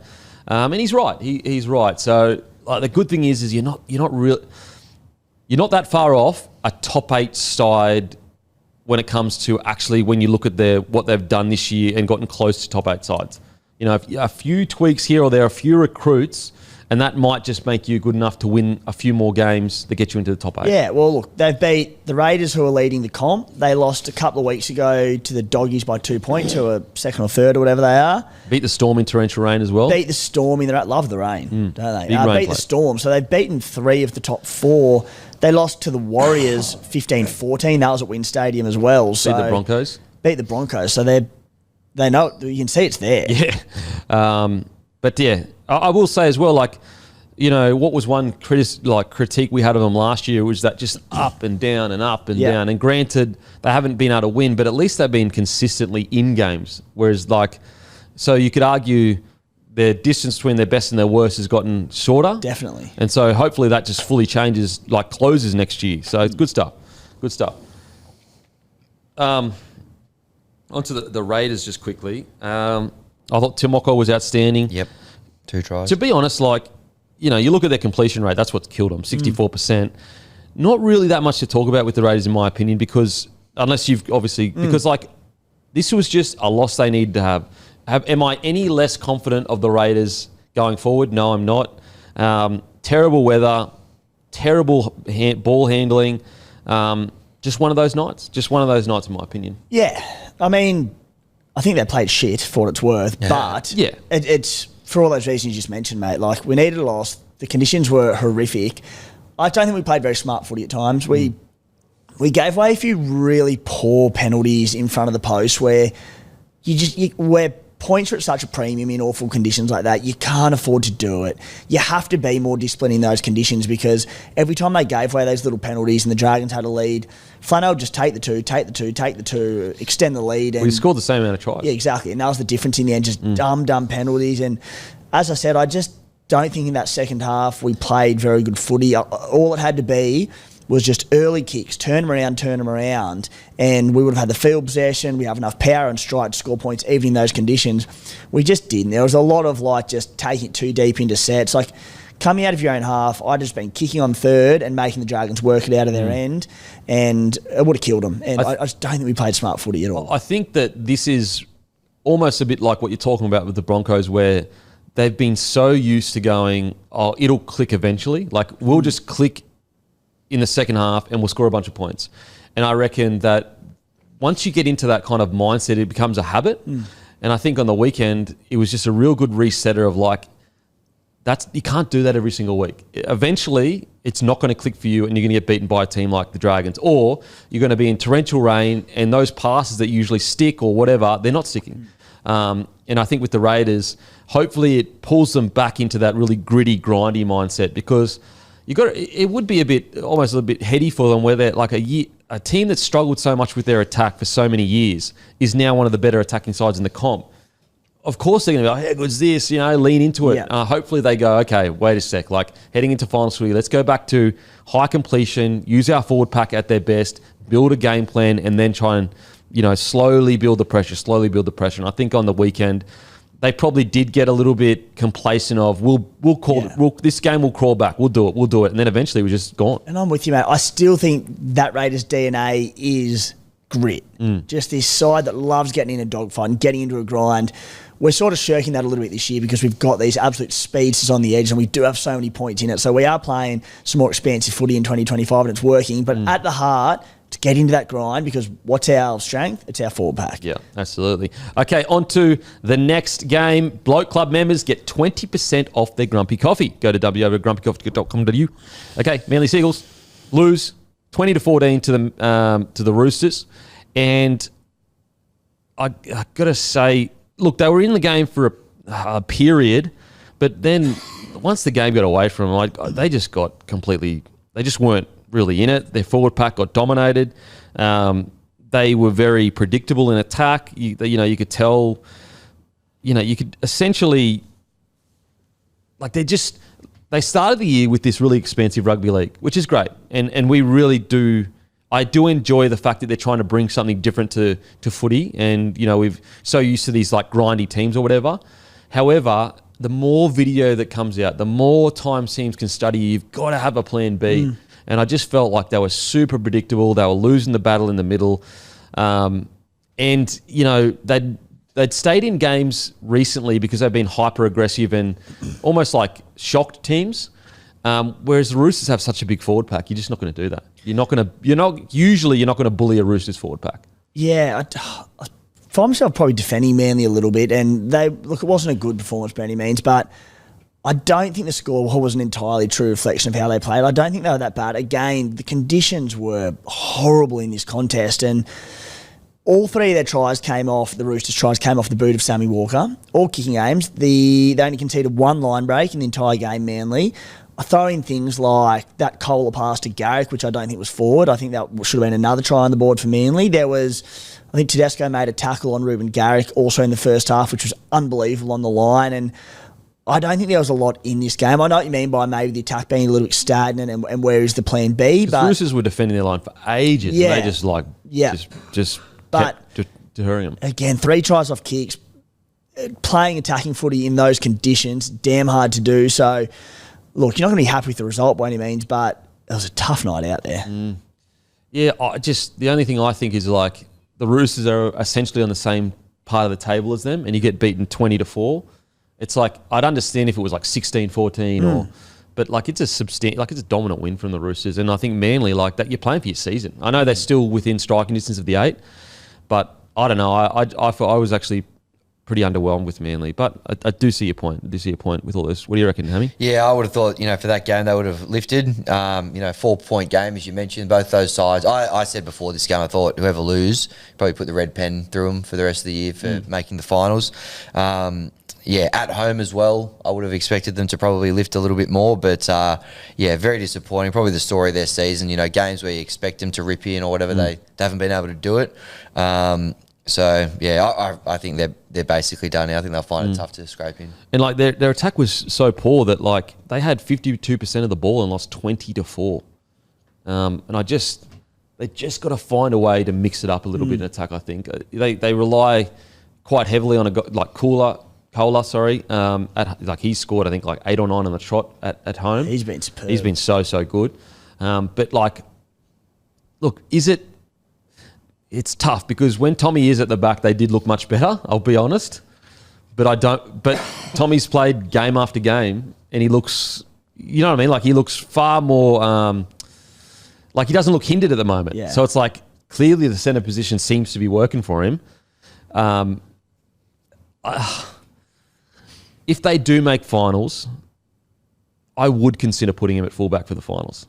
And he's right. He's right. So the good thing is you're not that far off a top 8 side when it comes to actually when you look at what they've done this year and gotten close to top 8 sides. A few tweaks here or there, a few recruits, and that might just make you good enough to win a few more games that get you into the top 8. Yeah, well, look, they've beat the Raiders, who are leading the comp. They lost a couple of weeks ago to the Doggies by 2 points, who are second or third or whatever they are. Beat the Storm in torrential rain as well. Beat the Storm in the love the rain, don't they? Beat the Storm. So they've beaten 3 of the top 4. They lost to the Warriors 15-14. That was at Wynn Stadium as well. So beat the Broncos. So they're They know. You can see it's there. Yeah. But yeah, I will say as well, like, you know, what was one critique we had of them last year was that just up and down and up and down. And granted, they haven't been able to win, but at least they've been consistently in games. Whereas, like, so you could argue their distance between their best and their worst has gotten shorter. Definitely. And so hopefully that just fully changes, like closes next year. So it's good stuff. Good stuff. Onto the Raiders just quickly. I thought Timoko was outstanding. Yep. 2 tries. To be honest, like, you know, you look at their completion rate, that's what's killed them, 64%. Not really that much to talk about with the Raiders, in my opinion, because unless you've obviously, because like this was just a loss they needed to have. Am I any less confident of the Raiders going forward? No, I'm not. Terrible weather, terrible ball handling. Just one of those nights. Just one of those nights, in my opinion. Yeah. I mean, I think they played shit for what it's worth, but it's for all those reasons you just mentioned, mate. Like, we needed a loss. The conditions were horrific. I don't think we played very smart footy at times. We gave away a few really poor penalties in front of the post where where points are at such a premium in awful conditions like that, you can't afford to do it. You have to be more disciplined in those conditions, because every time they gave away those little penalties and the Dragons had a lead, Flano would just take the two, extend the lead. And we scored the same amount of tries. Yeah, exactly. And that was the difference in the end, just dumb penalties. And as I said, I just don't think in that second half we played very good footy. All it had to be was just early kicks, turn them around, and we would have had the field possession. We have enough power and strike to score points even in those conditions. We just didn't. There was a lot of like just taking it too deep into sets. Like, coming out of your own half, I'd just been kicking on third and making the Dragons work it out of their end, and it would have killed them. And I just don't think we played smart footy at all. I think that this is almost a bit like what you're talking about with the Broncos, where they've been so used to going, oh, it'll click eventually. Like, we'll just click in the second half and we'll score a bunch of points. And I reckon that once you get into that kind of mindset, it becomes a habit. And I think on the weekend, it was just a real good resetter of like, you can't do that every single week. Eventually, it's not going to click for you and you're going to get beaten by a team like the Dragons. Or you're going to be in torrential rain and those passes that usually stick or whatever, they're not sticking. And I think with the Raiders, hopefully it pulls them back into that really gritty, grindy mindset, because it would be almost a little bit heady for them, where they're like a team that struggled so much with their attack for so many years is now one of the better attacking sides in the comp. Of course they're going to be like, how good's this? You know, lean into it. Yeah. Hopefully they go, okay, wait a sec. Like, heading into finals footy, let's go back to high completion, use our forward pack at their best, build a game plan, and then try and, you know, slowly build the pressure. And I think on the weekend, they probably did get a little bit complacent of, this game will crawl back, we'll do it. And then eventually it was just gone. And I'm with you, mate. I still think that Raiders DNA is grit. Just this side that loves getting in a dogfight and getting into a grind. We're sort of shirking that a little bit this year because we've got these absolute speedsters on the edge and we do have so many points in it. So we are playing some more expansive footy in 2025 and it's working. But at the heart, to get into that grind, because what's our strength? It's our forward pack. Yeah, absolutely. Okay, on to the next game. Bloke Club members get 20% off their Grumpy Coffee. Go to www.grumpycoffee.com.au. Okay, Manly Seagulls lose 20-14 to the Roosters. And I got to say, look, they were in the game for a period, but then once the game got away from them, they just weren't really in it. Their forward pack got dominated. They were very predictable in attack. You could tell, you could essentially, like, they started the year with this really expansive rugby league, which is great. And we really do, I do enjoy the fact that they're trying to bring something different to footy. And, we've so used to these like grindy teams or whatever. However, the more video that comes out, the more time teams can study, you've got to have a plan B. And I just felt like they were super predictable. They were losing the battle in the middle. And, they'd stayed in games recently because they've been hyper aggressive and almost like shocked teams. Whereas the Roosters have such a big forward pack, you're just not going to do that. You're not going to bully a Roosters forward pack. Yeah, I find myself probably defending Manly a little bit, and it wasn't a good performance by any means, but I don't think the score was an entirely true reflection of how they played. I don't think they were that bad. Again, the conditions were horrible in this contest, and All three of their tries came off, the Roosters' tries came off the boot of Sammy Walker. All kicking games. They only conceded one line break in the entire game, Manly. I throw in things like that Kohler pass to Garrick, which I don't think was forward. I think that should have been another try on the board for Manly. There was, I think Tedesco made a tackle on Ruben Garrick also in the first half, which was unbelievable on the line. And I don't think there was a lot in this game. I know what you mean by maybe the attack being a little bit stagnant and where is the plan B. But the Roosters were defending their line for ages. Yeah. And they just But kept deterring them. again, 3 tries off kicks, playing attacking footy in those conditions, damn hard to do. So, look, you're not going to be happy with the result by any means, but it was a tough night out there. Yeah, the only thing I think is like the Roosters are essentially on the same part of the table as them, and you get beaten 20-4. It's like I'd understand if it was like 16-14 or, but like it's a dominant win from the Roosters, and I think Manly like that you're playing for your season. I know they're still within striking distance of the 8, but I don't know. I thought I was actually pretty underwhelmed with Manly, but I do see your point. With all this. What do you reckon, Hammy? Yeah, I would have thought, for that game they would have lifted. 4-point game, as you mentioned, both those sides. I said before this game, I thought whoever lose, probably put the red pen through them for the rest of the year for making the finals. At home as well, I would have expected them to probably lift a little bit more, but very disappointing. Probably the story of their season, games where you expect them to rip in or whatever, they haven't been able to do it. I think they're basically done now. I think they'll find it tough to scrape in. And like their attack was so poor that like they had 52% of the ball and lost 20-4. And they just got to find a way to mix it up a little bit in attack. I think they rely quite heavily on a guy like Kohler. He's scored I think like 8 or 9 on the trot at home. He's been superb. He's been so good. But like, look, it's tough because when Tommy is at the back, they did look much better. I'll be honest, but Tommy's played game after game, and he looks, you know what I mean? Like he looks far more, like he doesn't look hindered at the moment. Yeah. So it's like clearly the centre position seems to be working for him. If they do make finals, I would consider putting him at fullback for the finals.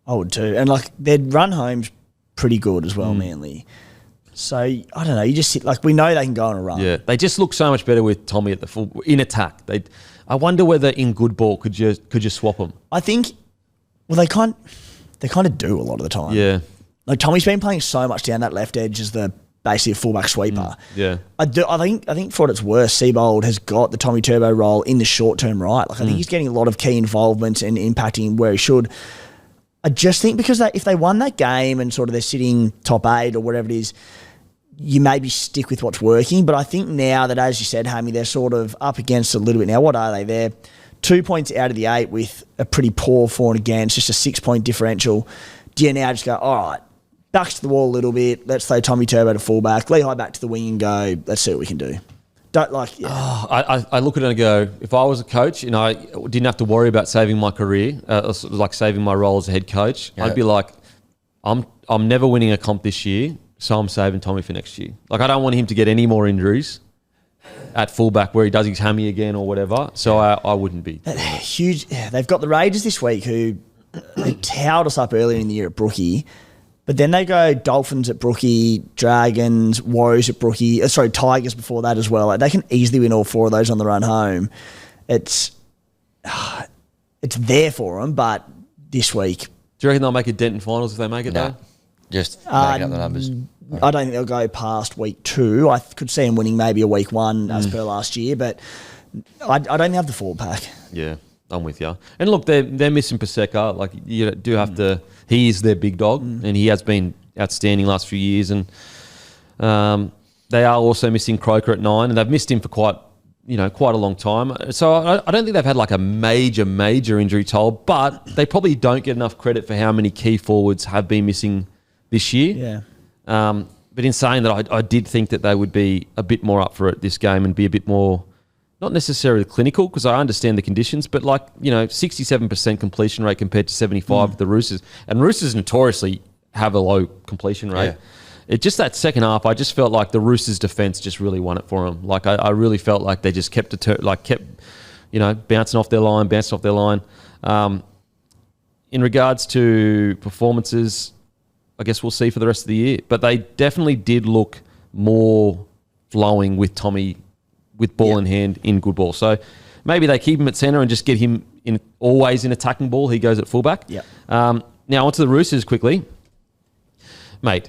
I would too. And like their run home's pretty good as well, Manly. So I don't know. You just sit, like we know they can go on a run. Yeah, they just look so much better with Tommy at the full in attack. I wonder whether in good ball could you swap them? I think. Well, they kind of do a lot of the time. Yeah, like Tommy's been playing so much down that left edge as basically a fullback sweeper. Yeah, I think for what it's worth, Seabold has got the Tommy Turbo role in the short term right. Like I think he's getting a lot of key involvement and impacting where he should. I just think because if they won that game and sort of they're sitting top 8 or whatever it is, you maybe stick with what's working. But I think now that, as you said, Hammy, they're sort of up against a little bit now. What are they? They're 2 points out of the 8 with a pretty poor for and against, just a 6-point differential. Do you now just go, all right, backs to the wall a little bit, let's throw Tommy Turbo to fullback, Lehigh back to the wing and go, let's see what we can do. I look at it and go, if I was a coach and I didn't have to worry about saving my career, like saving my role as a head coach, I'd be like, I'm never winning a comp this year, so I'm saving Tommy for next year. Like I don't want him to get any more injuries at fullback where he does his hammy again or whatever. So I wouldn't be. Huge. Yeah, they've got the Raiders this week who they towed us up earlier in the year at Brookie. But then they go Dolphins at Brookie, Dragons, Warriors at Brookie. Tigers before that as well. Like they can easily win all 4 of those on the run home. It's there for them, but this week. Do you reckon they'll make a dent in finals if they make it though? Just making up the numbers. I don't think they'll go past week 2. I could see them winning maybe a week 1 as per last year, but I don't have the 4-pack. Yeah, I'm with you. And look, they're missing Paseka. Like you do have to. He is their big dog, and he has been outstanding last few years. And they are also missing Croker at 9, and they've missed him for quite a long time. So I don't think they've had like a major injury toll, but they probably don't get enough credit for how many key forwards have been missing this year. Yeah. But in saying that, I did think that they would be a bit more up for it this game and be a bit more, not necessarily clinical, because I understand the conditions, but 67% completion rate compared to 75% with the Roosters. And Roosters notoriously have a low completion rate. Yeah. It just that second half, I just felt like the Roosters' defense just really won it for them. Like I really felt like they just kept bouncing off their line. In regards to performances, I guess we'll see for the rest of the year. But they definitely did look more flowing with Tommy with ball in hand in good ball. So maybe they keep him at centre and just get him always in attacking ball. He goes at fullback. Yep. Now onto the Roosters quickly. Mate,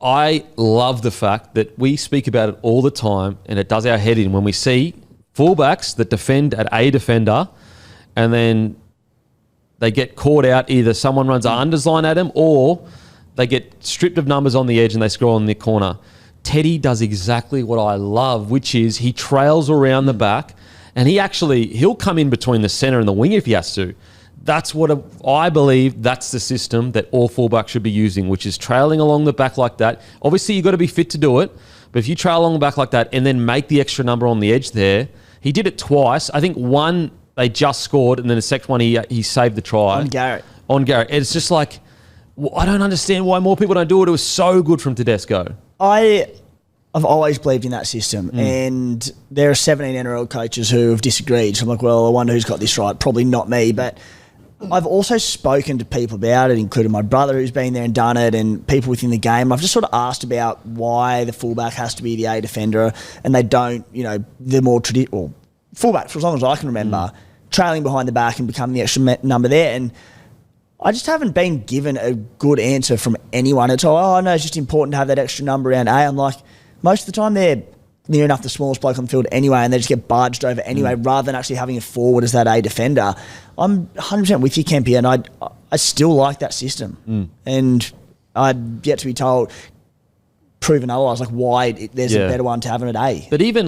I love the fact that we speak about it all the time and it does our head in when we see fullbacks that defend at a defender and then they get caught out. Either someone runs an unders line at them or they get stripped of numbers on the edge and they score on the corner. Teddy does exactly what I love, which is he trails around the back and he'll come in between the centre and the wing if he has to. That's what I believe that's the system that all fullbacks should be using, which is trailing along the back like that. Obviously, you've got to be fit to do it, but if you trail along the back like that and then make the extra number on the edge there, he did it twice. I think one, they just scored, and then the second one, he saved the try. On Garrett. It's just like, I don't understand why more people don't do it. It was so good from Tedesco. I've always believed in that system, and there are 17 NRL coaches who have disagreed. So I'm like, well, I wonder who's got this right. Probably not me, but I've also spoken to people about it, including my brother who's been there and done it, and people within the game. I've just sort of asked about why the fullback has to be the A defender, and they don't, the more traditional fullback, for as long as I can remember, trailing behind the back and becoming the extra number there. And I just haven't been given a good answer from anyone at all. Oh, no, it's just important to have that extra number around A. I'm like, most of the time they're near enough the smallest bloke on the field anyway, and they just get barged over anyway, rather than actually having a forward as that A defender. I'm 100% with you, Kempy, and I still like that system. And I'd yet to be proven otherwise, like why there's a better one to have an at A. But even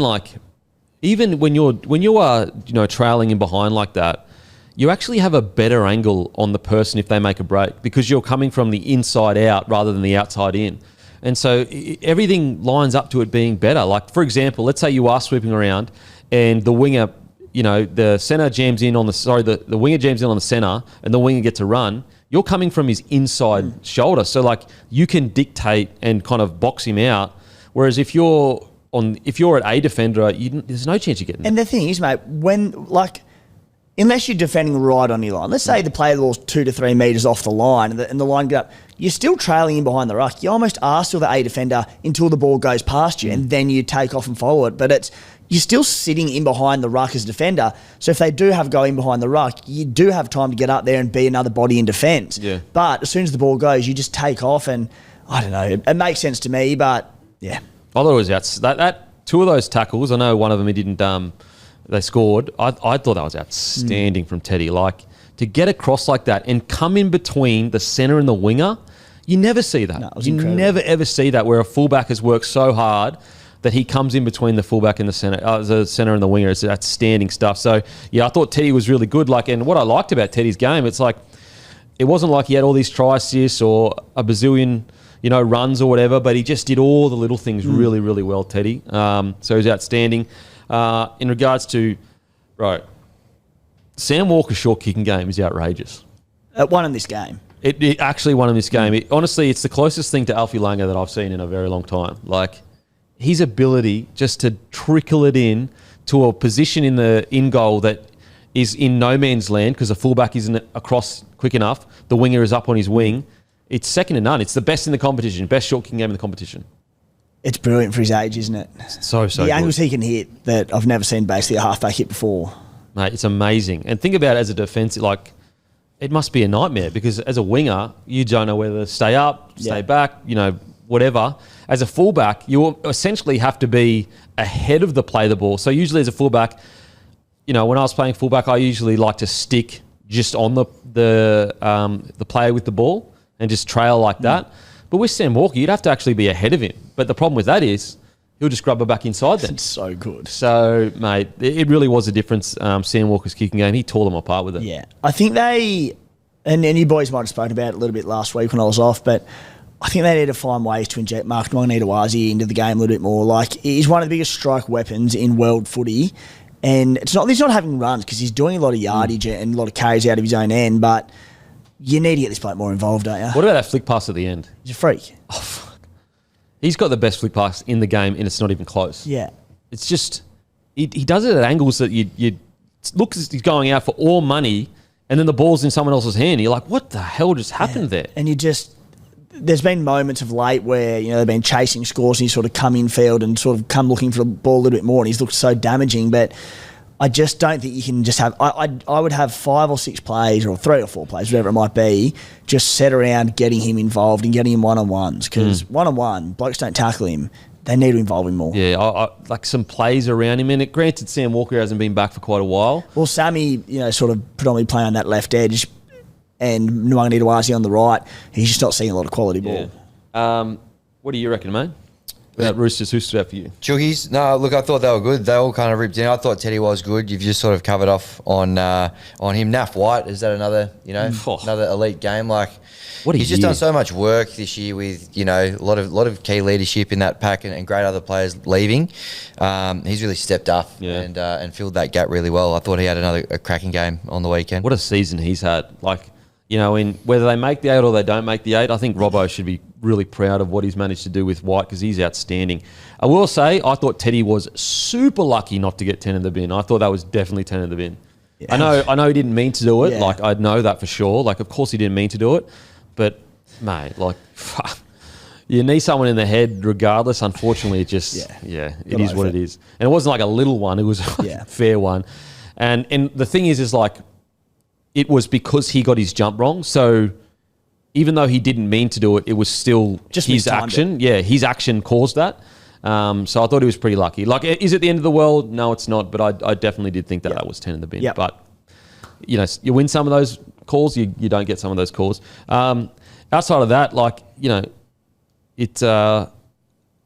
when you are trailing in behind like that, you actually have a better angle on the person if they make a break because you're coming from the inside out rather than the outside in. And so everything lines up to it being better. Like, for example, let's say you are sweeping around and the winger, the centre jams in on the winger jams in on the centre and the winger gets a run. You're coming from his inside shoulder. So, like, you can dictate and kind of box him out. Whereas if you're at a defender, there's no chance you're getting it. And the thing is, mate, unless you're defending right on your line, let's say the play of the ball's 2 to 3 metres off the line and the line get up, you're still trailing in behind the ruck. You almost are still the A defender until the ball goes past you and then you take off and follow it. But you're still sitting in behind the ruck as a defender. So if they do have go in behind the ruck, you do have time to get up there and be another body in defence. Yeah. But as soon as the ball goes, you just take off and, I don't know, it makes sense to me, but yeah. I thought it was that two of those tackles, I know one of them he didn't they scored. I thought that was outstanding from Teddy. Like, to get across like that and come in between the centre and the winger, you never see that. No, it was you incredible. never ever see that where a fullback has worked so hard that he comes in between the fullback and the centre and the winger. It's outstanding stuff. So yeah, I thought Teddy was really good. Like, and what I liked about Teddy's game, it's like it wasn't like he had all these try assists or a bazillion runs or whatever, but he just did all the little things really, really well, Teddy. So he was outstanding. In regards to, Sam Walker's short kicking game is outrageous. One in this game. It actually won in this game. Honestly, it's the closest thing to Alfie Langer that I've seen in a very long time. Like, his ability just to trickle it in to a position in goal that is in no man's land because the fullback isn't across quick enough. The winger is up on his wing. It's second to none. It's the best in the competition. Best short kicking game in the competition. It's brilliant for his age, isn't it? So the good. angles he can hit that I've never seen basically a halfback hit before. Mate, it's amazing. And think about it as a defensive, like, it must be a nightmare because as a winger, you don't know whether to stay up, stay back, whatever. As a fullback, you essentially have to be ahead of the play of the ball. So usually as a fullback, when I was playing fullback, I usually like to stick just on the player with the ball and just trail like that. But with Sam Walker, you'd have to actually be ahead of him. But the problem with that is he'll just grab her back inside then. It's so good. So, mate, it really was a difference, Sam Walker's kicking game. He tore them apart with it. Yeah. I think and you boys might have spoken about it a little bit last week when I was off, but I think they need to find ways to inject Mark Magnitawazi into the game a little bit more. Like, he's one of the biggest strike weapons in world footy. And he's not having runs because he's doing a lot of yardage and a lot of carries out of his own end, but you need to get this bloke more involved, don't you? What about that flick pass at the end? He's a freak. Oh, fuck. He's got the best flick pass in the game, and it's not even close. Yeah. It's just, he does it at angles that you look as he's going out for all money, and then the ball's in someone else's hand. And you're like, what the hell just happened there? And you just, there's been moments of late where, they've been chasing scores and he's sort of come in field and sort of come looking for the ball a little bit more and he's looked so damaging. But I just don't think you can just have... I would have 5 or 6 plays or 3 or 4 plays, whatever it might be, just set around getting him involved and getting him one-on-ones because one-on-one, blokes don't tackle him. They need to involve him more. Yeah, I like some plays around him. And granted, Sam Walker hasn't been back for quite a while. Well, Sammy, sort of predominantly playing on that left edge and Nuanganitawasi on the right. He's just not seeing a lot of quality ball. Yeah. What do you reckon, mate? About Roosters, who stood out for you? Chookies? No, look, I thought they were good. They all kind of ripped in. I thought Teddy was good. You've just sort of covered off on him. Naf White, is that another, another elite game? Like, he's just done so much work this year with, a lot of key leadership in that pack and great other players leaving. He's really stepped up and filled that gap really well. I thought he had a cracking game on the weekend. What a season he's had. Like, in whether they make the 8 or they don't make the 8, I think Robbo should be really proud of what he's managed to do with White because he's outstanding. I will say, I thought Teddy was super lucky not to get 10 in the bin. I thought that was definitely 10 in the bin. Yeah. I know he didn't mean to do it. Yeah. Like, I know that for sure. Like, of course he didn't mean to do it. But, mate, like, you need someone in the head regardless. Unfortunately, it just, it is what it is. And it wasn't like a little one. It was a fair one. And the thing is like, it was because he got his jump wrong. So even though he didn't mean to do it, it was still just his action. Yeah, his action caused that. So I thought he was pretty lucky. Like, is it the end of the world? No, it's not. But I definitely did think that was 10 in the bin. Yep. But, you win some of those calls, you don't get some of those calls. Outside of that, like, it's one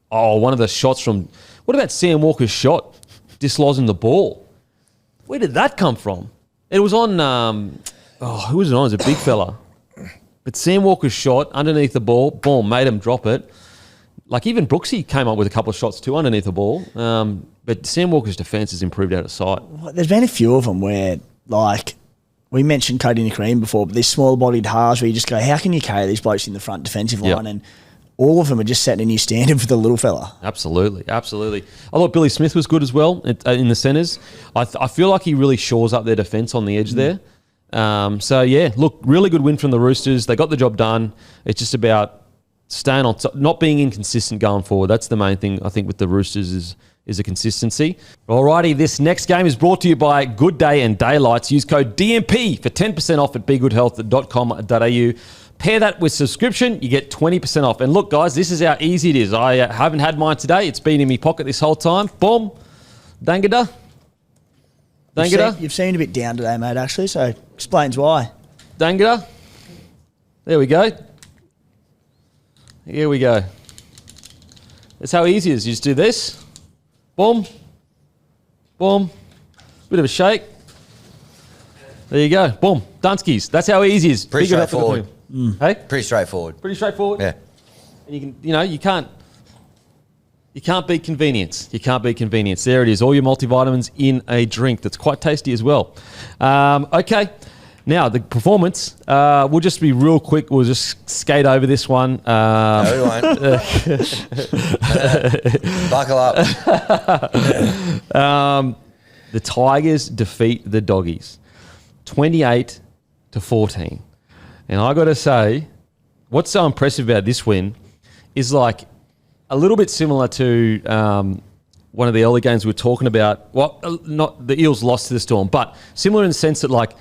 of the shots from... What about Sam Walker's shot? Dislodging the ball. Where did that come from? It was on... who was it on? It was a big fella. But Sam Walker's shot underneath the ball, boom, made him drop it. Like, even Brooksy came up with a couple of shots too underneath the ball. But Sam Walker's defence has improved out of sight. Well, there's been a few of them where, like, we mentioned Cody Nickreen before, but these small-bodied halves where you just go, how can you carry these blokes in the front defensive line? And all of them are just setting a new standard for the little fella. Absolutely. I thought Billy Smith was good as well in the centres. I feel like he really shores up their defence on the edge there. Look, really good win from the Roosters. They got the job done. It's just about staying on top, not being inconsistent going forward. That's the main thing, I think, with the Roosters is a consistency. Alrighty, this next game is brought to you by Good Day and Daylights. Use code DMP for 10% off at begoodhealth.com.au. Pair that with subscription, you get 20% off. And look, guys, this is how easy it is. I haven't had mine today. It's been in my pocket this whole time. Boom. Dangada. You've seemed a bit down today, mate, actually, so explains why. Dangada. There we go. Here we go. That's how easy it is. You just do this. Boom. Boom. Bit of a shake. There you go. Boom. Dunskies. That's how easy it is. Pretty straightforward. Hey? Pretty straightforward. Pretty straightforward? Yeah. And you can't beat convenience. You can't beat convenience. There it is. All your multivitamins in a drink. That's quite tasty as well. Okay. Now, the performance, we'll just be real quick. We'll just skate over this one. No, we won't. Buckle up. The Tigers defeat the Doggies 28-14. And I got to say, what's so impressive about this win is like a little bit similar to one of the early games we were talking about. Well, not the Eels lost to the Storm, but similar in the sense that like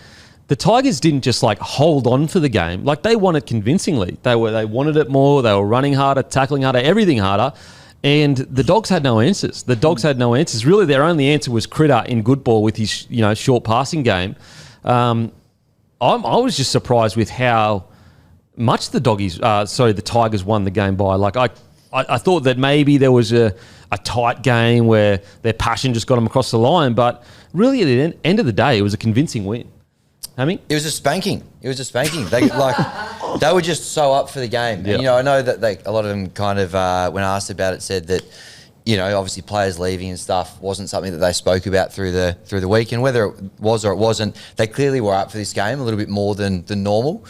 the Tigers didn't just like hold on for the game. Like they won it convincingly. They wanted it more. They were running harder, tackling harder, everything harder. And the Dogs had no answers. Really, their only answer was Critter in good ball with his short passing game. I was just surprised with how much the Tigers won the game by. Like I thought that maybe there was a tight game where their passion just got them across the line, but really at the end of the day, it was a convincing win. Hammy? It was a spanking. They they were just so up for the game. Yep. And, I know that a lot of them kind of, when asked about it, said that, obviously players leaving and stuff wasn't something that they spoke about through the week. And whether it was or it wasn't, they clearly were up for this game a little bit more than normal.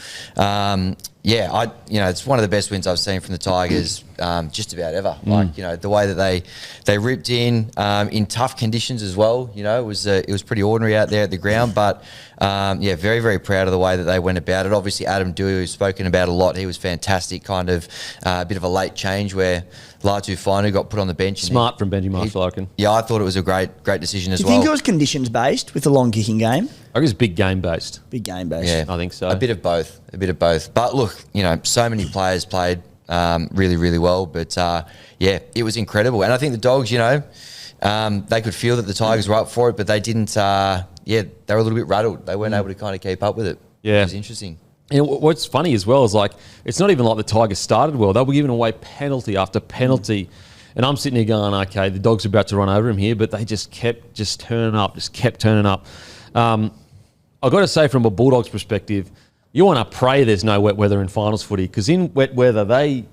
it's one of the best wins I've seen from the Tigers just about ever. Like, the way that they ripped in tough conditions as well. It was pretty ordinary out there at the ground, but very, very proud of the way that they went about it. Obviously, Adam Dewey, who's spoken about a lot, he was fantastic. Kind of a bit of a late change where Latu Finu got put on the bench. Smart from Benji Marshall, I reckon. Yeah, I thought it was a great decision as well. Do you think it was conditions based with the long kicking game? I guess big game based. Big game based. Yeah, I think so. A bit of both. But look, so many players played really, really well. But it was incredible. And I think the Dogs, they could feel that the Tigers were up for it, but they didn't. They were a little bit rattled. They weren't able to kind of keep up with it. Yeah, it was interesting. And what's funny as well is like it's not even like the Tigers started well. They were giving away penalty after penalty. And I'm sitting here going, okay, the Dogs are about to run over him here, but they just kept turning up. I've got to say, from a Bulldogs perspective, you want to pray there's no wet weather in finals footy, because in wet weather,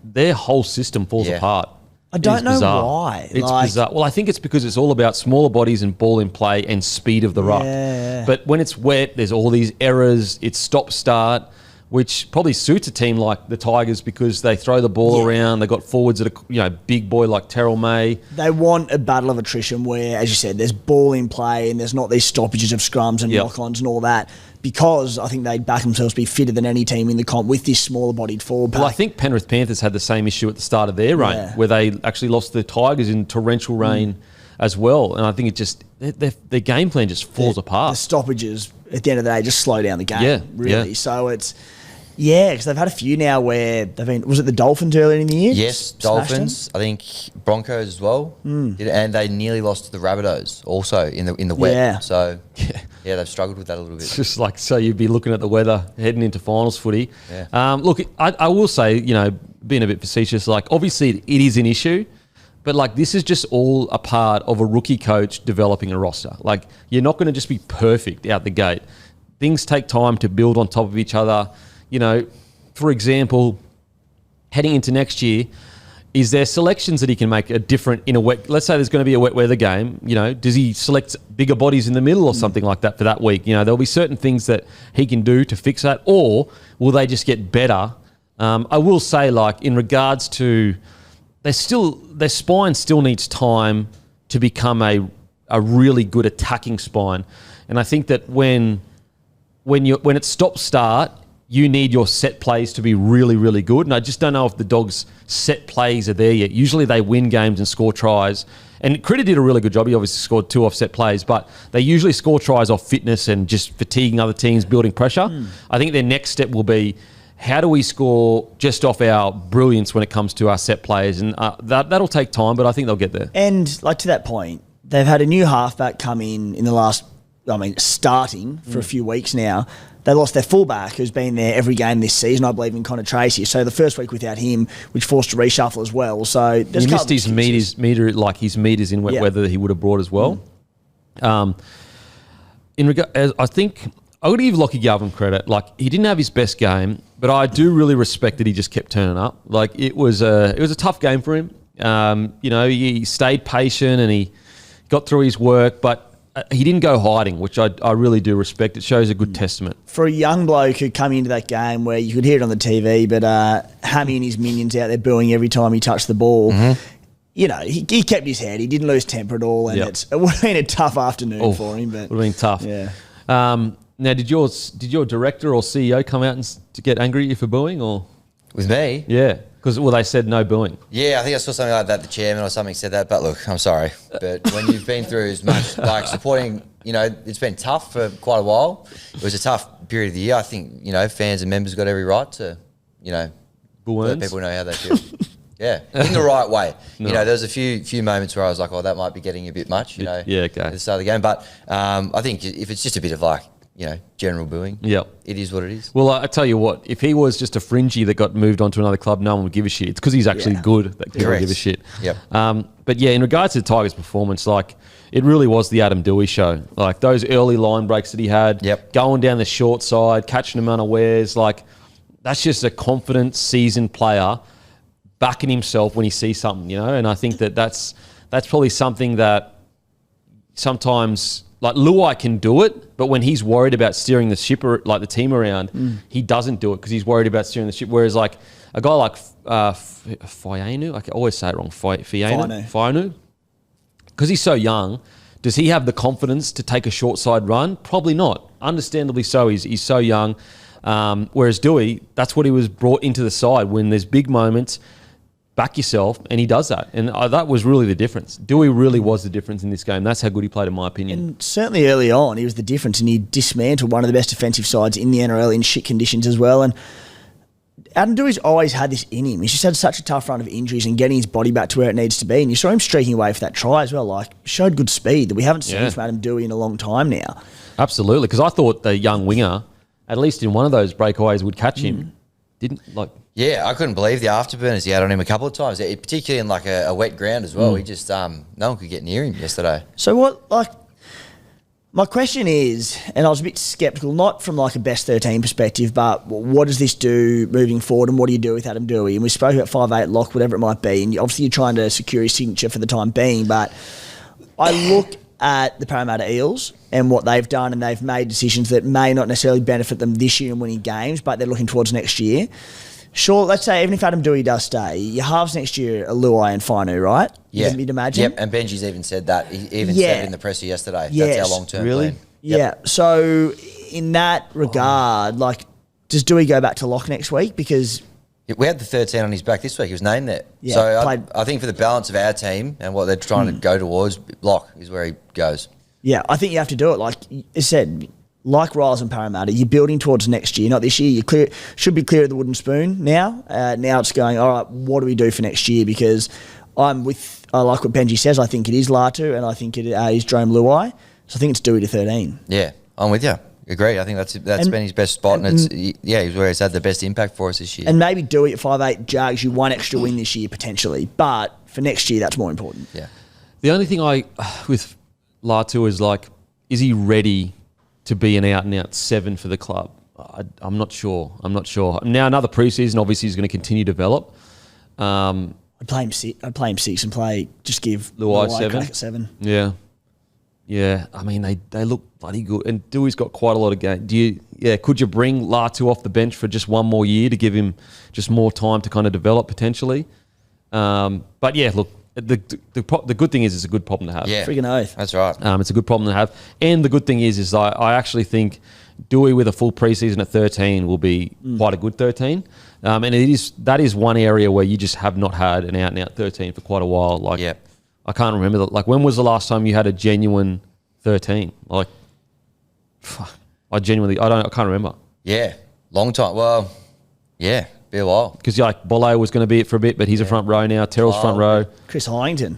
their whole system falls apart. I don't know why. It's bizarre. Well, I think it's because it's all about smaller bodies and ball in play and speed of the ruck. Yeah. But when it's wet, there's all these errors. It's stop-start, which probably suits a team like the Tigers because they throw the ball around. They got forwards that are, big boy like Terrell May. They want a battle of attrition where, as you said, there's ball in play and there's not these stoppages of scrums and knock-ons and all that, because I think they'd back themselves to be fitter than any team in the comp with this smaller-bodied forward pack. Well, I think Penrith Panthers had the same issue at the start of their reign, where they actually lost the Tigers in torrential rain as well. And I think it just their game plan just falls apart. The stoppages, at the end of the day, just slow down the game, really. Yeah. So it's... Yeah, because they've had a few now where they've been... Was it the Dolphins earlier in the year? Yes, Dolphins. I think Broncos as well. And they nearly lost to the Rabbitohs also in the wet. Yeah. So, they've struggled with that a little bit. It's just like, so you'd be looking at the weather heading into finals footy. Yeah. Look, I will say, being a bit facetious, like obviously it is an issue, but like this is just all a part of a rookie coach developing a roster. Like you're not going to just be perfect out the gate. Things take time to build on top of each other. For example, heading into next year, is there selections that he can make a different in a wet? Let's say there's going to be a wet weather game. Does he select bigger bodies in the middle or something like that for that week? There'll be certain things that he can do to fix that, or will they just get better? I will say, like in regards to, their spine still needs time to become a really good attacking spine, and I think that when it's stop-start, you need your set plays to be really, really good. And I just don't know if the Dogs' set plays are there yet. Usually they win games and score tries. And Critter did a really good job. He obviously scored 2 offset plays, but they usually score tries off fitness and just fatiguing other teams, building pressure. I think their next step will be, how do we score just off our brilliance when it comes to our set plays? And that'll take time, but I think they'll get there. And to that point, they've had a new halfback come in the last, starting for a few weeks now. They lost their fullback, who's been there every game this season, I believe, in Connor Tracy. So the first week without him, which forced a reshuffle as well. So he missed his meters in wet weather that he would have brought as well. I think I would give Lockie Galvin credit. Like he didn't have his best game, but I do really respect that he just kept turning up. Like it was a tough game for him. He stayed patient and he got through his work, but he didn't go hiding, which I really do respect. It shows a good testament. For a young bloke who come into that game where you could hear it on the TV, but Hammy and his minions out there booing every time he touched the ball, he kept his head. He didn't lose temper at all, and it would have been a tough afternoon for him. But would have been tough. Yeah. Now, did your director or CEO come out to get angry at you for booing, or with me? Yeah. Because, they said no booing. Yeah, I think I saw something like that. The chairman or something said that. But look, I'm sorry. But when you've been through as much, like supporting, it's been tough for quite a while. It was a tough period of the year. I think, fans and members got every right to, let people know how they feel. Yeah, in the right way. No. There was a few moments where I was like, that might be getting a bit much, Yeah, okay. At the start of the game. But I think if it's just a bit of like, general booing. Yep. It is what it is. Well, I tell you what, if he was just a fringy that got moved on to another club, no one would give a shit. It's because he's actually good that people give a shit. Yep. But yeah, in regards to the Tigers' performance, like it really was the Adam Dewey show. Like those early line breaks that he had, going down the short side, catching them unawares, like that's just a confident, seasoned player backing himself when he sees something, And I think that's probably something that sometimes like Luai can do it, but when he's worried about steering the ship, like the team around, he doesn't do it because he's worried about steering the ship. Whereas like a guy like Fianu, I can always say it wrong, Fianu, because he's so young, does he have the confidence to take a short side run? Probably not. Understandably so. He's so young. Whereas Dewey, that's what he was brought into the side when there's big moments. Back yourself, and he does that. And that was really the difference. Dewey really was the difference in this game. That's how good he played, in my opinion. And certainly early on, he was the difference, and he dismantled one of the best defensive sides in the NRL in shit conditions as well. And Adam Dewey's always had this in him. He's just had such a tough run of injuries and getting his body back to where it needs to be. And you saw him streaking away for that try as well. Like, showed good speed that we haven't seen from Adam Dewey in a long time now. Absolutely, because I thought the young winger, at least in one of those breakaways, would catch him. Didn't like. Yeah, I couldn't believe the afterburners he had on him a couple of times, particularly in like a wet ground as well. He just no one could get near him yesterday. So what, like, my question is, and I was a bit sceptical, not from like a best 13 perspective, but what does this do moving forward, and what do you do with Adam Dewey? And we spoke about 5'8" lock, whatever it might be, and obviously you're trying to secure his signature for the time being, but I look at the Parramatta Eels and what they've done, and they've made decisions that may not necessarily benefit them this year in winning games, but they're looking towards next year. Sure, let's say even if Adam Dewey does stay, your halves next year are Luai and Finu, right? Yeah. You'd imagine? Yep, and Benji's even said that. He even said it in the presser yesterday. Yes. That's our long-term Really? plan. Yeah. Yep. So in that regard, like, does Dewey go back to lock next week? Because We had the 13 on his back this week. He was named there. Yeah, So I think for the balance of our team and what they're trying to go towards, lock is where he goes. yeah, I think you have to do it. Like I said, like Riles and Parramatta, you're building towards next year, not this year. You should be clear of the wooden spoon now. Now it's going, all right, what do we do for next year? Because I like what Benji says. I think it is Latu, and I think it is Jerome Luai. So I think it's Dewey to 13. Yeah, I'm with you. Agree. I think that's been his best spot, and he's where he's had the best impact for us this year. And maybe Dewey at 5'8" jags you one extra win this year potentially, but for next year that's more important. Yeah. The only thing with Latu is like, is he ready to be an out-and-out 7 for the club? I'm not sure. Now another preseason, obviously, is going to continue to develop. I'd play him 6 and just give Luai a crack at 7. Yeah. Yeah, I mean, they look bloody good. And Dewey's got quite a lot of game. Could you bring Latu off the bench for just one more year to give him just more time to kind of develop potentially? But yeah, look, the good thing is it's a good problem to have. Yeah. Friggin' oath. That's right. It's a good problem to have. And the good thing is I actually think Dewey with a full preseason at 13 will be quite a good 13. And that is one area where you just have not had an out-and-out 13 for quite a while. Like, Yeah. I can't remember that. Like, when was the last time you had a genuine 13? Like, I can't remember. Yeah. Long time. Well, yeah, be a while. Because like Bolo was going to be it for a bit, but he's a front row now. Terrell's front row. Chris Hyington.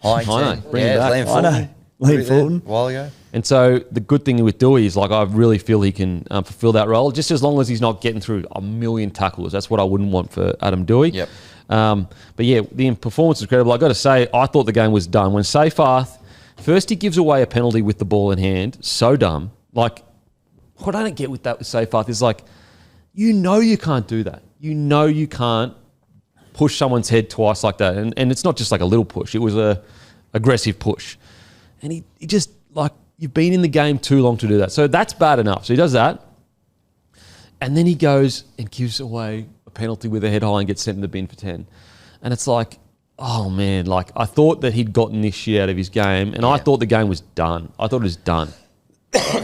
Hindsight. I know. Bring him back. Liam I know. Liam Fulton. A while ago. And so the good thing with Dewey is like I really feel he can fulfill that role, just as long as he's not getting through a million tackles. That's what I wouldn't want for Adam Dewey. Yep. But yeah, the performance was incredible. I got to say, I thought the game was done when Seyfarth first he gives away a penalty with the ball in hand. So dumb. Like, what I don't get with that with Seyfarth is like, you can't do that. You can't push someone's head twice like that. And it's not just like a little push. It was a aggressive push. And he just, like, you've been in the game too long to do that. So that's bad enough. So he does that. And then he goes and gives away a penalty with a head high and gets sent in the bin for 10. And it's like, oh, man, like, I thought that he'd gotten this shit out of his game. And I thought the game was done. I thought it was done.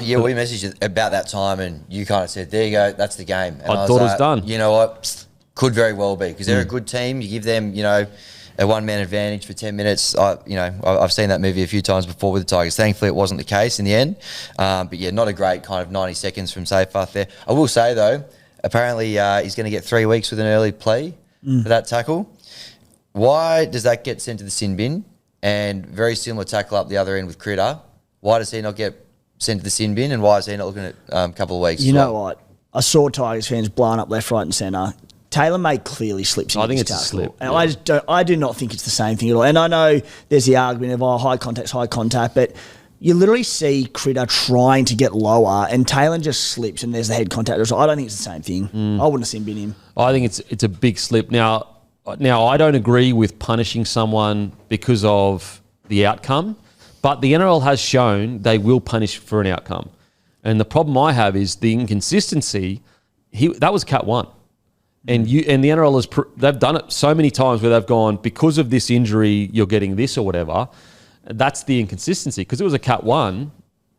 Yeah, we messaged about that time and you kind of said, there you go, that's the game. And I thought it was done. You know what? Could very well be because they're a good team. You give them, a one-man advantage for 10 minutes. I've seen that movie a few times before with the Tigers. Thankfully, it wasn't the case in the end. But yeah, not a great kind of 90 seconds from Seyfarth there. I will say, though, apparently he's going to get 3 weeks with an early plea for that tackle. Why does that get sent to the sin bin? And very similar tackle up the other end with Critter. Why does he not get sent to the sin bin? And why is he not looking at a couple of weeks? You know what? I saw Tigers fans blowing up left, right and centre. Taylor May clearly slips into I think this it's a tackle. slip. And Yeah. I do not think it's the same thing at all. And I know there's the argument of high contact, but you literally see Critter trying to get lower and Taylor just slips and there's the head contact. So I don't think it's the same thing. I wouldn't have sin bin him. I think it's a big slip. Now I don't agree with punishing someone because of the outcome, But the NRL has shown they will punish for an outcome. And the problem I have is the inconsistency. That was Cat 1. And the NRL they've done it so many times where they've gone, because of this injury, you're getting this or whatever. That's the inconsistency, because it was a Cat 1,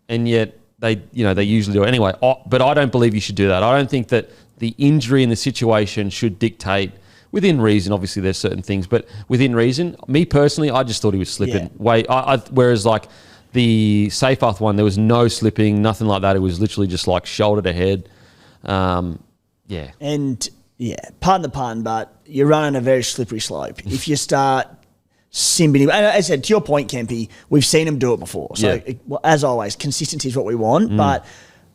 and yet they usually do it anyway. But I don't believe you should do that. I don't think that the injury and the situation should dictate, within reason. Obviously, there's certain things, but within reason. Me personally, I just thought he was slipping. Yeah. Whereas like the Seyfarth one, there was no slipping, nothing like that. It was literally just like shoulder to head. Yeah. And yeah, pardon the pun, but you're running a very slippery slope. If you start simbing, and as I said, to your point, Kempy, we've seen him do it before. So, as always, consistency is what we want. But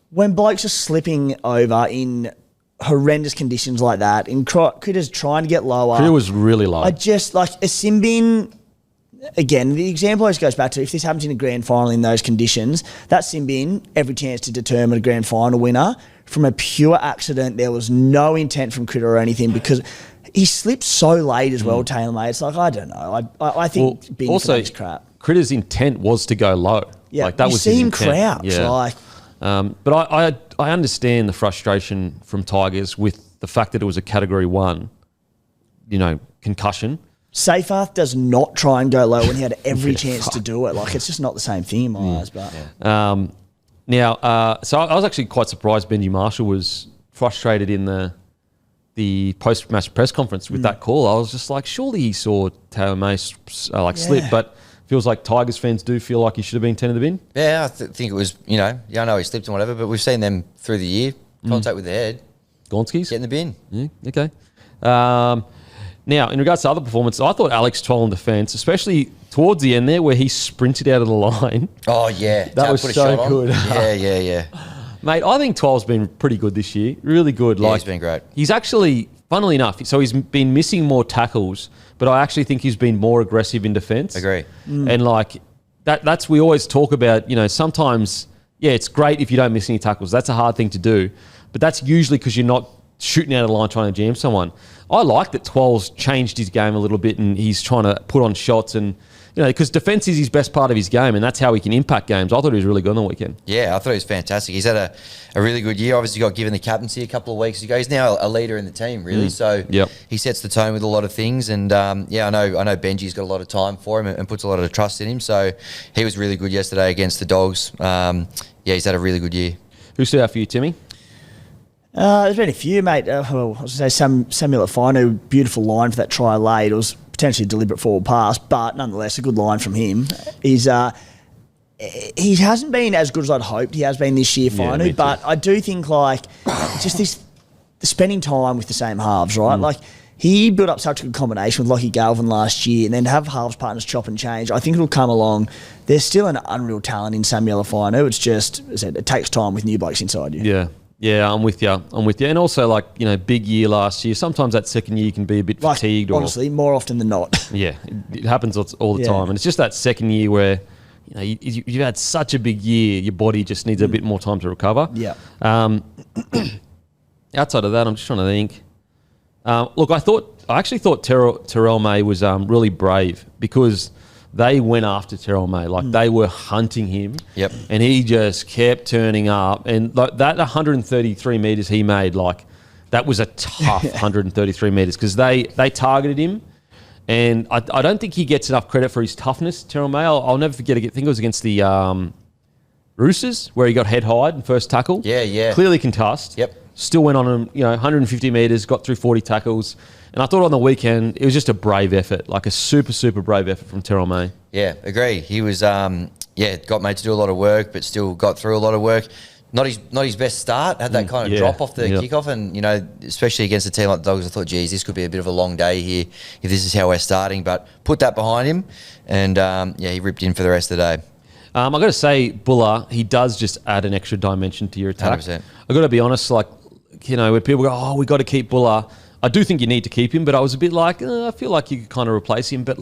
when blokes are slipping over in horrendous conditions like that, and Critter's trying to get lower. Critter was really low. I just, like, a simbin, again, the example always goes back to, if this happens in a grand final in those conditions, that simbin, every chance to determine a grand final winner. From a pure accident, there was no intent from Critter or anything, because he slipped so late as well, Taylor, mate. It's like, I don't know. I think being also, is crap. Critter's intent was to go low. Yeah, like, that you was see his him intent. crouch. Yeah. Like, but I understand the frustration from Tigers with the fact that it was a Category 1, concussion. Seyfarth does not try and go low when he had every chance to do it. Like, it's just not the same thing in my eyes. But so I was actually quite surprised Benji Marshall was frustrated in the post-match press conference with that call. I was just like, surely he saw Taylor May slip, but feels like Tigers fans do feel like he should have been 10 in the bin. Yeah, I think it was, I know he slipped and whatever, but we've seen them through the year. Contact with the head. Gonskis? Get in the bin. Yeah, okay. Now, in regards to other performances, I thought Alex Toll in defence, especially towards the end there where he sprinted out of the line. Oh, yeah. That was so good. Yeah. Mate, I think Toll's been pretty good this year. Really good. Yeah, he's been great. He's actually, funnily enough, so he's been missing more tackles, but I actually think he's been more aggressive in defence. Agree. And like, that's we always talk about, sometimes, it's great if you don't miss any tackles. That's a hard thing to do. But that's usually because you're not shooting out of the line trying to jam someone. I like that Twelve's changed his game a little bit and he's trying to put on shots and, because defence is his best part of his game and that's how he can impact games. I thought he was really good on the weekend. Yeah, I thought he was fantastic. He's had a really good year. Obviously got given the captaincy a couple of weeks ago. He's now a leader in the team, really. So he sets the tone with a lot of things. And, I know Benji's got a lot of time for him and puts a lot of trust in him. So he was really good yesterday against the Dogs. He's had a really good year. Who stood out for you, Timmy? There's been a few, mate. I was going to say Samuel Afino, beautiful line for that try late. It was potentially a deliberate forward pass, but nonetheless a good line from him. He hasn't been as good as I'd hoped he has been this year, Fino, but I do think just the spending time with the same halves, right? Like, he built up such a good combination with Lockie Galvin last year, and then to have halves partners chop and change, I think it'll come along. There's still an unreal talent in Samuel Afino. It's just, as I said, it takes time with new blokes inside you. Yeah, I'm with you. And also, big year last year. Sometimes that second year you can be a bit fatigued. Honestly, more often than not. Yeah, it happens all the time. And it's just that second year where, you've had such a big year, your body just needs a bit more time to recover. Yeah. Outside of that, I'm just trying to think. Look, I actually thought Terrell May was really brave because they went after Terrell May. They were hunting him. Yep. And he just kept turning up. And that 133 metres he made, that was a tough 133 metres because they targeted him. And I don't think he gets enough credit for his toughness, Terrell May. I'll never forget, I think it was against the Roosters where he got head high in first tackle. Yeah. Clearly concussed. Yep. Still went on him, 150 metres, got through 40 tackles. And I thought on the weekend, it was just a brave effort, a super, super brave effort from Terrell May. Yeah, agree. He was, got made to do a lot of work, but still got through a lot of work. Not his best start, had that kind of drop off the kickoff. And, especially against a team like the Dogs, I thought, geez, this could be a bit of a long day here if this is how we're starting. But put that behind him and, he ripped in for the rest of the day. I've got to say, Buller, he does just add an extra dimension to your attack. 100%. I've got to be honest, when people go, we got to keep Buller, I do think you need to keep him, but I was a bit I feel like you could kind of replace him. But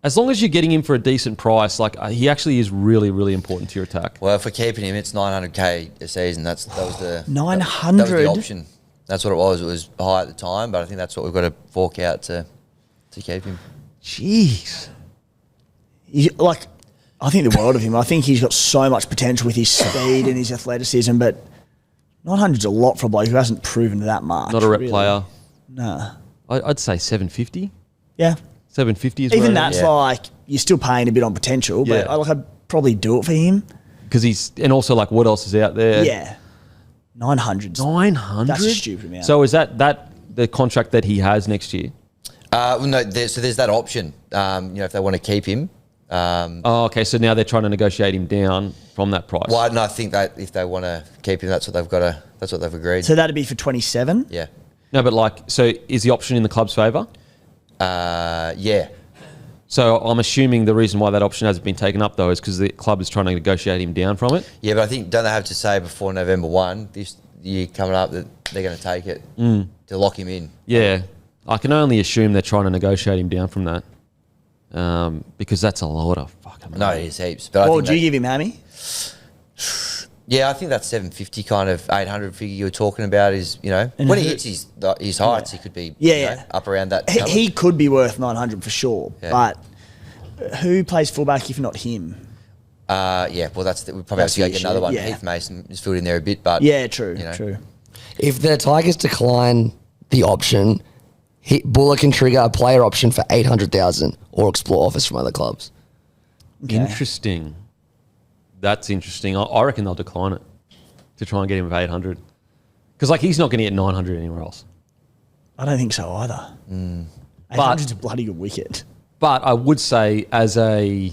as long as you're getting him for a decent price, he actually is really, really important to your attack. Well, if we're keeping him, it's $900K a season. That was the 900. That was the option. That's what it was. It was high at the time, but I think that's what we've got to fork out to keep him. Jeez. I think the world of him. I think he's got so much potential with his speed and his athleticism, but 900's a lot for a bloke who hasn't proven that much. Not a rep player. No. I'd say 750. Yeah. 750 is Even that's like, you're still paying a bit on potential, but I'd probably do it for him. Because and also like what else is out there? Yeah. 900. 900? That's a stupid amount. So is that the contract that he has next year? No, so there's that option. If they want to keep him. Okay. So now they're trying to negotiate him down from that price. Well, no, I think that if they want to keep him, that's what they've agreed. So that'd be for 27? Yeah. No, but so is the option in the club's favour? Yeah. So I'm assuming the reason why that option hasn't been taken up, though, is because the club is trying to negotiate him down from it? Yeah, but I think, don't they have to say before November 1, this year coming up, that they're going to take it to lock him in? Yeah. I can only assume they're trying to negotiate him down from that because that's a lot of fucking money. No, it is heaps. But What would you give him, Hammy? Yeah, I think that 750 kind of 800 figure you were talking about is, when he hits his heights, he could be up around that. He could be worth 900 for sure, but who plays fullback if not him? Well, we probably have to go get another one. Yeah. Heath Mason is filled in there a bit, but True. If the Tigers decline the option, Buller can trigger a player option for 800,000 or explore offers from other clubs. Okay. Interesting. That's interesting. I reckon they'll decline it to try and get him for 800. Because he's not going to get 900 anywhere else. I don't think so either. 800's a bloody good wicket. But I would say as a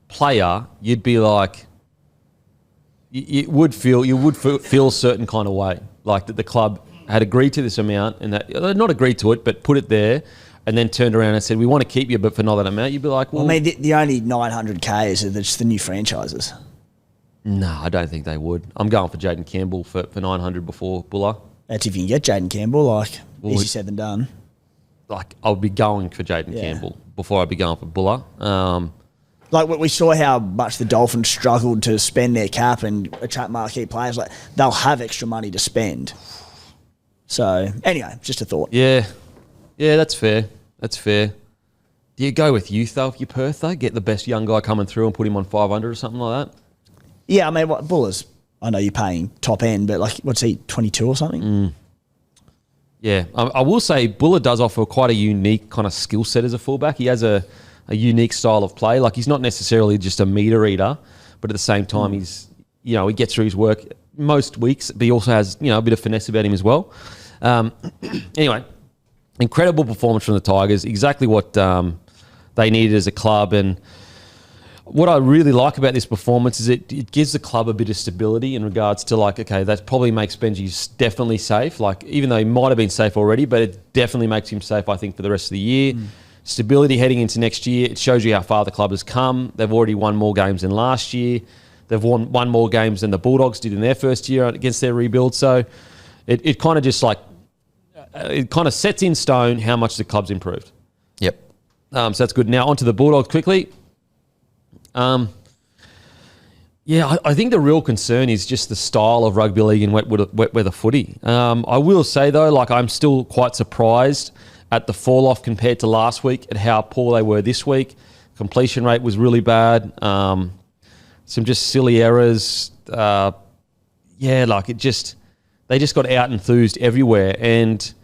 player, you'd be like, you would feel a certain kind of way, like that the club had agreed to this amount and that not agreed to it, but put it there, and then turned around and said, "We want to keep you, but for not that amount." You'd be like, "Well, I mean, the only 900k is just the new franchises." No, I don't think they would. I'm going for Jaden Campbell for 900 before Buller. That's if you can get Jaden Campbell. Easier said than done. I would be going for Jaden Campbell before I'd be going for Buller. We saw how much the Dolphins struggled to spend their cap and attract marquee players. They'll have extra money to spend. So anyway, just a thought. Yeah, that's fair. Do you go with youth though if you're Perth though? Get the best young guy coming through and put him on 500 or something like that? Yeah, I mean, Buller's, I know you're paying top end, but what's he, 22 or something? Yeah, I will say Buller does offer quite a unique kind of skill set as a fullback. He has a unique style of play. He's not necessarily just a meter eater, but at the same time, he's, he gets through his work most weeks, but he also has, a bit of finesse about him as well. Anyway, incredible performance from the Tigers. Exactly what they needed as a club. And what I really like about this performance is it gives the club a bit of stability in regards to that probably makes Benji definitely safe. Even though he might have been safe already, but it definitely makes him safe, I think, for the rest of the year. Stability heading into next year. It shows you how far the club has come. They've already won more games than last year. They've won more games than the Bulldogs did in their first year against their rebuild. So it kind of just it kind of sets in stone how much the club's improved. Yep. So that's good. Now onto the Bulldogs quickly. I think the real concern is just the style of rugby league and wet weather footy. I will say though, I'm still quite surprised at the fall off compared to last week at how poor they were this week. Completion rate was really bad. Some just silly errors. They just got out enthused everywhere. And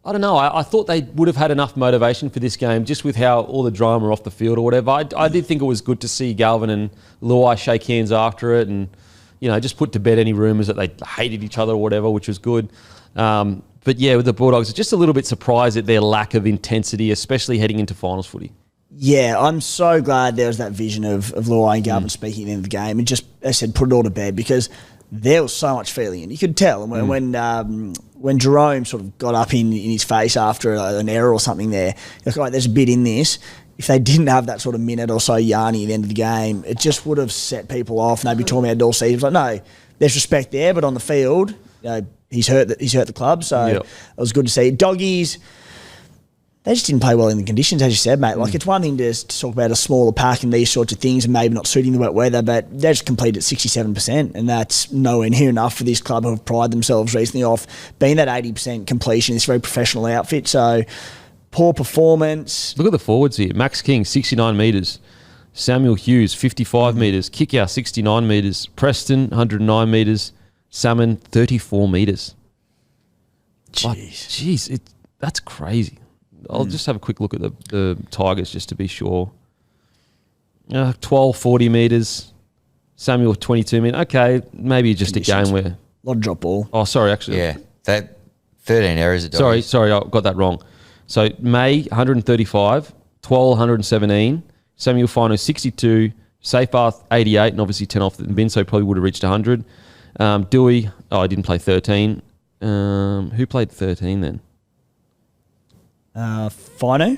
I don't know, I thought they would have had enough motivation for this game just with how all the drama off the field or whatever. I did think it was good to see Galvin and Luai shake hands after it and, just put to bed any rumours that they hated each other or whatever, which was good. But yeah, with the Bulldogs, just a little bit surprised at their lack of intensity, especially heading into finals footy. Yeah, I'm so glad there was that vision of Luai and Galvin speaking at the end of the game and just, as I said, put it all to bed because there was so much feeling and you could tell. And when Jerome sort of got up in his face after an error or something there, you're like, there's a bit in this. If they didn't have that sort of minute or so yarny at the end of the game, it just would have set people off. They'd be talking about all season. No, there's respect there, but on the field, he's hurt the club. So it was good to see. Doggies, they just didn't play well in the conditions, as you said, mate. It's one thing to talk about a smaller pack and these sorts of things and maybe not suiting the wet weather, but they're just completed at 67%, and that's nowhere near enough for this club who have prided themselves recently off being that 80% completion, this very professional outfit. So poor performance. Look at the forwards here. Max King, 69 metres. Samuel Hughes, 55 metres. Kickout, 69 metres. Preston, 109 metres. Salmon, 34 metres. Jeez. That's crazy. I'll just have a quick look at the Tigers just to be sure. 12, 40 metres. Samuel, 22 metres. Okay, maybe just Conditions. a game where... A lot of drop ball. Oh, sorry, actually. Yeah, that 13 errors at Doggies. Sorry, I got that wrong. So May, 135. 12, 117. Samuel Fino, 62. Safe Bath, 88. And obviously 10 off the bin, so probably would have reached 100. Dewey, I didn't play 13. Who played 13 then? Fino.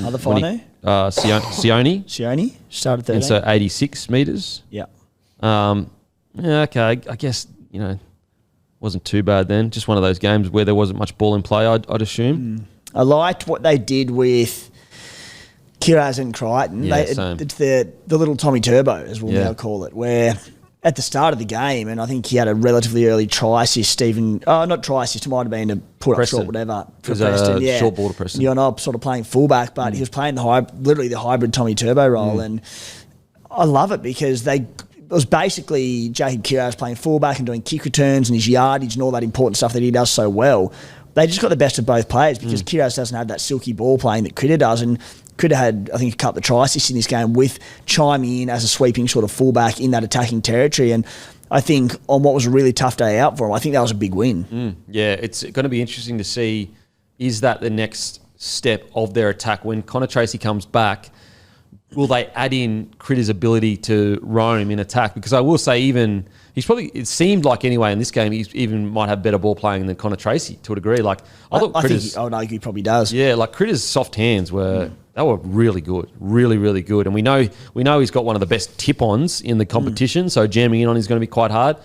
Other Fino. Sione. Sione started 13. And so 86 metres. Yeah. Yeah, okay. I guess, wasn't too bad then. Just one of those games where there wasn't much ball in play, I'd assume. I liked what they did with Kiraz and Crichton. Yeah, same. It's the little Tommy Turbo, as we'll Yeah. now call it, where at the start of the game, and I think he had a relatively early try assist, not try assist, it might have been a put up Preston. short, whatever. For It was a Preston, yeah. short ball to Preston. You're not sort of playing fullback, but he was playing literally the hybrid Tommy Turbo role, and I love it because it was basically Jacob Kiraz playing fullback and doing kick returns and his yardage and all that important stuff that he does so well. They just got the best of both players because Kiraz doesn't have that silky ball playing that Critter does, and Critter had, I think, a couple of try assists in this game with chiming in as a sweeping sort of fullback in that attacking territory. And I think on what was a really tough day out for him, I think that was a big win. Yeah, it's going to be interesting to see, is that the next step of their attack? When Connor Tracy comes back, will they add in Critter's ability to roam in attack? Because I will say it seemed like anyway in this game, he even might have better ball playing than Connor Tracy to a degree. Like I would argue he probably does. Yeah, like Critter's soft hands were really good, really, really good. And we know he's got one of the best tip-ons in the competition, so jamming in on is going to be quite hard.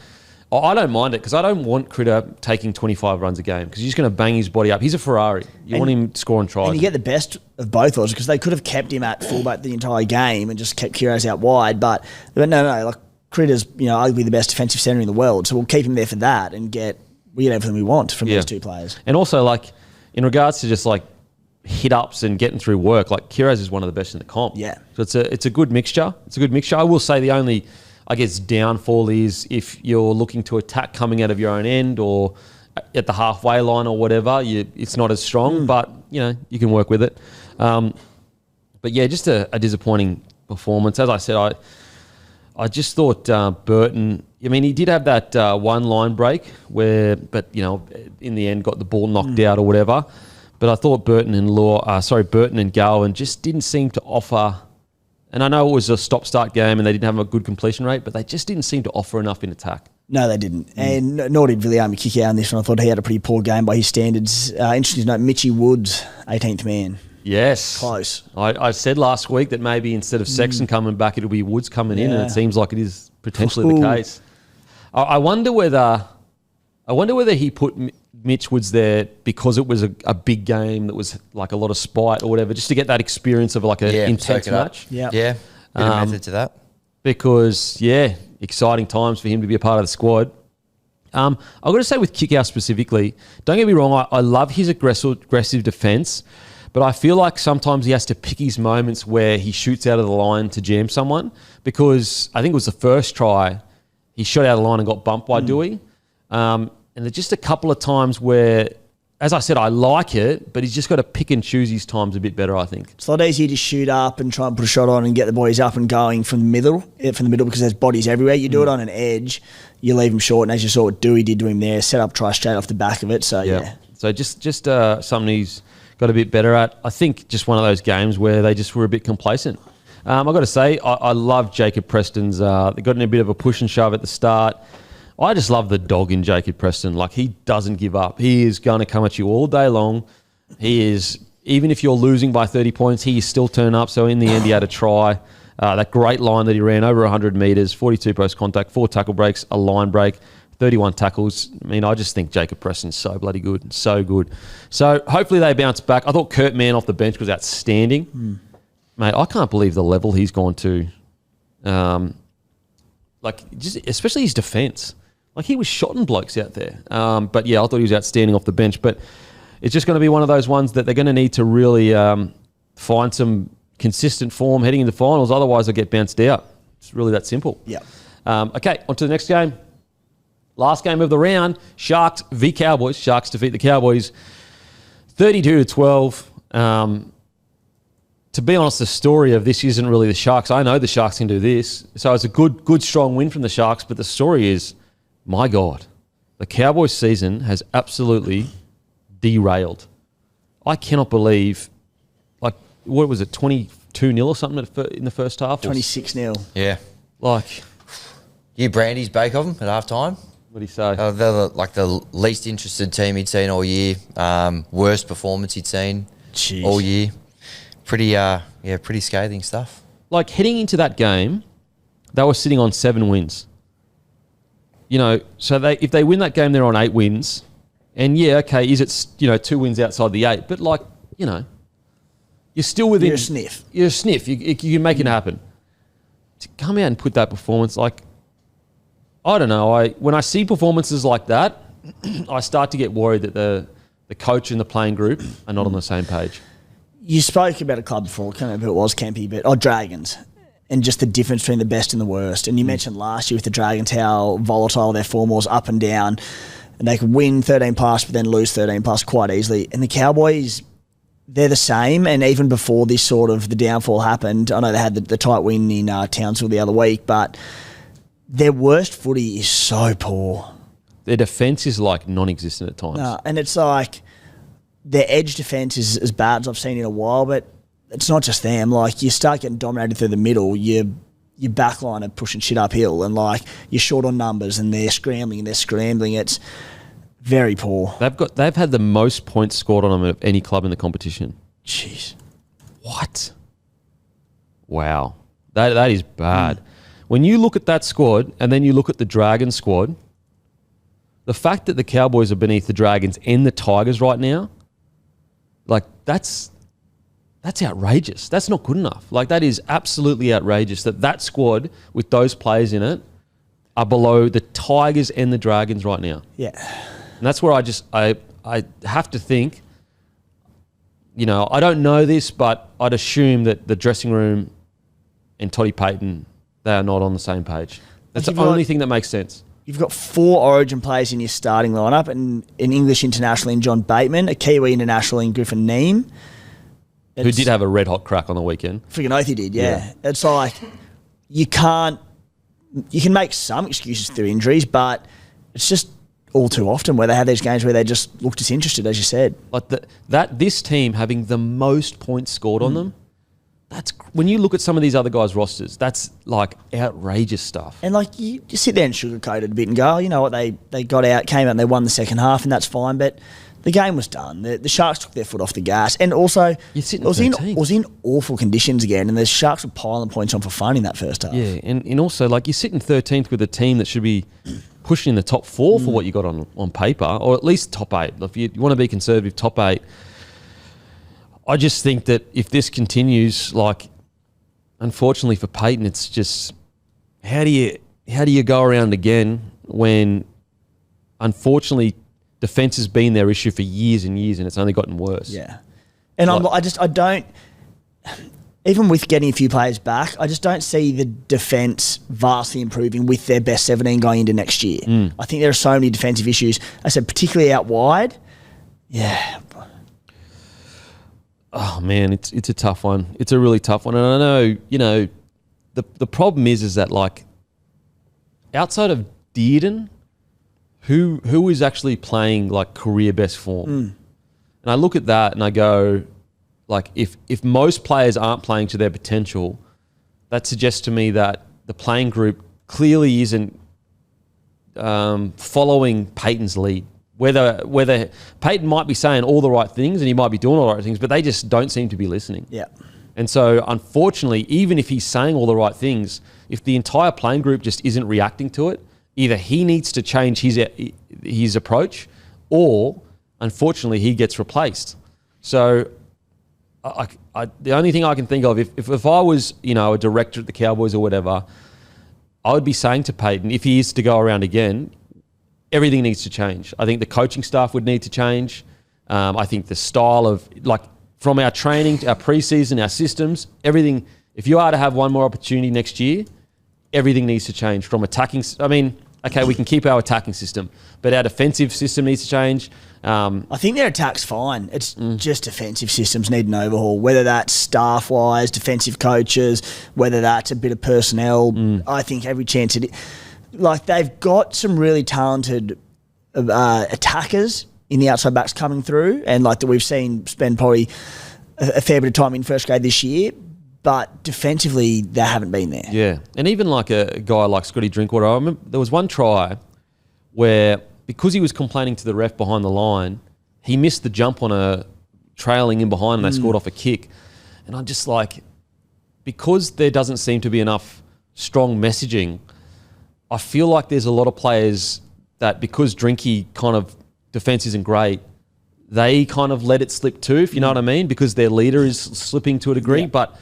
I don't mind it because I don't want Critter taking 25 runs a game because he's just going to bang his body up. He's a Ferrari. You want him scoring tries. And you get the best of both worlds because they could have kept him at fullback the entire game and just kept Kiraz out wide. But no, like Critter's arguably the best defensive centre in the world, so we'll keep him there for that and we get everything we want from these two players. And also, like in regards to just like hit ups and getting through work, like Kiraz is one of the best in the comp. Yeah, so it's a good mixture. I will say the only, I guess, downfall is if you're looking to attack coming out of your own end or at the halfway line or whatever, it's not as strong, but you can work with it. But yeah, just a disappointing performance. As I said, I just thought Burton. I mean, he did have that one line break but in the end got the ball knocked out or whatever. But I thought Burton and Gowan just didn't seem to offer. And I know it was a stop-start game and they didn't have a good completion rate, but they just didn't seem to offer enough in attack. No, they didn't. And nor did Viliami kick out on this one. I thought he had a pretty poor game by his standards. Interesting to note, Mitchy Woods, 18th man. Yes. Close. I said last week that maybe instead of Sexton coming back, it'll be Woods coming in, and it seems like it is potentially the case. I wonder whether he put Mitch Woods there because it was a big game that was like a lot of spite or whatever, just to get that experience of like an intense match. Yeah. Yeah. Bit of method to that. Because, exciting times for him to be a part of the squad. I've got to say with Kickout specifically, don't get me wrong, I love his aggressive defence, but I feel like sometimes he has to pick his moments where he shoots out of the line to jam someone, because I think it was the first try, he shot out of the line and got bumped by Dewey. And there's just a couple of times where, as I said, I like it, but he's just got to pick and choose his times a bit better, I think. It's a lot easier to shoot up and try and put a shot on and get the boys up and going from the middle because there's bodies everywhere. You do it on an edge, you leave him short, and as you saw what Dewey did to him there, set up try straight off the back of it. So, yeah. So just something he's got a bit better at. I think just one of those games where they just were a bit complacent. I've got to say, I love Jacob Preston's. They got in a bit of a push and shove at the start. I just love the dog in Jacob Preston. Like, he doesn't give up. He is going to come at you all day long. He is, even if you're losing by 30 points, he is still turn up. So in the end, he had a try. That great line that he ran, over 100 metres, 42 post contact, 4 tackle breaks, a line break, 31 tackles. I mean, I just think Jacob Preston's so bloody good. So good. So hopefully they bounce back. I thought Kurt Mann off the bench was outstanding. Mate, I can't believe the level he's gone to. Especially his defence. Like, he was shotting blokes out there. But yeah, I thought he was outstanding off the bench. But it's just going to be one of those ones that they're going to need to really find some consistent form heading into finals. Otherwise, they'll get bounced out. It's really that simple. Yeah. Okay, on to the next game. Last game of the round, Sharks v Cowboys. Sharks defeat the Cowboys 32-12. To be honest, the story of this isn't really the Sharks. I know the Sharks can do this. So it's a good, strong win from the Sharks. But the story is, my God, the Cowboys season has absolutely derailed. I cannot believe, like, what was it, 22-0 or something in the first half? 26-0. Yeah. Like, You Brandy's bake of them at half time. what do you say? They're the least interested team he'd seen all year. Worst performance he'd seen Jeez. all year. Pretty scathing stuff. Like, heading into that game, they were sitting on 7 wins. You know, so if they win that game, they're on 8 wins. And yeah, okay, is it 2 wins outside the 8? But like, you know, you're still within. You're a sniff. You're a sniff. You can make it happen. To come out and put that performance, like, I don't know. When I see performances like that, I start to get worried that the coach and the playing group are not on the same page. You spoke about a club before, I can't remember who it was, Kempy, but Dragons, and just the difference between the best and the worst. And you mentioned last year with the Dragons how volatile their form was, up and down, and they could win 13 plus but then lose 13 plus quite easily. And the Cowboys, they're the same, and even before this sort of the downfall happened, I know they had the tight win in Townsville the other week, but their worst footy is so poor. Their defence is like non-existent at times. And it's like their edge defence is as bad as I've seen in a while, but it's not just them. Like, you start getting dominated through the middle, your backline are pushing shit uphill, and like you're short on numbers, and they're scrambling. It's very poor. They've had the most points scored on them of any club in the competition. Jeez. What? Wow. That is bad. When you look at that squad and then you look at the Dragons squad, the fact that the Cowboys are beneath the Dragons and the Tigers right now, like, that's outrageous. That's not good enough. Like, that is absolutely outrageous that squad with those players in it are below the Tigers and the Dragons right now. Yeah. And that's where I have to think, you know, I don't know this, but I'd assume that the dressing room and Toddy Payton, they are not on the same page. That's the only thing that makes sense. You've got 4 Origin players in your starting lineup, and an English international in John Bateman, a Kiwi international in Griffin Neame. Who did have a red hot crack on the weekend. Freaking oath he did, yeah. It's like, you can make some excuses through injuries, but it's just all too often where they have these games where they just look disinterested, as you said. Like this team having the most points scored on them, that's when you look at some of these other guys' rosters, that's like outrageous stuff. And like, you just sit there and sugarcoat it a bit and go, oh, you know what, they got out, came out and they won the second half, and that's fine, but the game was done. The Sharks took their foot off the gas, and also it was in awful conditions again, and the Sharks were piling points on for fun in that first half. Yeah, and also, like, you're sitting 13th with a team that should be pushing in the top 4 for what you got on paper, or at least top 8. If you want to be conservative, top 8. I just think that if this continues, like, unfortunately for Payton, it's just how do you go around again when, unfortunately, defence has been their issue for years and years, and it's only gotten worse. Yeah, and I don't. Even with getting a few players back, I just don't see the defence vastly improving with their best 17 going into next year. I think there are so many defensive issues. I said particularly out wide. Yeah. Oh man, it's a tough one. It's a really tough one, and I know, you know, the problem is that, like, outside of Dearden, who is actually playing like career best form? And I look at that and I go, like, if most players aren't playing to their potential, that suggests to me that the playing group clearly isn't following Payton's lead. Whether Payton might be saying all the right things and he might be doing all the right things, but they just don't seem to be listening. Yeah. And so, unfortunately, even if he's saying all the right things, if the entire playing group just isn't reacting to it, either he needs to change his approach, or unfortunately he gets replaced. So, the only thing I can think of, if I was, you know, a director at the Cowboys or whatever, I would be saying to Payton, if he is to go around again, everything needs to change. I think the coaching staff would need to change. I think the style of, like, from our training, our preseason, our systems, everything. If you are to have one more opportunity next year, everything needs to change from attacking. I mean, okay, we can keep our attacking system, but our defensive system needs to change. I think their attack's fine. It's just defensive systems need an overhaul, whether that's staff-wise, defensive coaches, whether that's a bit of personnel. I think every chance like they've got some really talented attackers in the outside backs coming through, and like that we've seen spend probably a fair bit of time in first grade this year, but defensively they haven't been there. Yeah, and even like a guy like Scotty Drinkwater, I remember there was one try where because he was complaining to the ref behind the line, he missed the jump on a trailing in behind and they scored off a kick. And I'm just like, because there doesn't seem to be enough strong messaging, I feel like there's a lot of players that because Drinky kind of defense isn't great, they kind of let it slip too, if you know what I mean, because their leader is slipping to a degree. Yeah. But,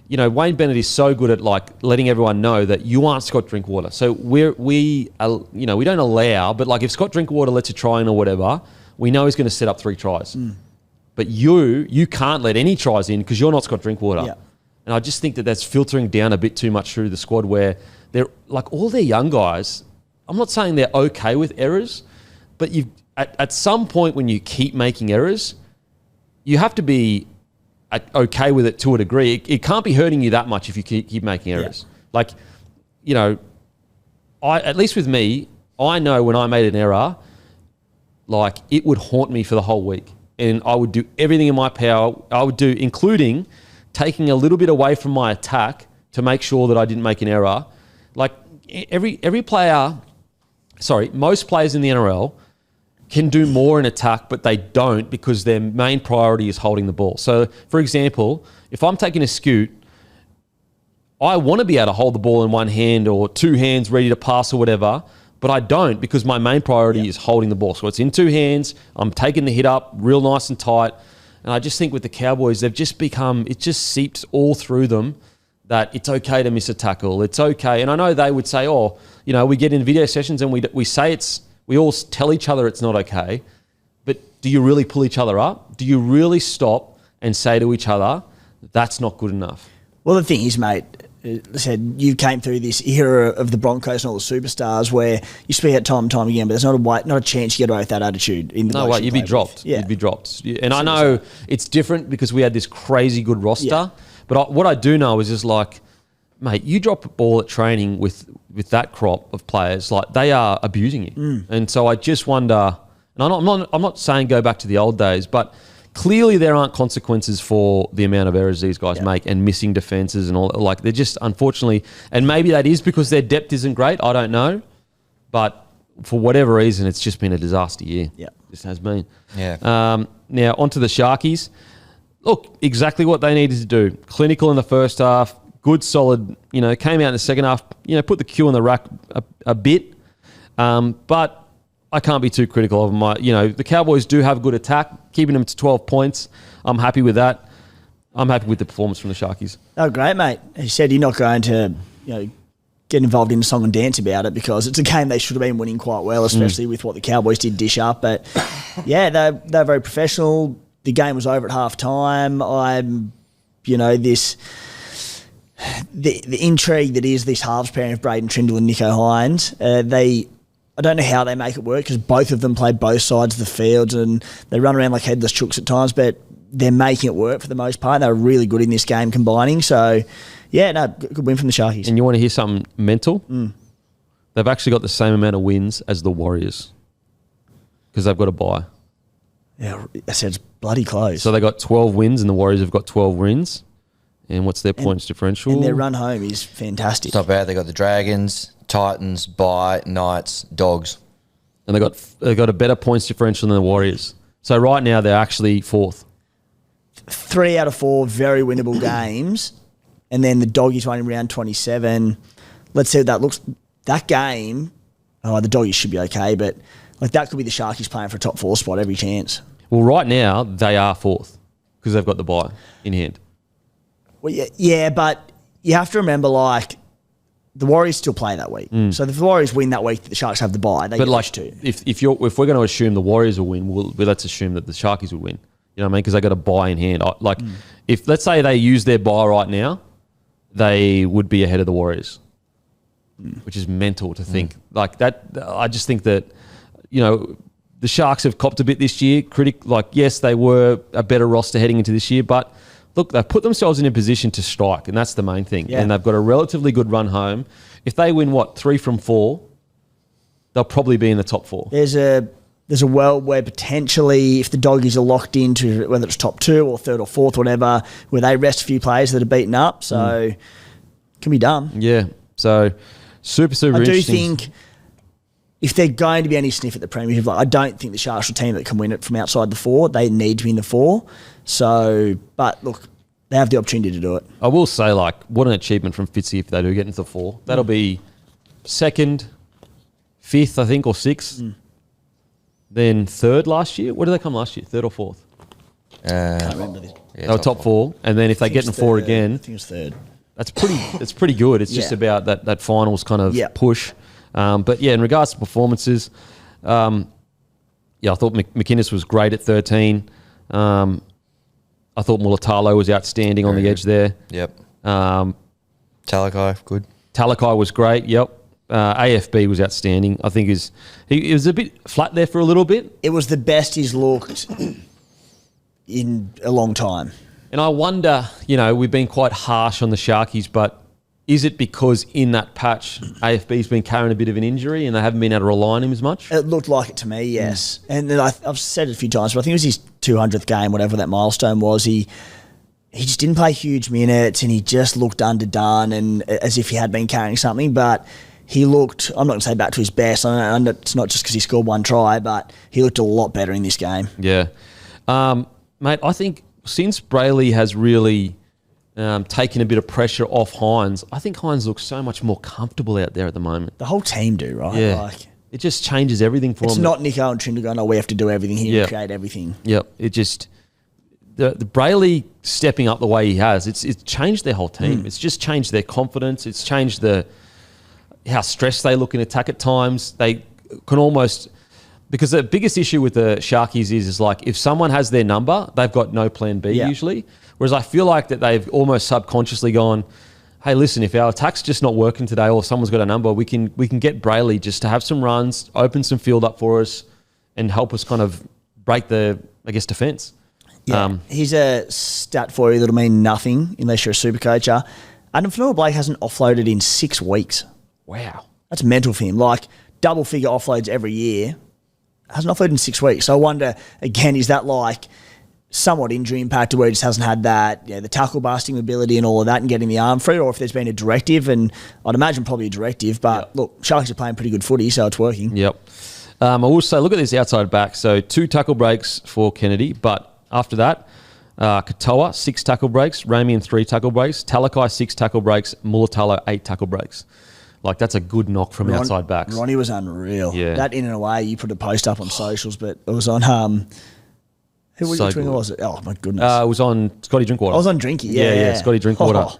you know, Wayne Bennett is so good at like letting everyone know that you aren't Scott Drinkwater. So we don't allow, but like if Scott Drinkwater lets a try in or whatever, we know he's going to set up 3 tries. But you can't let any tries in because you're not Scott Drinkwater. Yeah. And I just think that that's filtering down a bit too much through the squad where they're like all their young guys. I'm not saying they're okay with errors, but you at some point when you keep making errors, you have to be okay with it to a degree. It can't be hurting you that much if you keep making errors. Yeah. Like, you know, at least with me, I know when I made an error, like it would haunt me for the whole week. And I would do everything in my power. I would do, including taking a little bit away from my attack to make sure that I didn't make an error. Like most players in the NRL can do more in attack, but they don't because their main priority is holding the ball. So, for example, if I'm taking a scoot, I want to be able to hold the ball in one hand or 2 hands ready to pass or whatever, but I don't because my main priority is holding the ball. So it's in 2 hands, I'm taking the hit up real nice and tight. And I just think with the Cowboys, they've just become, it just seeps all through them that it's okay to miss a tackle. It's okay. And I know they would say, oh, you know, we get in video sessions and we say we all tell each other it's not okay, but do you really pull each other up? Do you really stop and say to each other, that's not good enough? Well, the thing is, mate, I said you came through this era of the Broncos and all the superstars where you speak out time and time again, but there's not a chance you get away with that attitude in the No way, you'd be dropped. Yeah. You'd be dropped. And I know it's different because we had this crazy good roster, but what I do know is just like, mate, you drop a ball at training with that crop of players, like they are abusing you. And so I just wonder, and I'm not saying go back to the old days, but clearly there aren't consequences for the amount of errors these guys make and missing defenses and all. Like they're just, unfortunately, and maybe that is because their depth isn't great. I don't know, but for whatever reason, it's just been a disaster year. Yeah, just has been. Yeah. Now onto the Sharkies. Look, exactly what they needed to do. Clinical in the first half. Good, solid, you know, came out in the second half, you know, put the Q in the rack a bit. But I can't be too critical of them. The Cowboys do have good attack, keeping them to 12 points. I'm happy with that. I'm happy with the performance from the Sharkies. Oh, great, mate. He said you're not going to, get involved in a song and dance about it because it's a game they should have been winning quite well, especially with what the Cowboys did dish up. But, yeah, they're very professional. The game was over at half time. The intrigue that is this halves pairing of Braden Trindle and Nicho Hines, I don't know how they make it work because both of them play both sides of the field and they run around like headless chooks at times, but they're making it work for the most part. They're really good in this game combining. So, good win from the Sharkies. And you want to hear something mental? They've actually got the same amount of wins as the Warriors because they've got a bye. Yeah, I said it's bloody close. So they got 12 wins and the Warriors have got 12 wins. And what's their points differential? And their run home is fantastic. It's not bad. They got the Dragons, Titans, Knights, Dogs. And they got a better points differential than the Warriors. So right now they're actually 4th. 3 out of 4 very winnable games. And then the Doggies won in round 27. Let's see what that looks. That game, the Doggies should be okay, but like that could be the Sharkies playing for a top 4 spot every chance. Well, right now they are 4th because they've got the bye in hand. Well, yeah, but you have to remember, like, the Warriors still play that week. So if the Warriors win that week, the Sharks have the bye. They get to. If we're going to assume the Warriors will win, let's assume that the Sharkies will win. You know what I mean? Because they got a bye in hand. If let's say they use their bye right now, they would be ahead of the Warriors, which is mental to think like that. I just think that, you know, the Sharks have copped a bit this year. Yes, they were a better roster heading into this year, but look, they've put themselves in a position to strike, and that's the main thing. Yeah. And they've got a relatively good run home. If they win 3 from 4, they'll probably be in the top 4. There's a world where potentially if the Doggies are locked into whether it's top 2 or 3rd or 4th, whatever, where they rest a few players that are beaten up. So it can be done. Yeah. So super I do interesting. think if they're going to be any sniff at the Premiership, I don't think the Sharks are a team that can win it from outside the 4. They need to be in the 4. So, but look, they have the opportunity to do it. I will say, what an achievement from Fitzy if they do get into the 4. That'll be 2nd, 5th, I think, or 6th. Then 3rd last year. Where did they come last year? 3rd or 4th? Can't remember this. They were top 4. And then if they get in 4 again, I think it's 3rd. that's pretty good. It's just about that finals kind of push. But yeah, in regards to performances, I thought McInnes was great at 13. I thought Mulatalo was outstanding on the edge there. Yep. Talakai, good. Talakai was great. Yep. AFB was outstanding. I think he was a bit flat there for a little bit. It was the best he's looked in a long time. And I wonder, we've been quite harsh on the Sharkies, but is it because in that patch AFB's been carrying a bit of an injury and they haven't been able to rely on him as much? It looked like it to me, yes. And then I've said it a few times, but I think it was his 200th game, whatever that milestone was. He just didn't play huge minutes and he just looked underdone and as if he had been carrying something, but he looked, I'm not going to say back to his best. I know it's not just because he scored one try, but he looked a lot better in this game. Yeah. Mate, I think since Brayley has really taken a bit of pressure off Hines, I think Hines looks so much more comfortable out there at the moment. The whole team do, right? Yeah. It just changes everything for him. It's not Nico and Trinder going, we have to do everything here and create everything. Yep. It just... The Brayley stepping up the way he has, it's changed their whole team. It's just changed their confidence. It's changed how stressed they look in attack at times. They can almost... Because the biggest issue with the Sharkies is if someone has their number, they've got no plan B usually. Whereas I feel like that they've almost subconsciously gone, hey, listen, if our attack's just not working today or someone's got a number, we can get Brayley just to have some runs, open some field up for us and help us kind of break the, defence. Yeah, here's a stat for you that'll mean nothing unless you're a super coacher. Adam Fanua-Blake hasn't offloaded in 6 weeks. Wow. That's mental for him. Double-figure offloads every year. Hasn't offloaded in 6 weeks. So I wonder, again, is that somewhat injury impacted where he just hasn't had that, the tackle busting ability and all of that and getting the arm free, or if there's been a directive, and I'd imagine probably a directive, but look, Sharks are playing pretty good footy, so it's working. Yep. I will say, look at this outside back. So 2 tackle breaks for Kennedy, but after that, Katoa, 6 tackle breaks, Ramian 3 tackle breaks, Talakai 6 tackle breaks, Mulatalo 8 tackle breaks. That's a good knock from outside backs. Ronnie was unreal. Yeah. That in and away, you put a post up on socials, but it was on who was it? Was it? Oh my goodness! It was on Scotty Drinkwater. I was on Drinky. Yeah. Scotty Drinkwater.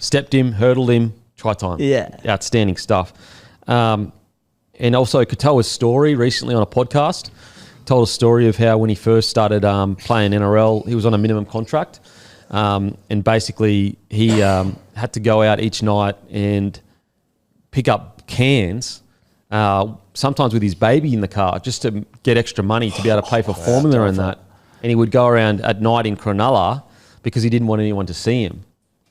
Stepped him, hurdled him, try time. Yeah, outstanding stuff. And also Katoa's story recently on a podcast told a story of how when he first started playing NRL, he was on a minimum contract, and basically he had to go out each night and pick up cans. Sometimes with his baby in the car, just to get extra money to be able to pay for formula and that. And he would go around at night in Cronulla because he didn't want anyone to see him.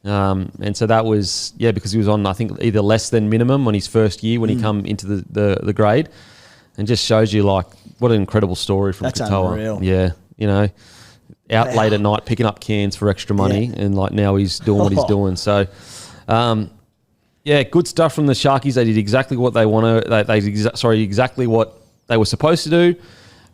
And so that was, because he was on, I think, either less than minimum on his first year when he come into the grade. And just shows you, what an incredible story from Katoa. Unreal. Yeah, out late at night picking up cans for extra money and, now he's doing what he's doing. So, good stuff from the Sharkies. They did exactly what they want to. Exactly what they were supposed to do.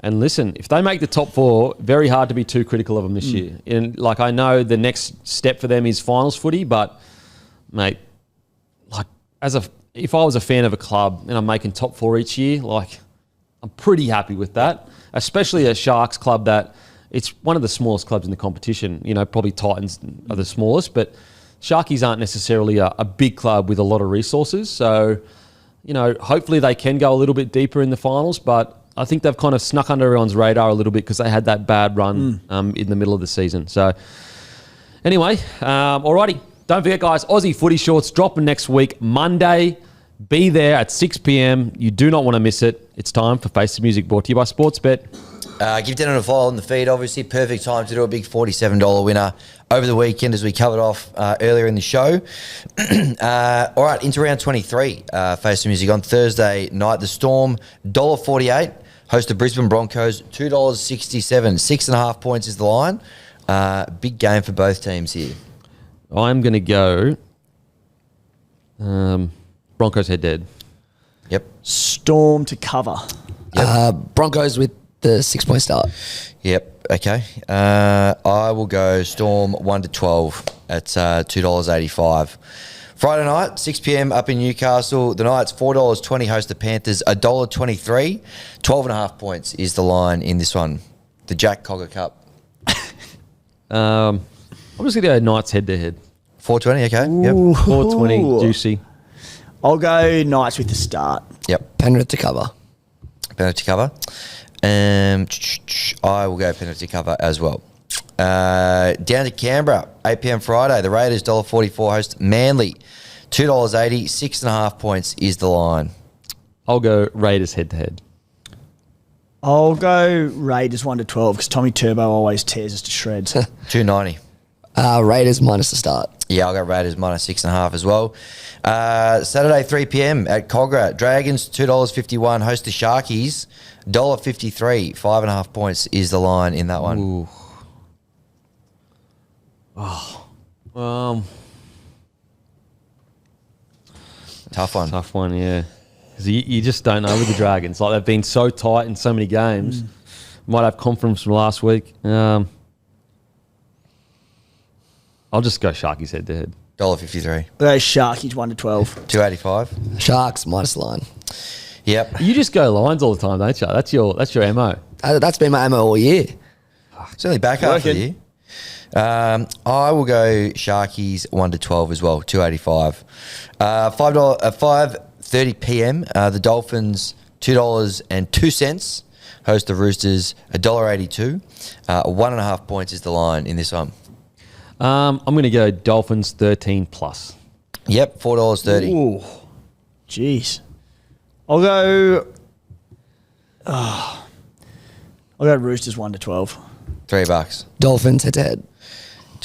And listen, if they make the top 4, very hard to be too critical of them this year. And I know the next step for them is finals footy, but mate, if I was a fan of a club and I'm making top 4 each year, I'm pretty happy with that. Especially a Sharks club that it's one of the smallest clubs in the competition. Probably Titans are the smallest, but Sharkies aren't necessarily a big club with a lot of resources. So, hopefully they can go a little bit deeper in the finals, but I think they've kind of snuck under everyone's radar a little bit because they had that bad run in the middle of the season. So anyway, alrighty. Don't forget, guys, Aussie Footy Shorts dropping next week, Monday. Be there at 6 p.m. You do not want to miss it. It's time for Face the Music, brought to you by Sportsbet. Give Dan a follow on the feed, obviously. Perfect time to do a big $47 winner over the weekend, as we covered off earlier in the show. All right, into round 23. Face the Music on Thursday night. The Storm, $1.48. Host the Brisbane Broncos, $2.67. 6.5 points is the line. Big game for both teams here. I'm going to go Broncos head-to-head. Yep. Storm to cover. Broncos with the 6-point start. Yep. Okay. I will go Storm 1-12 at $2.85. Friday night, 6 p.m. up in Newcastle. The Knights, $4.20 host the Panthers, $1.23. 12.5 points is the line in this one. The Jack Cogger Cup. I'm just going to go Knights head-to-head. 4.20. Okay. Yep. 4.20, juicy. I'll go Knights with the start. Yep. Penrith to cover. Penalty cover. I will go penalty cover as well. Down to Canberra, 8 p.m. Friday. The Raiders, $1.44 host Manly, $2.80. 6.5 points is the line. I'll go Raiders head-to-head. I'll go Raiders 1-12 because Tommy Turbo always tears us to shreds. $2.90. Raiders minus the start. Yeah, I'll go Raiders minus 6.5 as well. Saturday, 3 p.m. at Cogra. Dragons, $2.51 host the Sharkies, $1.53. 5.5 points is the line in that one. Ooh. Tough one. Tough one, yeah. Because you just don't know with the Dragons. Like, they've been so tight in so many games. Might have confidence from last week. I'll just go Sharkies head-to-head. $1.53. Those Sharkies 1-12. $2.85. Sharks minus the line. Yep. You just go Lions all the time, don't you? That's your MO. That's been my MO all year. It's only back half of the year. I will go Sharkies 1-12 as well, $2.85. $5:30 p.m. The Dolphins, $2.02 host the Roosters, $1.82. 1.5 points is the line in this one. I'm going to go Dolphins 13 plus. Yep, $4.30. Ooh, jeez. I'll go Roosters 1-12. $3. Dolphins head to head.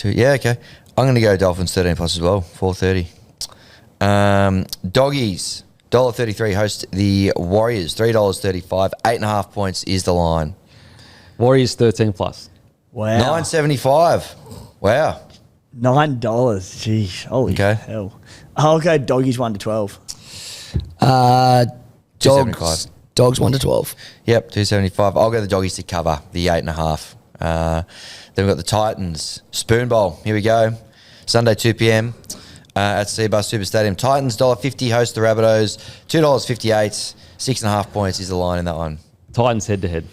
Yeah, okay. I'm going to go Dolphins 13 plus as well, $4.30. Doggies, $1.33 host the Warriors, $3.35. 8.5 points is the line. Warriors 13 plus. Wow. $9.75. Wow. $9. Jeez. Holy hell. I'll go Doggies 1-12. Dogs 1-12. Yep, $2.75. I'll go the Doggies to cover the 8.5. Then we've got the Titans. Spoon Bowl. Here we go. Sunday, 2 p.m. At Seabus Super Stadium. Titans, $1.50 host the Rabbitohs. $2.58. 6.5 points is the line in that one. Titans head-to-head.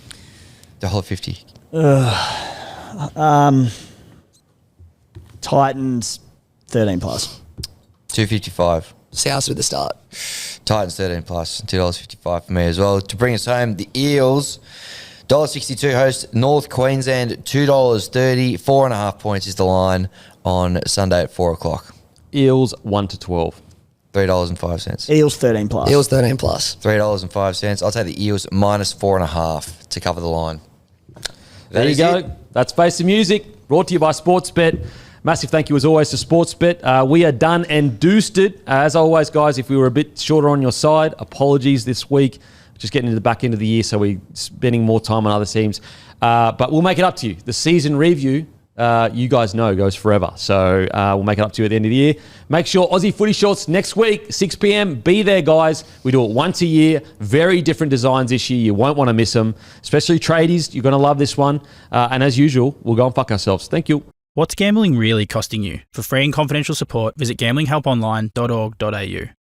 $1.50. Titans 13 plus. $2.55. South with the start. Titans 13 plus, $2.55 for me as well. To bring us home, the Eels, $1.62 host North Queensland, $2.30. 4.5 points is the line on Sunday at 4 o'clock. Eels 1-12. $3.05. Eels 13 plus. Eels 13 plus. $3.05. I'll take the Eels minus 4.5 to cover the line. There you go. That's Face the Music, brought to you by Sportsbet. Massive thank you as always to Sportsbet. We are done and doosted. As always, guys, if we were a bit shorter on your side, apologies this week. Just getting into the back end of the year, so we're spending more time on other teams. But we'll make it up to you. The season review, you guys know, goes forever. So we'll make it up to you at the end of the year. Make sure Aussie Footy Shorts next week, 6 p.m. Be there, guys. We do it once a year. Very different designs this year. You won't want to miss them. Especially tradies. You're going to love this one. And as usual, we'll go and fuck ourselves. Thank you. What's gambling really costing you? For free and confidential support, visit gamblinghelponline.org.au.